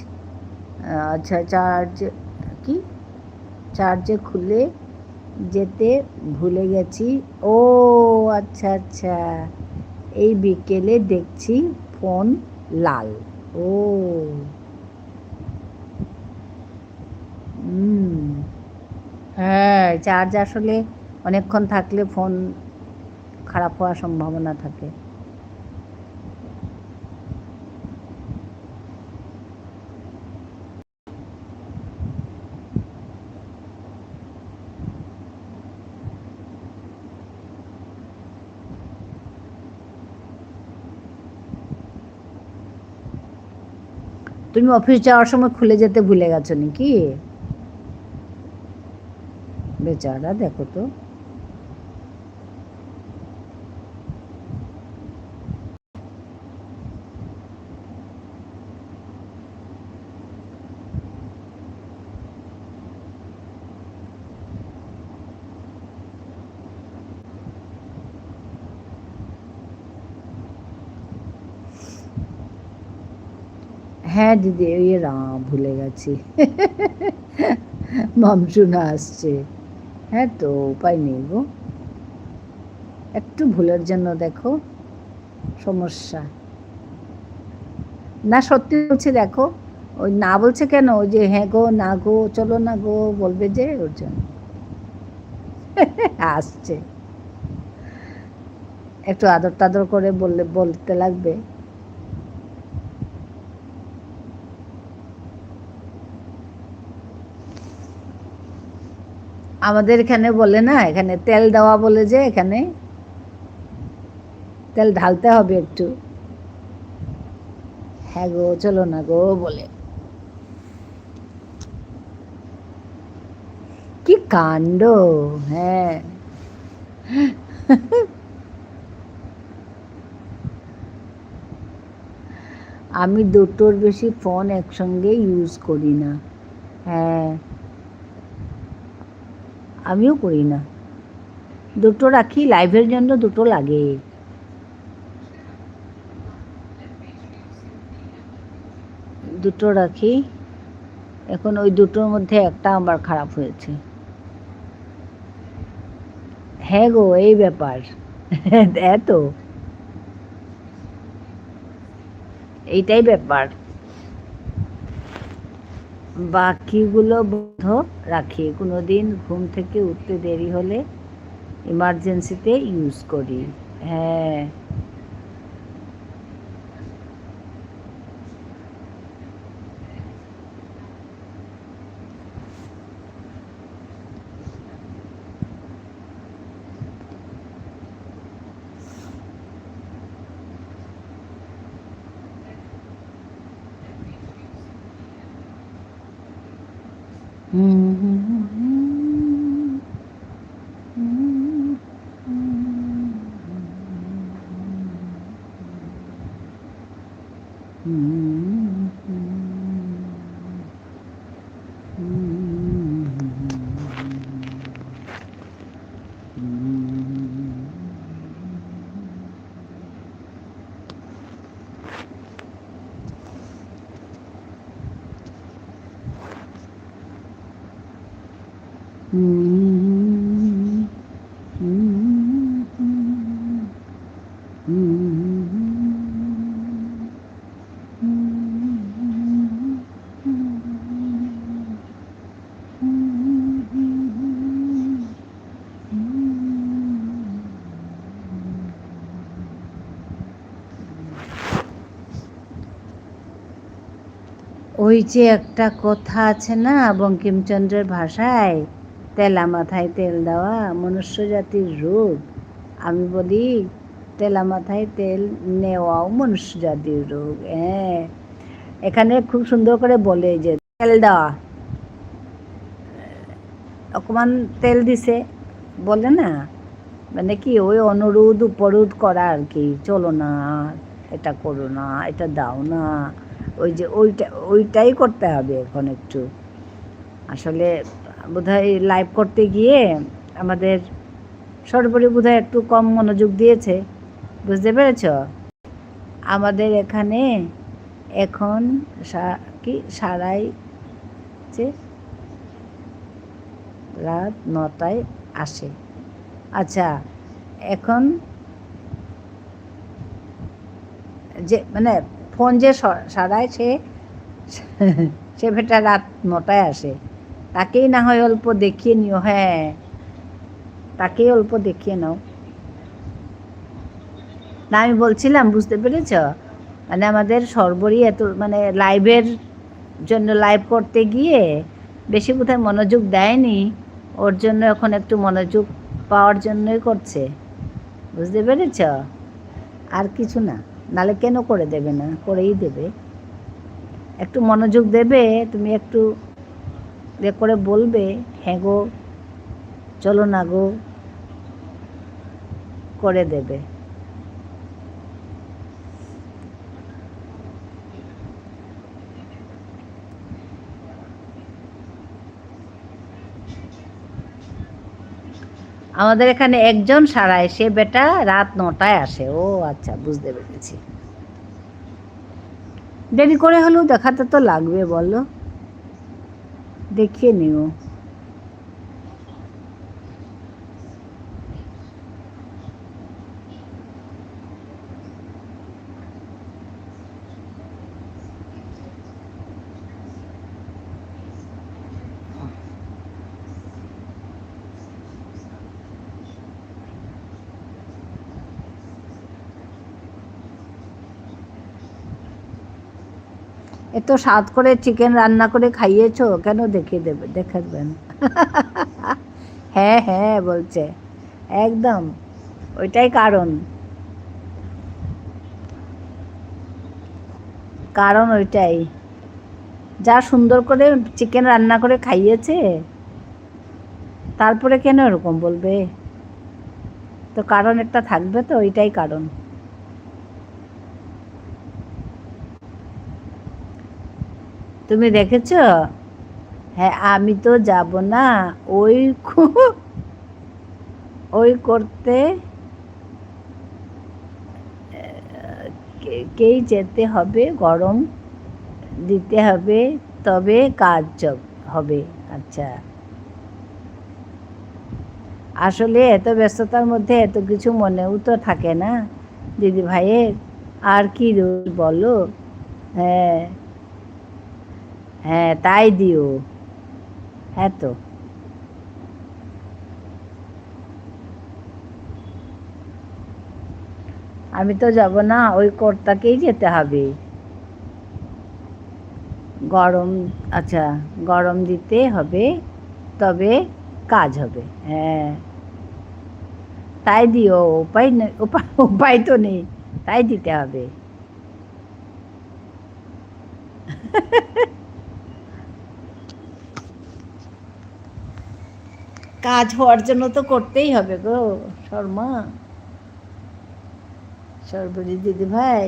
আচ্ছা কি চার্জে খুলে যেতে ভুলে গেছি। ও আচ্ছা আচ্ছা, এই বিকেলে দেখছি ফোন লাল। ও হ্যাঁ, চার্জ আসলে অনেকক্ষণ থাকলে ফোন খারাপ হওয়ার সম্ভাবনা থাকে। তুমি অফিস যাওয়ার সময় খুলে যেতে ভুলে গেছো নাকি? বেচারা দেখো তো। হ্যাঁ দিদি ওই রাম ভুলে গেছি। মামসুনা আসছে। হ্যাঁ তো উপায় নেই গো, একটু ভুলের জন্য দেখো সমস্যা। না সত্যি বলছি দেখো, ওই না বলছে কেন, ওই যে হ্যাঁ গো না গো চলো না গো বলবে যে ওর জন্য আসছে। একটু আদর টাদর করে বলতে লাগবে। আমাদের এখানে বলে না, এখানে তেল দেওয়া বলে, যে এখানে তেল ঢালতে হবে একটু। হ্যাঁ গো চলো না গো বলে। কি কাণ্ড। হ্যাঁ আমি দুটোর বেশি ফোন একসঙ্গে ইউজ করি না। হ্যাঁ আমিও করি না। দুটো রাখি, লাইভের জন্য দুটো লাগে। দুটো রাখি, এখন ওই দুটোর মধ্যে একটা আমার খারাপ হয়েছে। হ্যাঁ গো, এই ব্যাপার। এত এইটাই ব্যাপার। বাকিগুলো বন্ধ রাখি, কোনো দিন ঘুম থেকে উঠতে দেরি হলে ইমার্জেন্সিতে ইউজ করি। হ্যাঁ, ওই যে একটা কথা আছে না বঙ্কিমচন্দ্রের ভাষায়, তেলা মাথায় তেল দেওয়া মনুষ্য জাতির রোগ। আমি বলি তেলা মাথায় তেল নেওয়াও মনুষ্য জাতির রোগ। হ্যাঁ, এখানে খুব সুন্দর করে বলে যে তেল দেওয়া, অকমান তেল দিছে বলে না, মানে কি ওই অনুরোধ উপরোধ করা আর কি, চলো না, এটা করো না, এটা দাও না, ওই যে ওইটাই করতে হবে এখন একটু। আসলে বোধহয় লাইভ করতে গিয়ে আমাদের সর্বোপরি বোধহয় একটু কম মনোযোগ দিয়েছে, বুঝতে পেরেছ? আমাদের এখানে এখন কি সারাই যে রাত 9টায় আসে। আচ্ছা, এখন যে মানে ফোন যে সারায় সে ভেটা রাত 9টায় আসে, তাকেই না হয় অল্প দেখিয়ে নিও। হ্যাঁ, তাকেই অল্প দেখিয়ে নাও। না, আমি বলছিলাম, বুঝতে পেরেছ, মানে আমাদের সর্বরই এত মানে লাইভের জন্য লাইভ করতে গিয়ে বেশি বোধহয় মনোযোগ দেয়নি, ওর জন্য এখন একটু মনোযোগ পাওয়ার জন্যই করছে, বুঝতে পেরেছ? আর কিছু না, নালে কেন করে দেবে না, করেই দেবে। একটু মনোযোগ দেবে, তুমি একটু করে বলবে, হ্যাঁ গো, চলো না গো, করে দেবে। আমাদের এখানে একজন সারায়, সে বেটা রাত 9টায় আসে। ও আচ্ছা, বুঝতে পেরেছি। দেরি করে হলেও দেখাতে তো লাগবে, বলো, দেখিয়ে নিও। এত স্বাদ করে চিকেন রান্না করে খাইয়েছো, কেন দেখিয়ে দেবে, দেখাবেন? হ্যাঁ হ্যাঁ বলছে, একদম ওইটাই কারণ, কারণ ওইটাই, যা সুন্দর করে চিকেন রান্না করে খাইয়েছে, তারপরে কেন এরকম বলবে? তো কারণ একটা থাকবে, তো ওইটাই কারণ। তুমি দেখেছ? হ্যাঁ, আমি তো যাব না, ওই ওই করতে কেই যেতে হবে, গরম দিতে হবে, তবে কাজ হবে। আচ্ছা, আসলে এত ব্যস্ততার মধ্যে এত কিছু মনেও তো থাকে না দিদি ভাইয়ের। আর কি রোজ বলো। হ্যাঁ হ্যাঁ, তাই দিও। হ্যাঁ তো, আমি তো যাব না, ওই কর্তাকেই যেতে হবে। গরম, আচ্ছা, গরম দিতে হবে, তবে কাজ হবে। হ্যাঁ, তাই দিও, উপায় নেই, উপায় তো নেই, তাই দিতে হবে। কাজ হওয়ার জন্য তো করতেই হবে গো শর্মা, সর্বরী দিদি ভাই।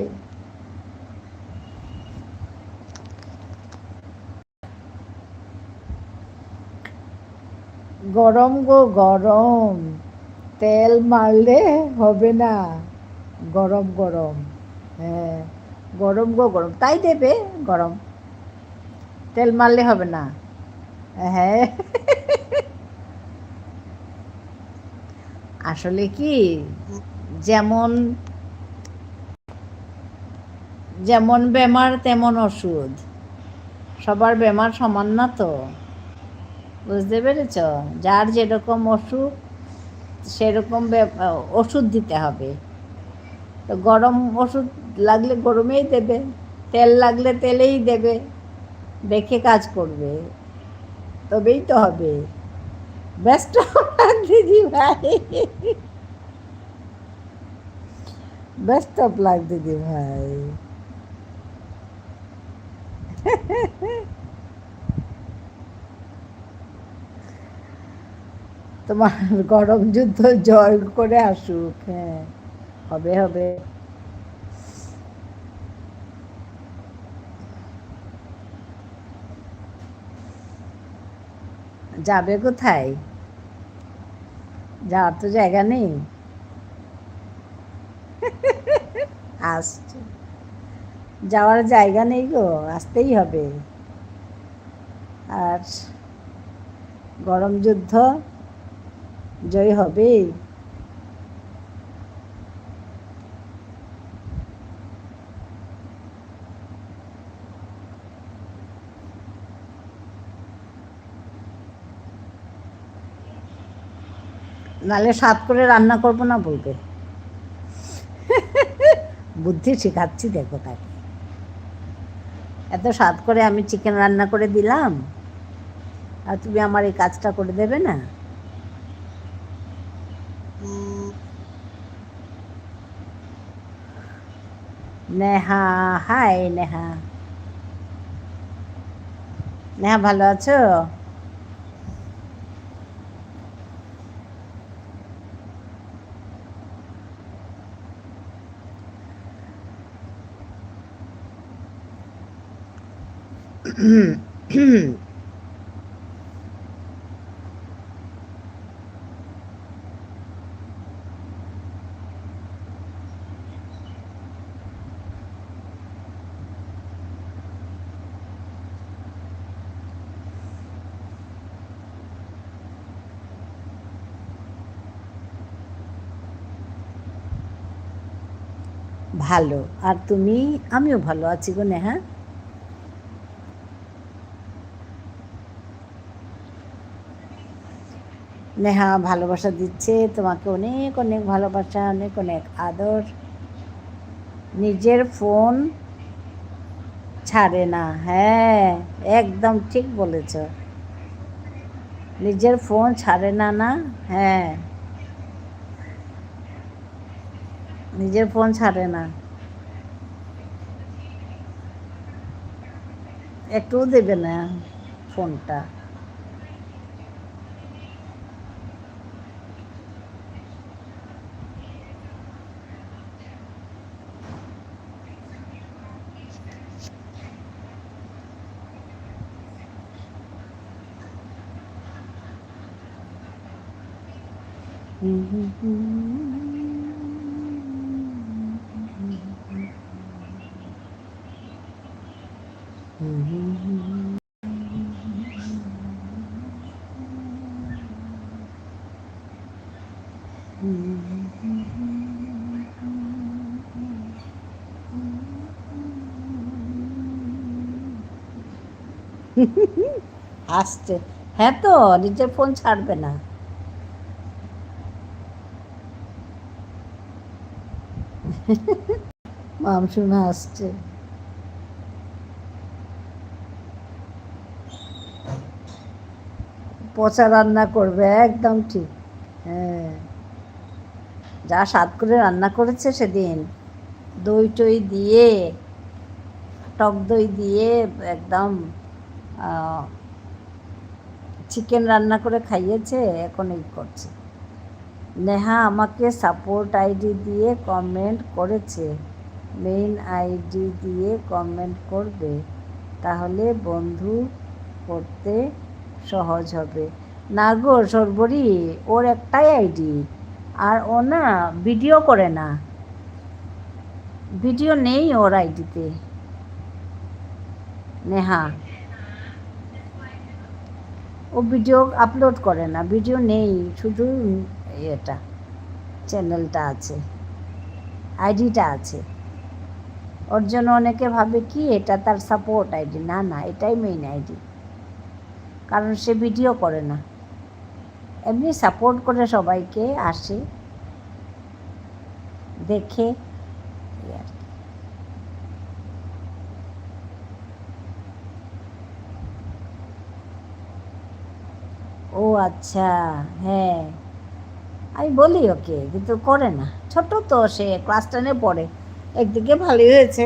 গরম গো গরম, তেল মারলে হবে না। গরম গরম, হ্যাঁ, গরম গো গরম, তাই দেবে গরম, তেল মারলে হবে না। হ্যাঁ, আসলে কি, যেমন যেমন বেমার তেমন ওষুধ, সবার বেমার সমান না তো, বুঝতে পেরেছ? যার যেরকম অসুখ সেরকম ওষুধ দিতে হবে। তো গরম ওষুধ লাগলে গরমেই দেবে, তেল লাগলে তেলেই দেবে, দেখে কাজ করবে, তবেই তো হবে। ব্যস্ত দিদি ভাই, ব্যস্ত প্লাগ দিদি ভাই। তোমার গরম যুদ্ধ জয় করে আসুক। হ্যাঁ, হবে হবে। যাবে কোথায়? যাওয়ার তো জায়গা নেই। আসছে, যাওয়ার জায়গা নেই গো, আসতেই হবে। আর গরম যুদ্ধ জয় হবেই। নালে স্বাদ করে রান্না করবো না বলবে। বুদ্ধি শেখাচ্ছি দেখো তাকে। এত স্বাদ করে আমি চিকেন রান্না করে দিলাম, আর তুমি আমার এই কাজটা করে দেবে না? নেহা, হাই নেহা। নেহা, ভালো আছো? ভালো, আর তুমি? আমিও ভালো আছি গো নেহা। নেহা ভালোবাসা দিচ্ছে তোমাকে, অনেক অনেক ভালোবাসা, অনেক অনেক আদর। নিজের ফোন ছাড়ে না। হ্যাঁ, একদম ঠিক বলেছ, নিজের ফোন ছাড়ে না। না, হ্যাঁ, নিজের ফোন ছাড়ে না, একটুও দেবে না ফোনটা। আসছে। হ্যাঁ তো, নিজের ফোন ছাড়বে না। মামসুনা আসছে। পচা রান্না করবে, একদম ঠিক। হ্যাঁ, যা স্বাদ করে রান্না করেছে সেদিন, দই টই দিয়ে, টক দই দিয়ে একদম চিকেন রান্না করে খাইয়েছে, এখন এই করছে। নেহা আমাকে সাপোর্ট আইডি দিয়ে কমেন্ট করেছে, মেইন আইডি দিয়ে কমেন্ট করবে, তাহলে বন্ধু করতে সহজ হবে। না গো সর্বরী, ওর একটাই আইডি, আর ও না ভিডিও করে না, ভিডিও নেই ওর আইডিতে। নেহা, ও ভিডিও আপলোড করে না, ভিডিও নেই, শুধু এটা চ্যানেলটা আছে, আইডিটা আছে। ওর জন্য অনেকে ভাবে কি এটা তার সাপোর্ট আইডি, না না, এটাই মেইন আইডি, কারণ সে ভিডিও করে না, এমনি সাপোর্ট করে সবাইকে, আসে দেখে। ও আচ্ছা, হ্যাঁ, আমি বলি ওকে, কিন্তু করে না, ছোট তো, সে ক্লাস 10-এ পড়ে, একদিকে ভালোই হয়েছে,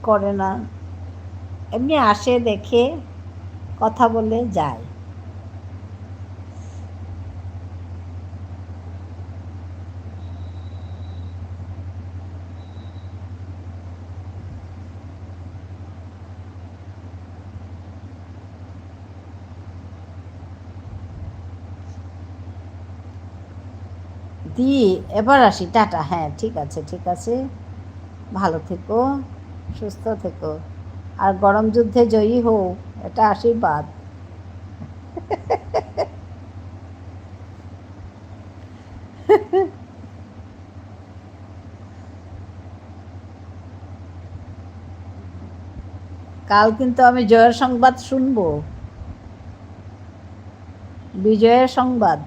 করে না, এমনি আসে দেখে, কথা বলে যায়। দি, এবার আসি, টাটা। হ্যাঁ, ঠিক আছে, ঠিক আছে, ভালো থেকো, সুস্থ থেকো, আর গরম যুদ্ধে জয়ী হও, এটা আশীর্বাদ। কাল কিন্তু আমি জয়ের সংবাদ শুনবো, বিজয়ের সংবাদ।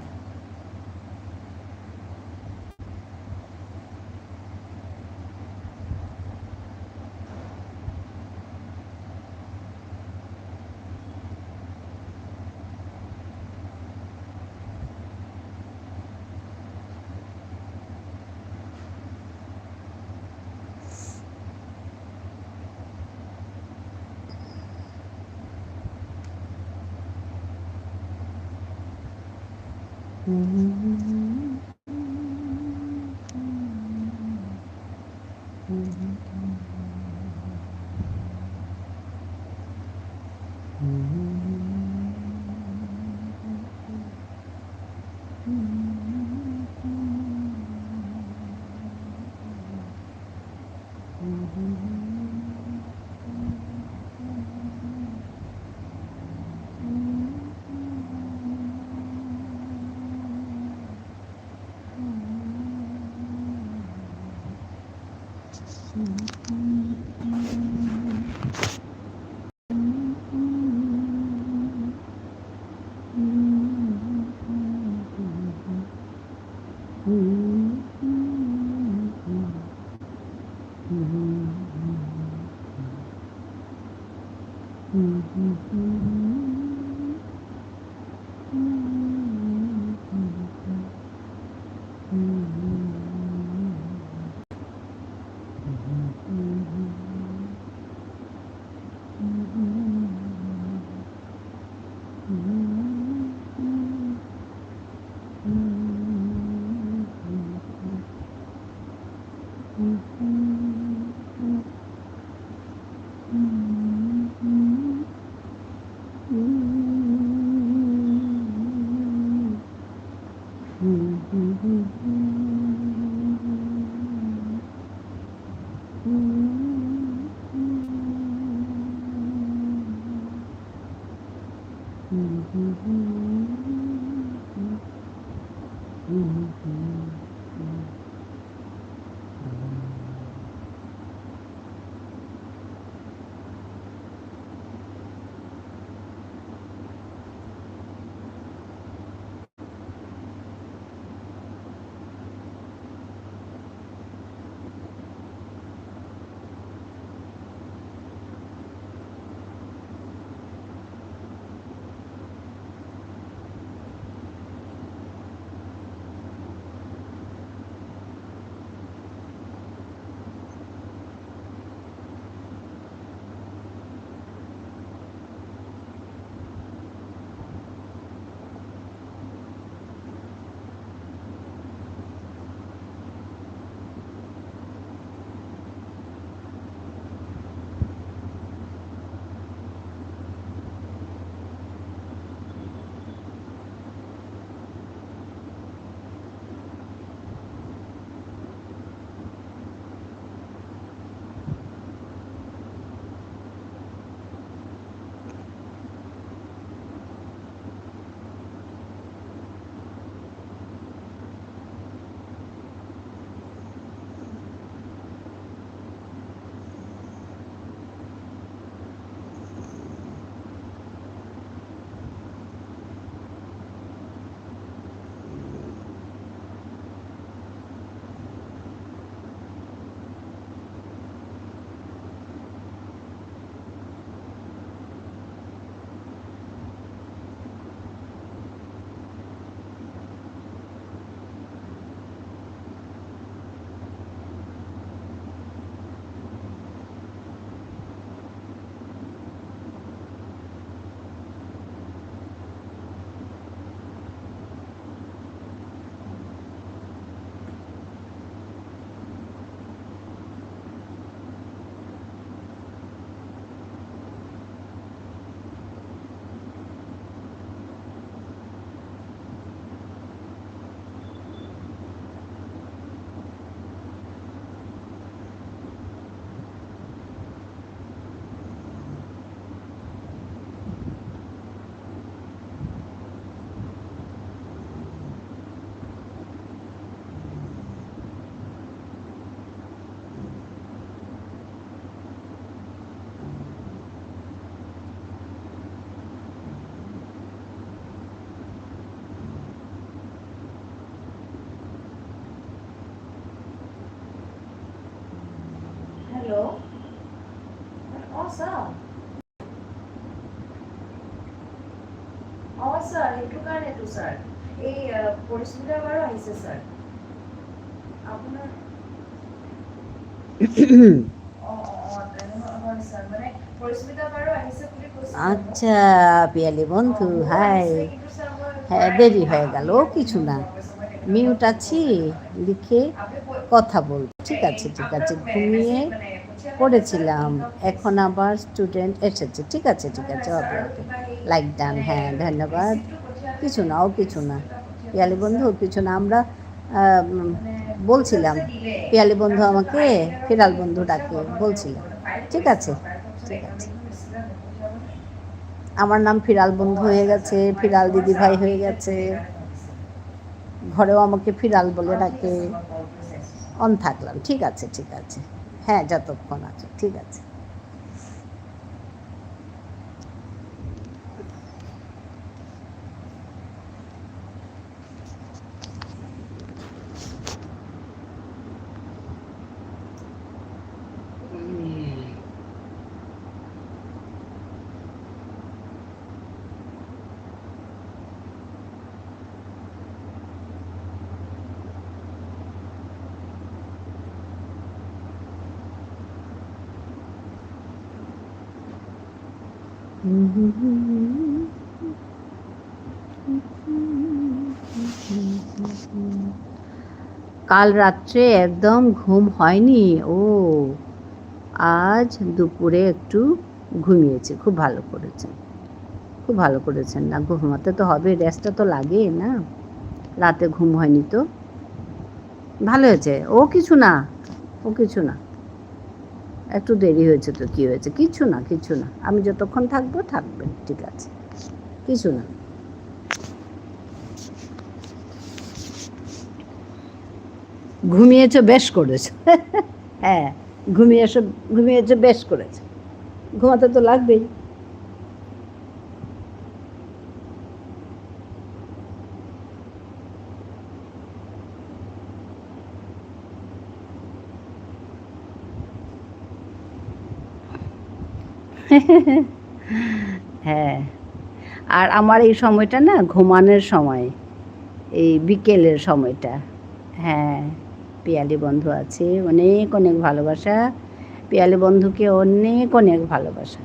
সেইটো কাৰণেতো স্যাৰ এই পৰিস্মিতা বাৰু আহিছে স্যাৰ আপোনাৰ হয় স্যার মানে পৰিস্মিতা বাৰু আহিছে বুলি কৈছিল আচ্ছা পিয়ালি বন্ধু হাই হ্যাঁ দেরি হয়ে গেল কিছু না মিউট আছি লিখে কথা বলবো ঠিক আছে ঠিক আছে ঘুমিয়ে পড়েছিলাম এখন আবার স্টুডেন্ট এসেছে ঠিক আছে ঠিক আছে ওকে ওকে লাইক ডান হ্যাঁ ধন্যবাদ কিছু না ও কিছু না পিয়ালি বন্ধু কিছু না আমরা বলছিলাম পিয়ালি বন্ধু আমাকে ফিরাল বন্ধু ডাকে বলছিলাম ঠিক আছে ঠিক আছে আমার নাম ফিরাল বন্ধু হয়ে গেছে ফিরাল দিদি ভাই হয়ে গেছে ঘরেও আমাকে ফিরাল বলে ডাকে অন থাকলাম ঠিক আছে হ্যাঁ যতক্ষণ আছে ঠিক আছে কাল রাত্রে একদম ঘুম হয়নি ও আজ দুপুরে একটু ঘুমিয়েছে খুব ভালো করেছেন খুব ভালো করেছেন না ঘুমাতে তো হবে রেস্টটা তো লাগে না রাতে ঘুম হয়নি তো ভালো হয়েছে ও কিছু না ও কিছু না একটু দেরি হয়েছে তো কী হয়েছে কিছু না আমি যতক্ষণ থাকবো থাকবেন ঠিক আছে কিছু না ঘুমিয়েছো বেশ করেছো হ্যাঁ ঘুমিয়েছো বেশ করেছো ঘুমাতে তো লাগবেই হ্যাঁ আর আমার এই সময়টা না ঘুমানোর সময় এই বিকেলের সময়টা হ্যাঁ পিয়ালি বন্ধু আছে অনেক অনেক ভালোবাসা পিয়ালি বন্ধুকে অনেক অনেক ভালোবাসা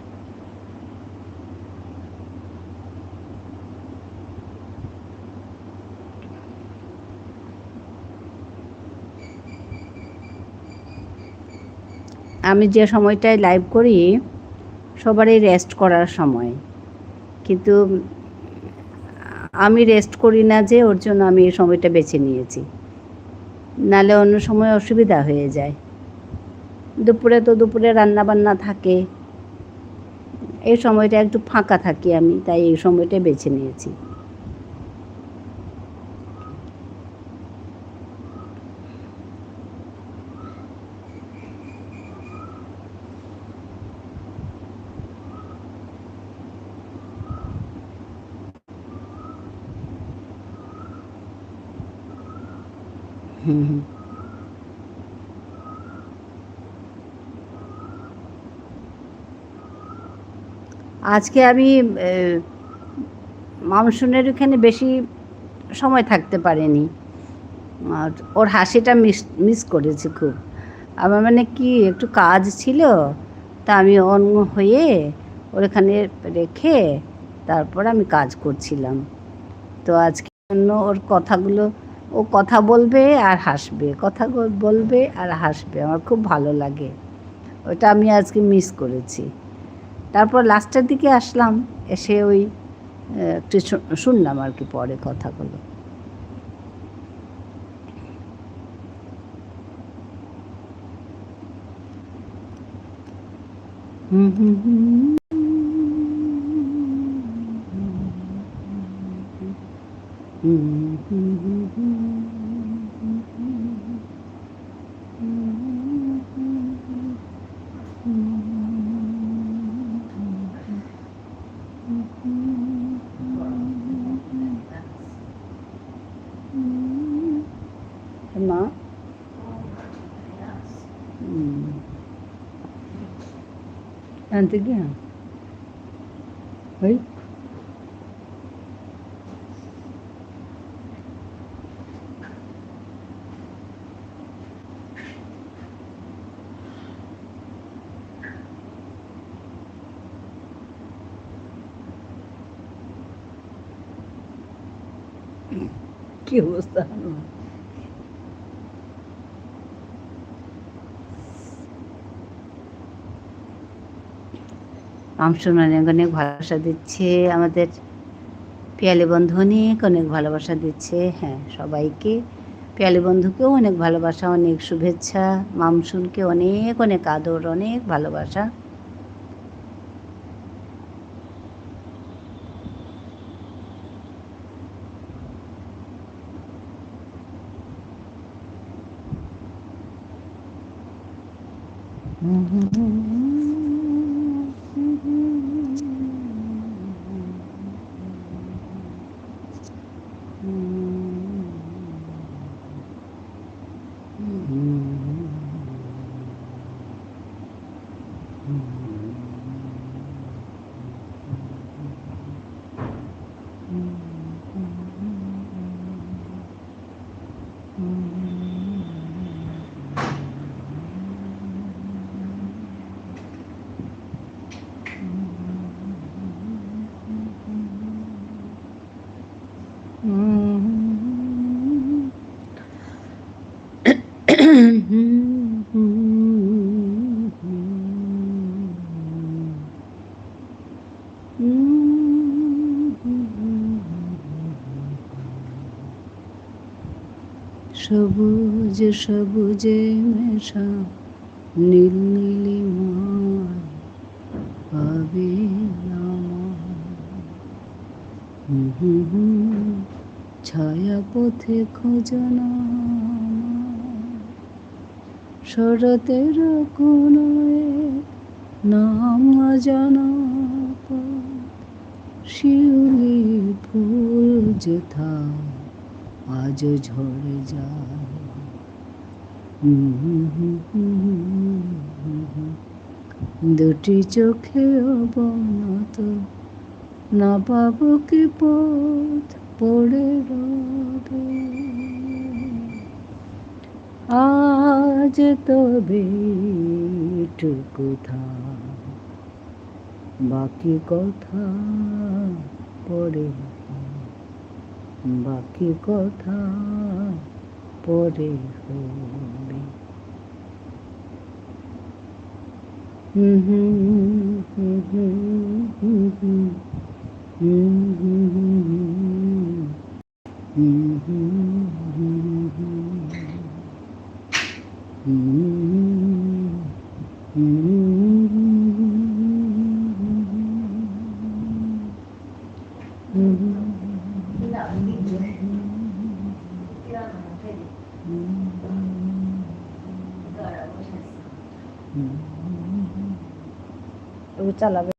আমি যে সময়টায় লাইভ করি সবারই রেস্ট করার সময় কিন্তু আমি রেস্ট করি না যে ওর জন্য আমি এই সময়টা বেছে নিয়েছি নালে অন্য সময় অসুবিধা হয়ে যায় দুপুরে রান্নাবান্না থাকে এই সময়টা একটু ফাঁকা থাকি আমি তাই এই সময়টা বেছে নিয়েছি আজকে আমি মামসুনের ওখানে বেশি সময় থাকতে পারিনি আর ওর হাসিটা মিস করেছি খুব আমার মানে কি একটু কাজ ছিল তা আমি অন্য হয়ে ওর এখানে রেখে তারপর আমি কাজ করছিলাম তো আজকে জন্য ওর কথাগুলো ও কথা বলবে আর হাসবে কথা বলবে আর হাসবে আমার খুব ভালো লাগে ওটা আমি আজকে মিস করেছি তারপর লাস্টের দিকে আসলাম এসে ওই একটু শুনলাম আর কি পরে কথাগুলো মা আনতে গিয়া ওই কি অবস্থা মামসুন অনেক অনেক ভালোবাসা দিচ্ছে, আমাদের পিয়ালি বন্ধু অনেক অনেক ভালোবাসা দিচ্ছে। হ্যাঁ, সবাইকে, পিয়ালি বন্ধুকেও অনেক ভালোবাসা, অনেক শুভেচ্ছা, মামসুনকে অনেক অনেক আদর, অনেক ভালোবাসা। সবুজ সবুজে মেশা নীল নীলিমায় পাবে ছায়া পথে খোঁজনা শরতের কোনো নাম জানা শিউলি ফুল যেথা আজ ঝরে যায়। দুটি চোখে অবনত না পাবো কি পথ পড়ে রবে আজ তবে টুকু বাকি কথা পরে, বাকি কথা পরে হবে। চালাবে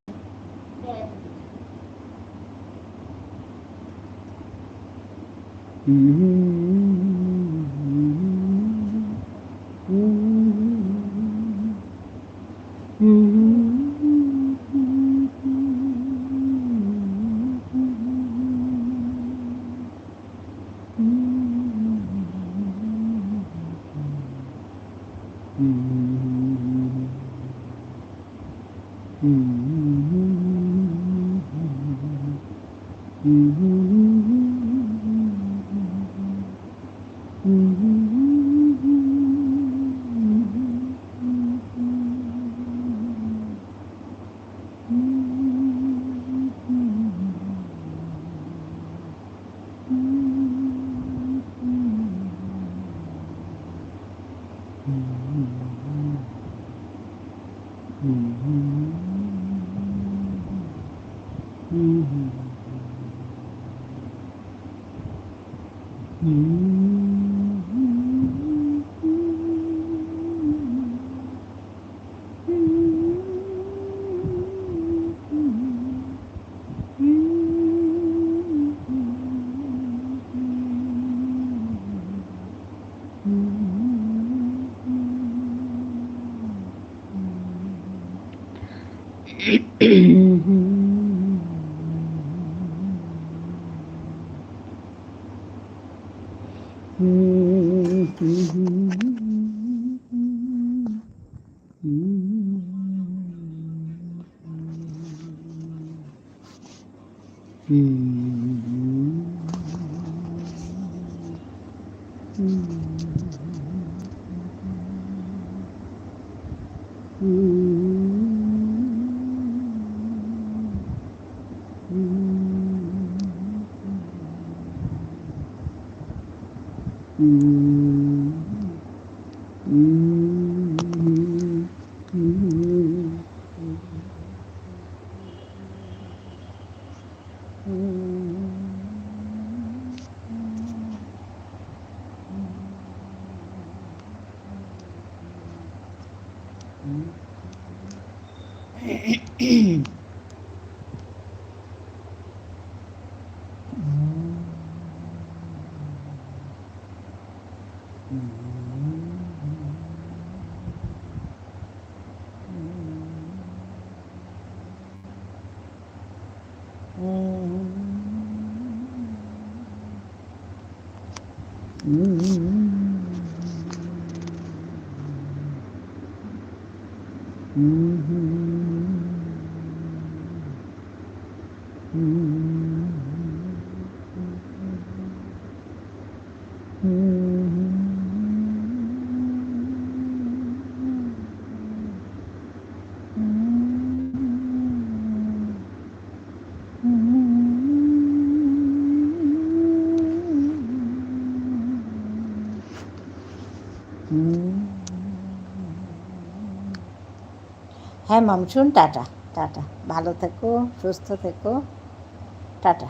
হ্যাঁ মামচুন, টাটা টাটা, ভালো থেকো, সুস্থ থেকো, tata.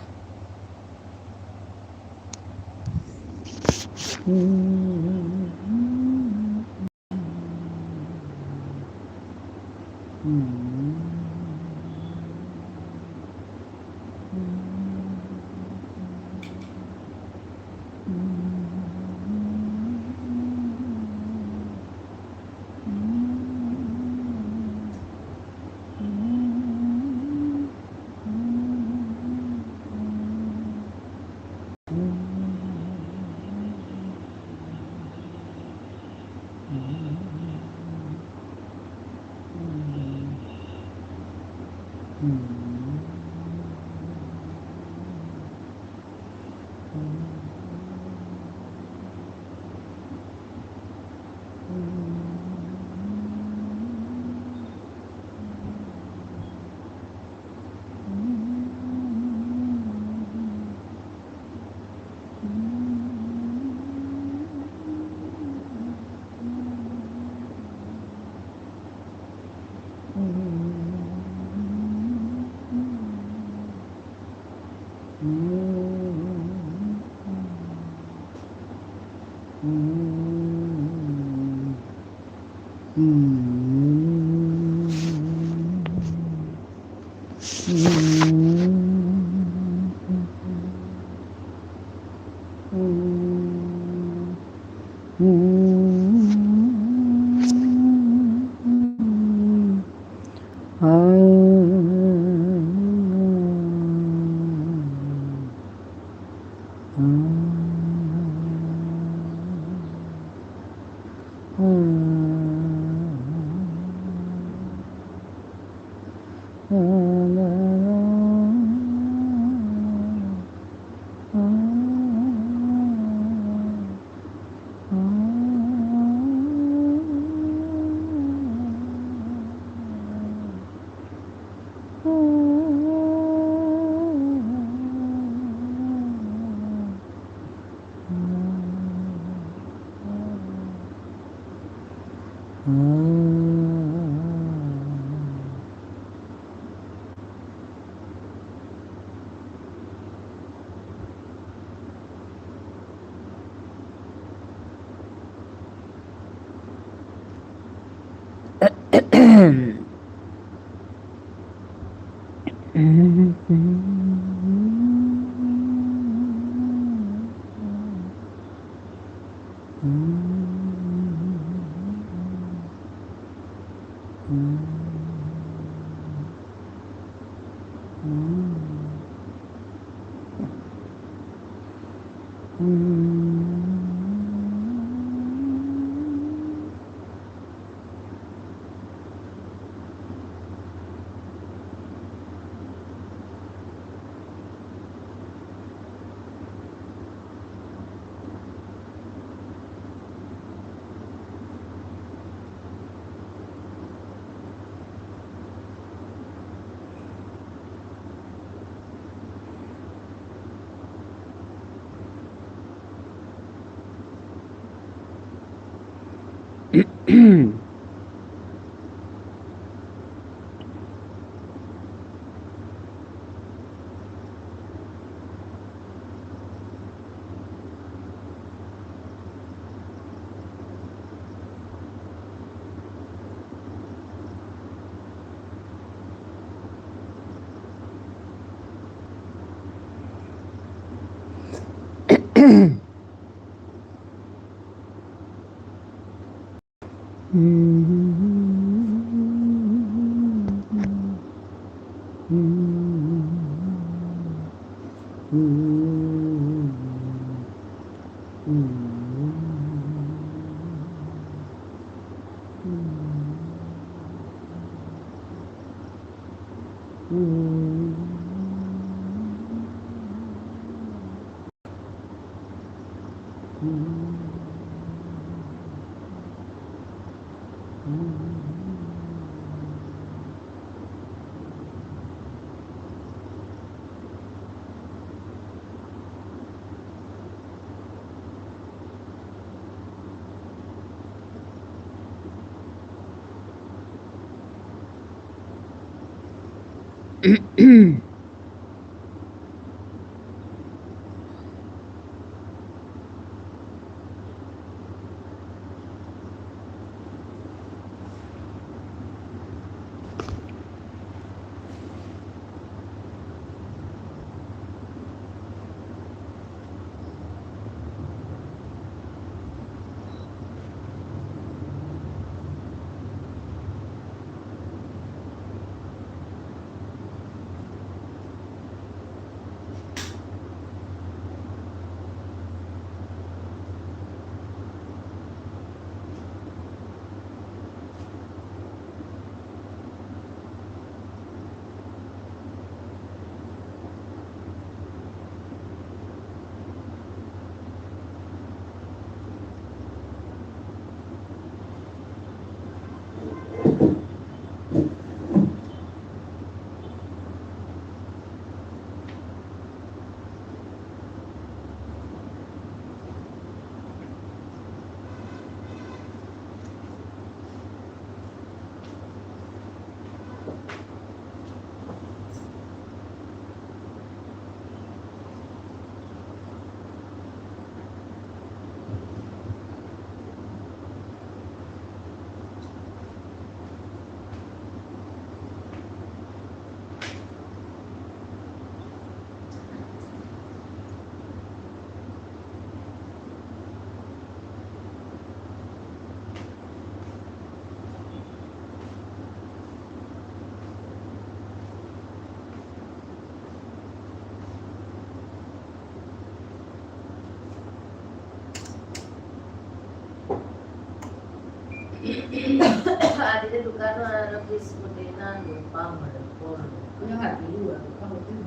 Ada dukaan lagi seperti nanggung pamar pol. Yung hati dua, kamu tuh.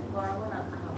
Kalau aku nak tahu.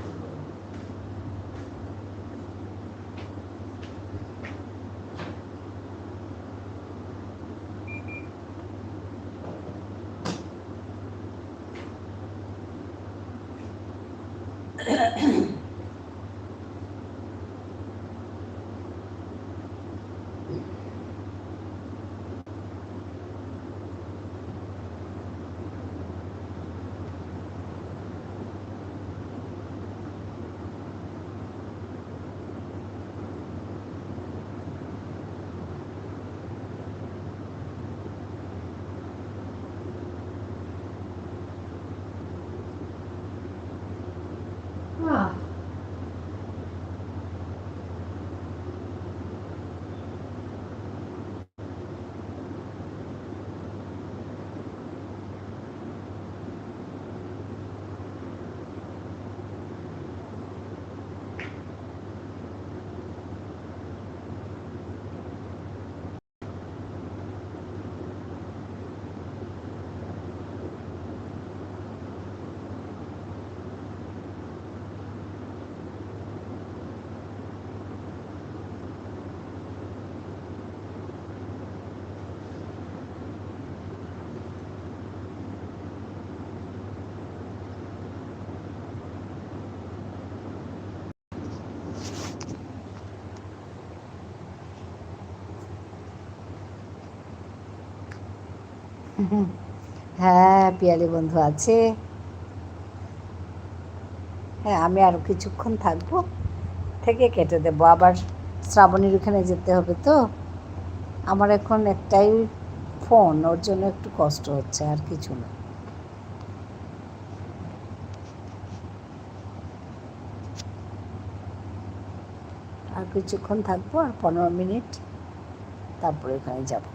হ্যাঁ, পিয়ালি বন্ধু আছে। হ্যাঁ, আমি আরও কিছুক্ষণ থাকবো, থেকে কেটে দেবো। আবার শ্রাবণীর ওখানে যেতে হবে তো। আমার এখন একটাই ফোন, ওর জন্য একটু কষ্ট হচ্ছে, আর কিছু না। আর কিছুক্ষণ থাকবো, আর 15 মিনিট, তারপরে ওখানে যাবো।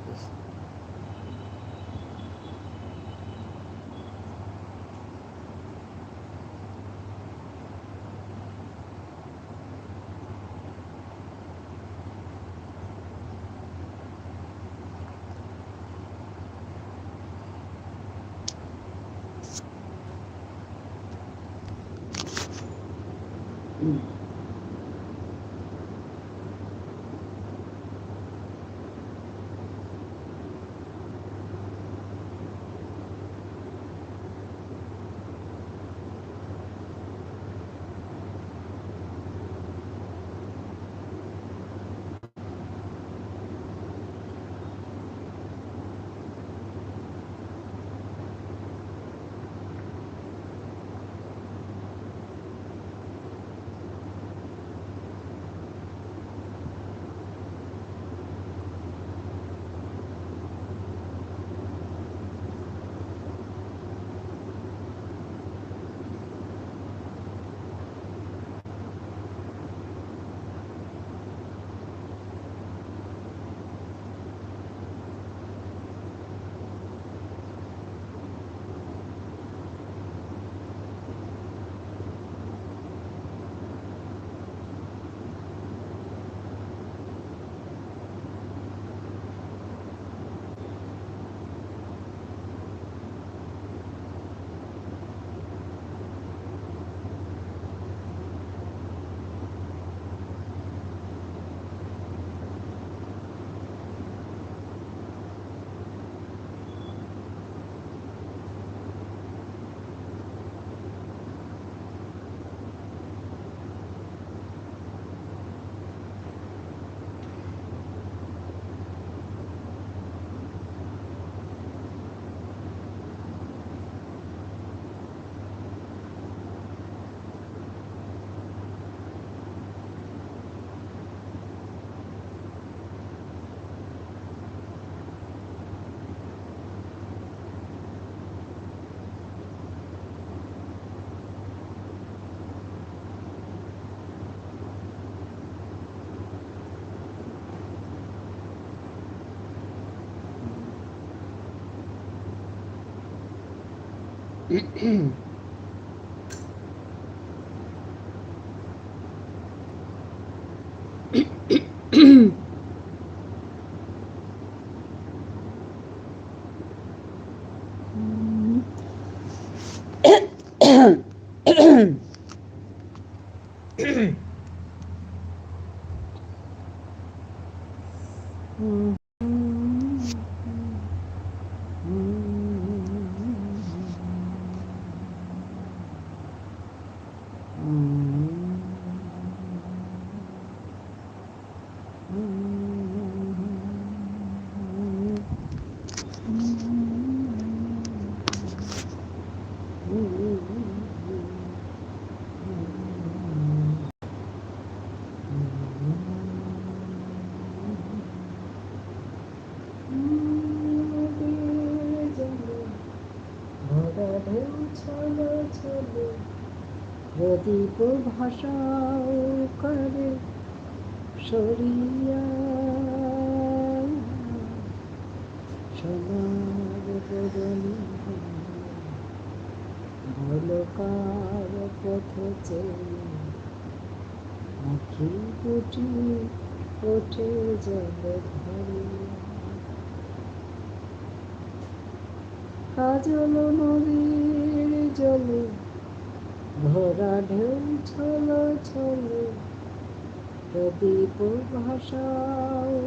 প্রদীপ ভাষাও করে সরিয়া সোনার বদনী ভলকার পথে চেয়ে আখি দুটি ওঠে জল ধরে কাজল নদীর জলে ভরা ঢেউ ছলো ছলো প্রদীপ ভাষাও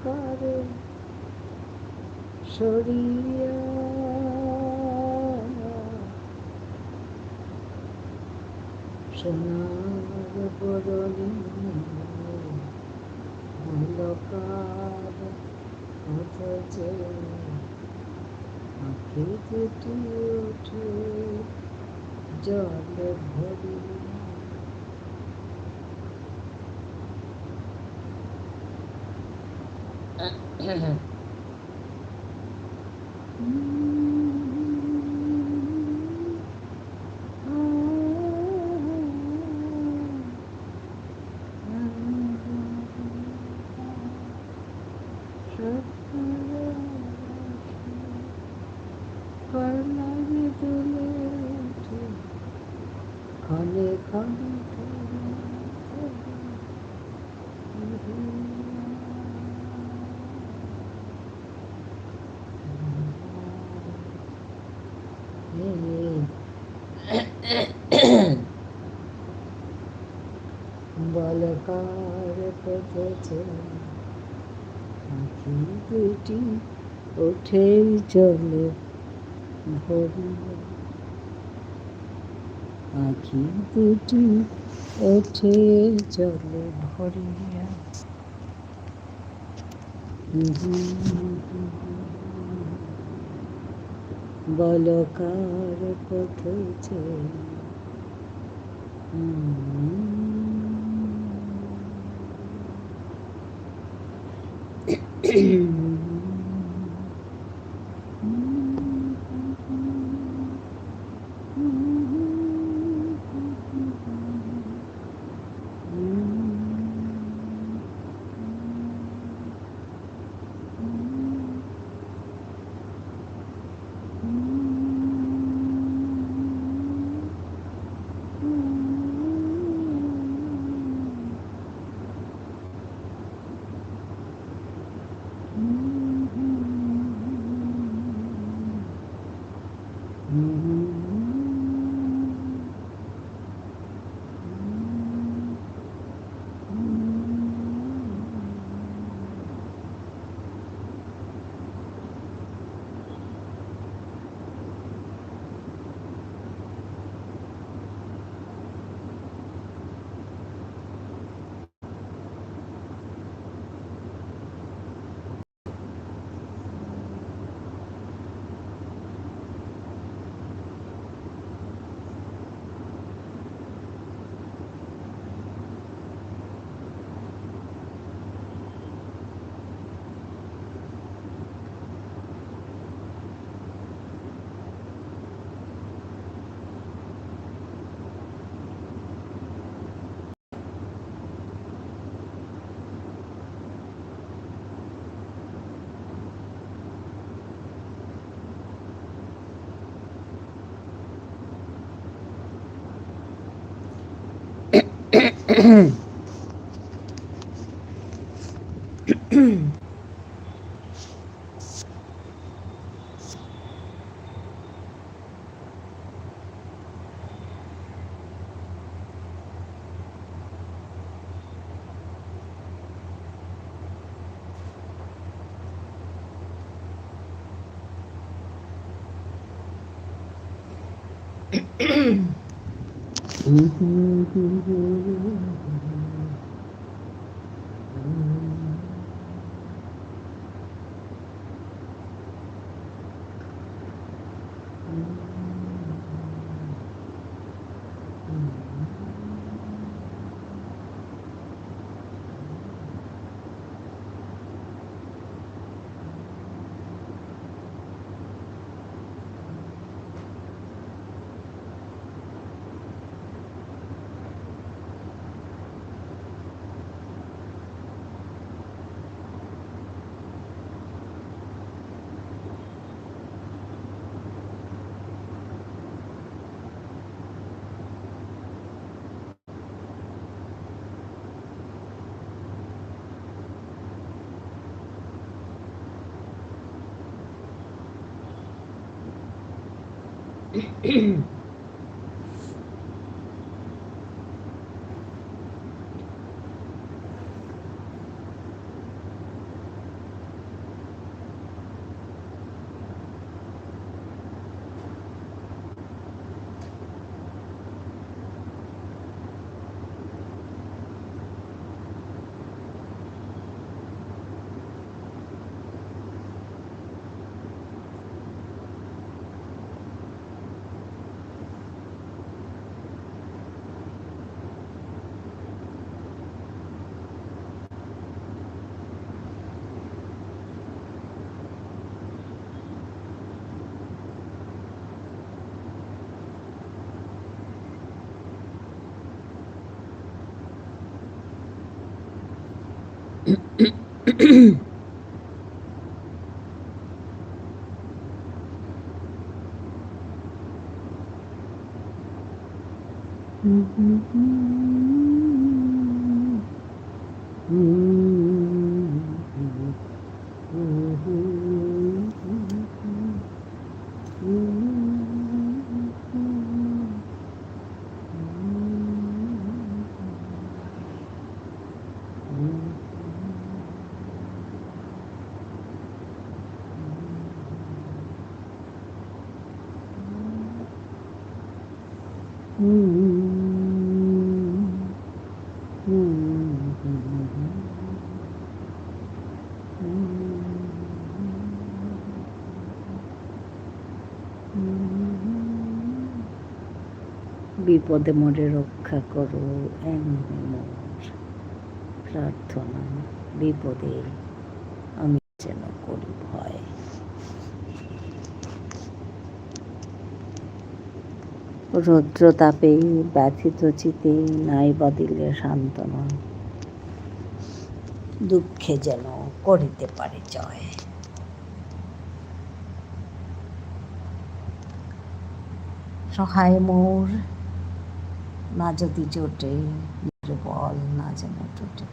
করে সরিয়া সোনার বরণী অলকার পথ চেয়ে দুটি ওঠে জলে ভরিয়া। ক্ষণে ক্ষণে বলকার পথে আঁখি দুটি ওঠে জলে ভরিয়া। আঁখি দুটি ওঠে জলে ভরিয়া। বলকার পথে বিপদে মোরে রক্ষা করো এমন মোর প্রার্থনা, বিপদে আমি যেন করি ভয়। রৌদ্রতাপে ব্যথিত চিতে নাই বা দিলে সান্ত্বনা, দুঃখে যেন করিতে পারে জয়। সহায় মোর না যদি জোটে, বল না যেন টুটে।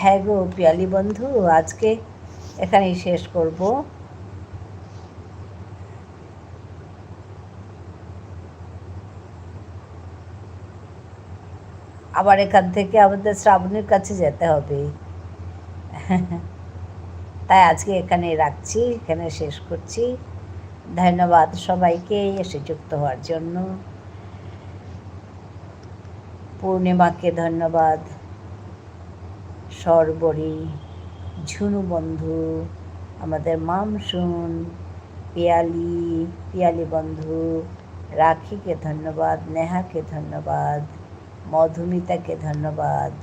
হ্যাঁ গো পিয়ালি বন্ধু, আজকে এখানেই শেষ করব। আবার এখান থেকে আমাদের শ্রাবণীর কাছে যেতে হবে, তাই আজকে এখানে রাখছি, এখানে শেষ করছি। ধন্যবাদ সবাইকে এসে যুক্ত হওয়ার জন্য। পূর্ণিমাকে ধন্যবাদ, সর্বরী, ঝুনু বন্ধু, আমাদের মামসুন, পিয়ালি বন্ধু, রাখিকে ধন্যবাদ, নেহাকে ধন্যবাদ, মধুমিতাকে ধন্যবাদ,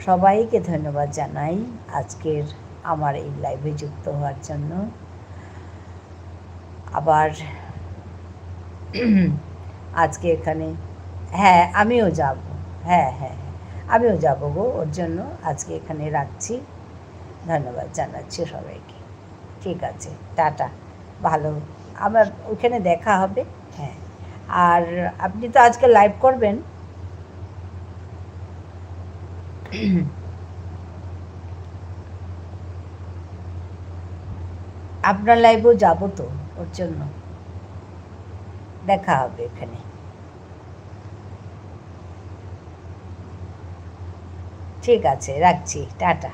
সবাইকে ধন্যবাদ জানাই আজকের আমার এই লাইভে যুক্ত হওয়ার জন্য। আবার আজকে এখানে হ্যাঁ আমিও যাব, হ্যাঁ হ্যাঁ আমিও যাব গো, ওর জন্য আজকে এখানে রাখছি। ধন্যবাদ জানাচ্ছি সবাইকে। ঠিক আছে, টাটা, ভালো, আমার ওইখানে দেখা হবে। হ্যাঁ, আর আপনি তো আজকে লাইভ করবেন? আপনার লাইভেও যাব তো, ওর জন্য দেখা হবে এখানে। ঠিক আছে, রাখছি, টাটা।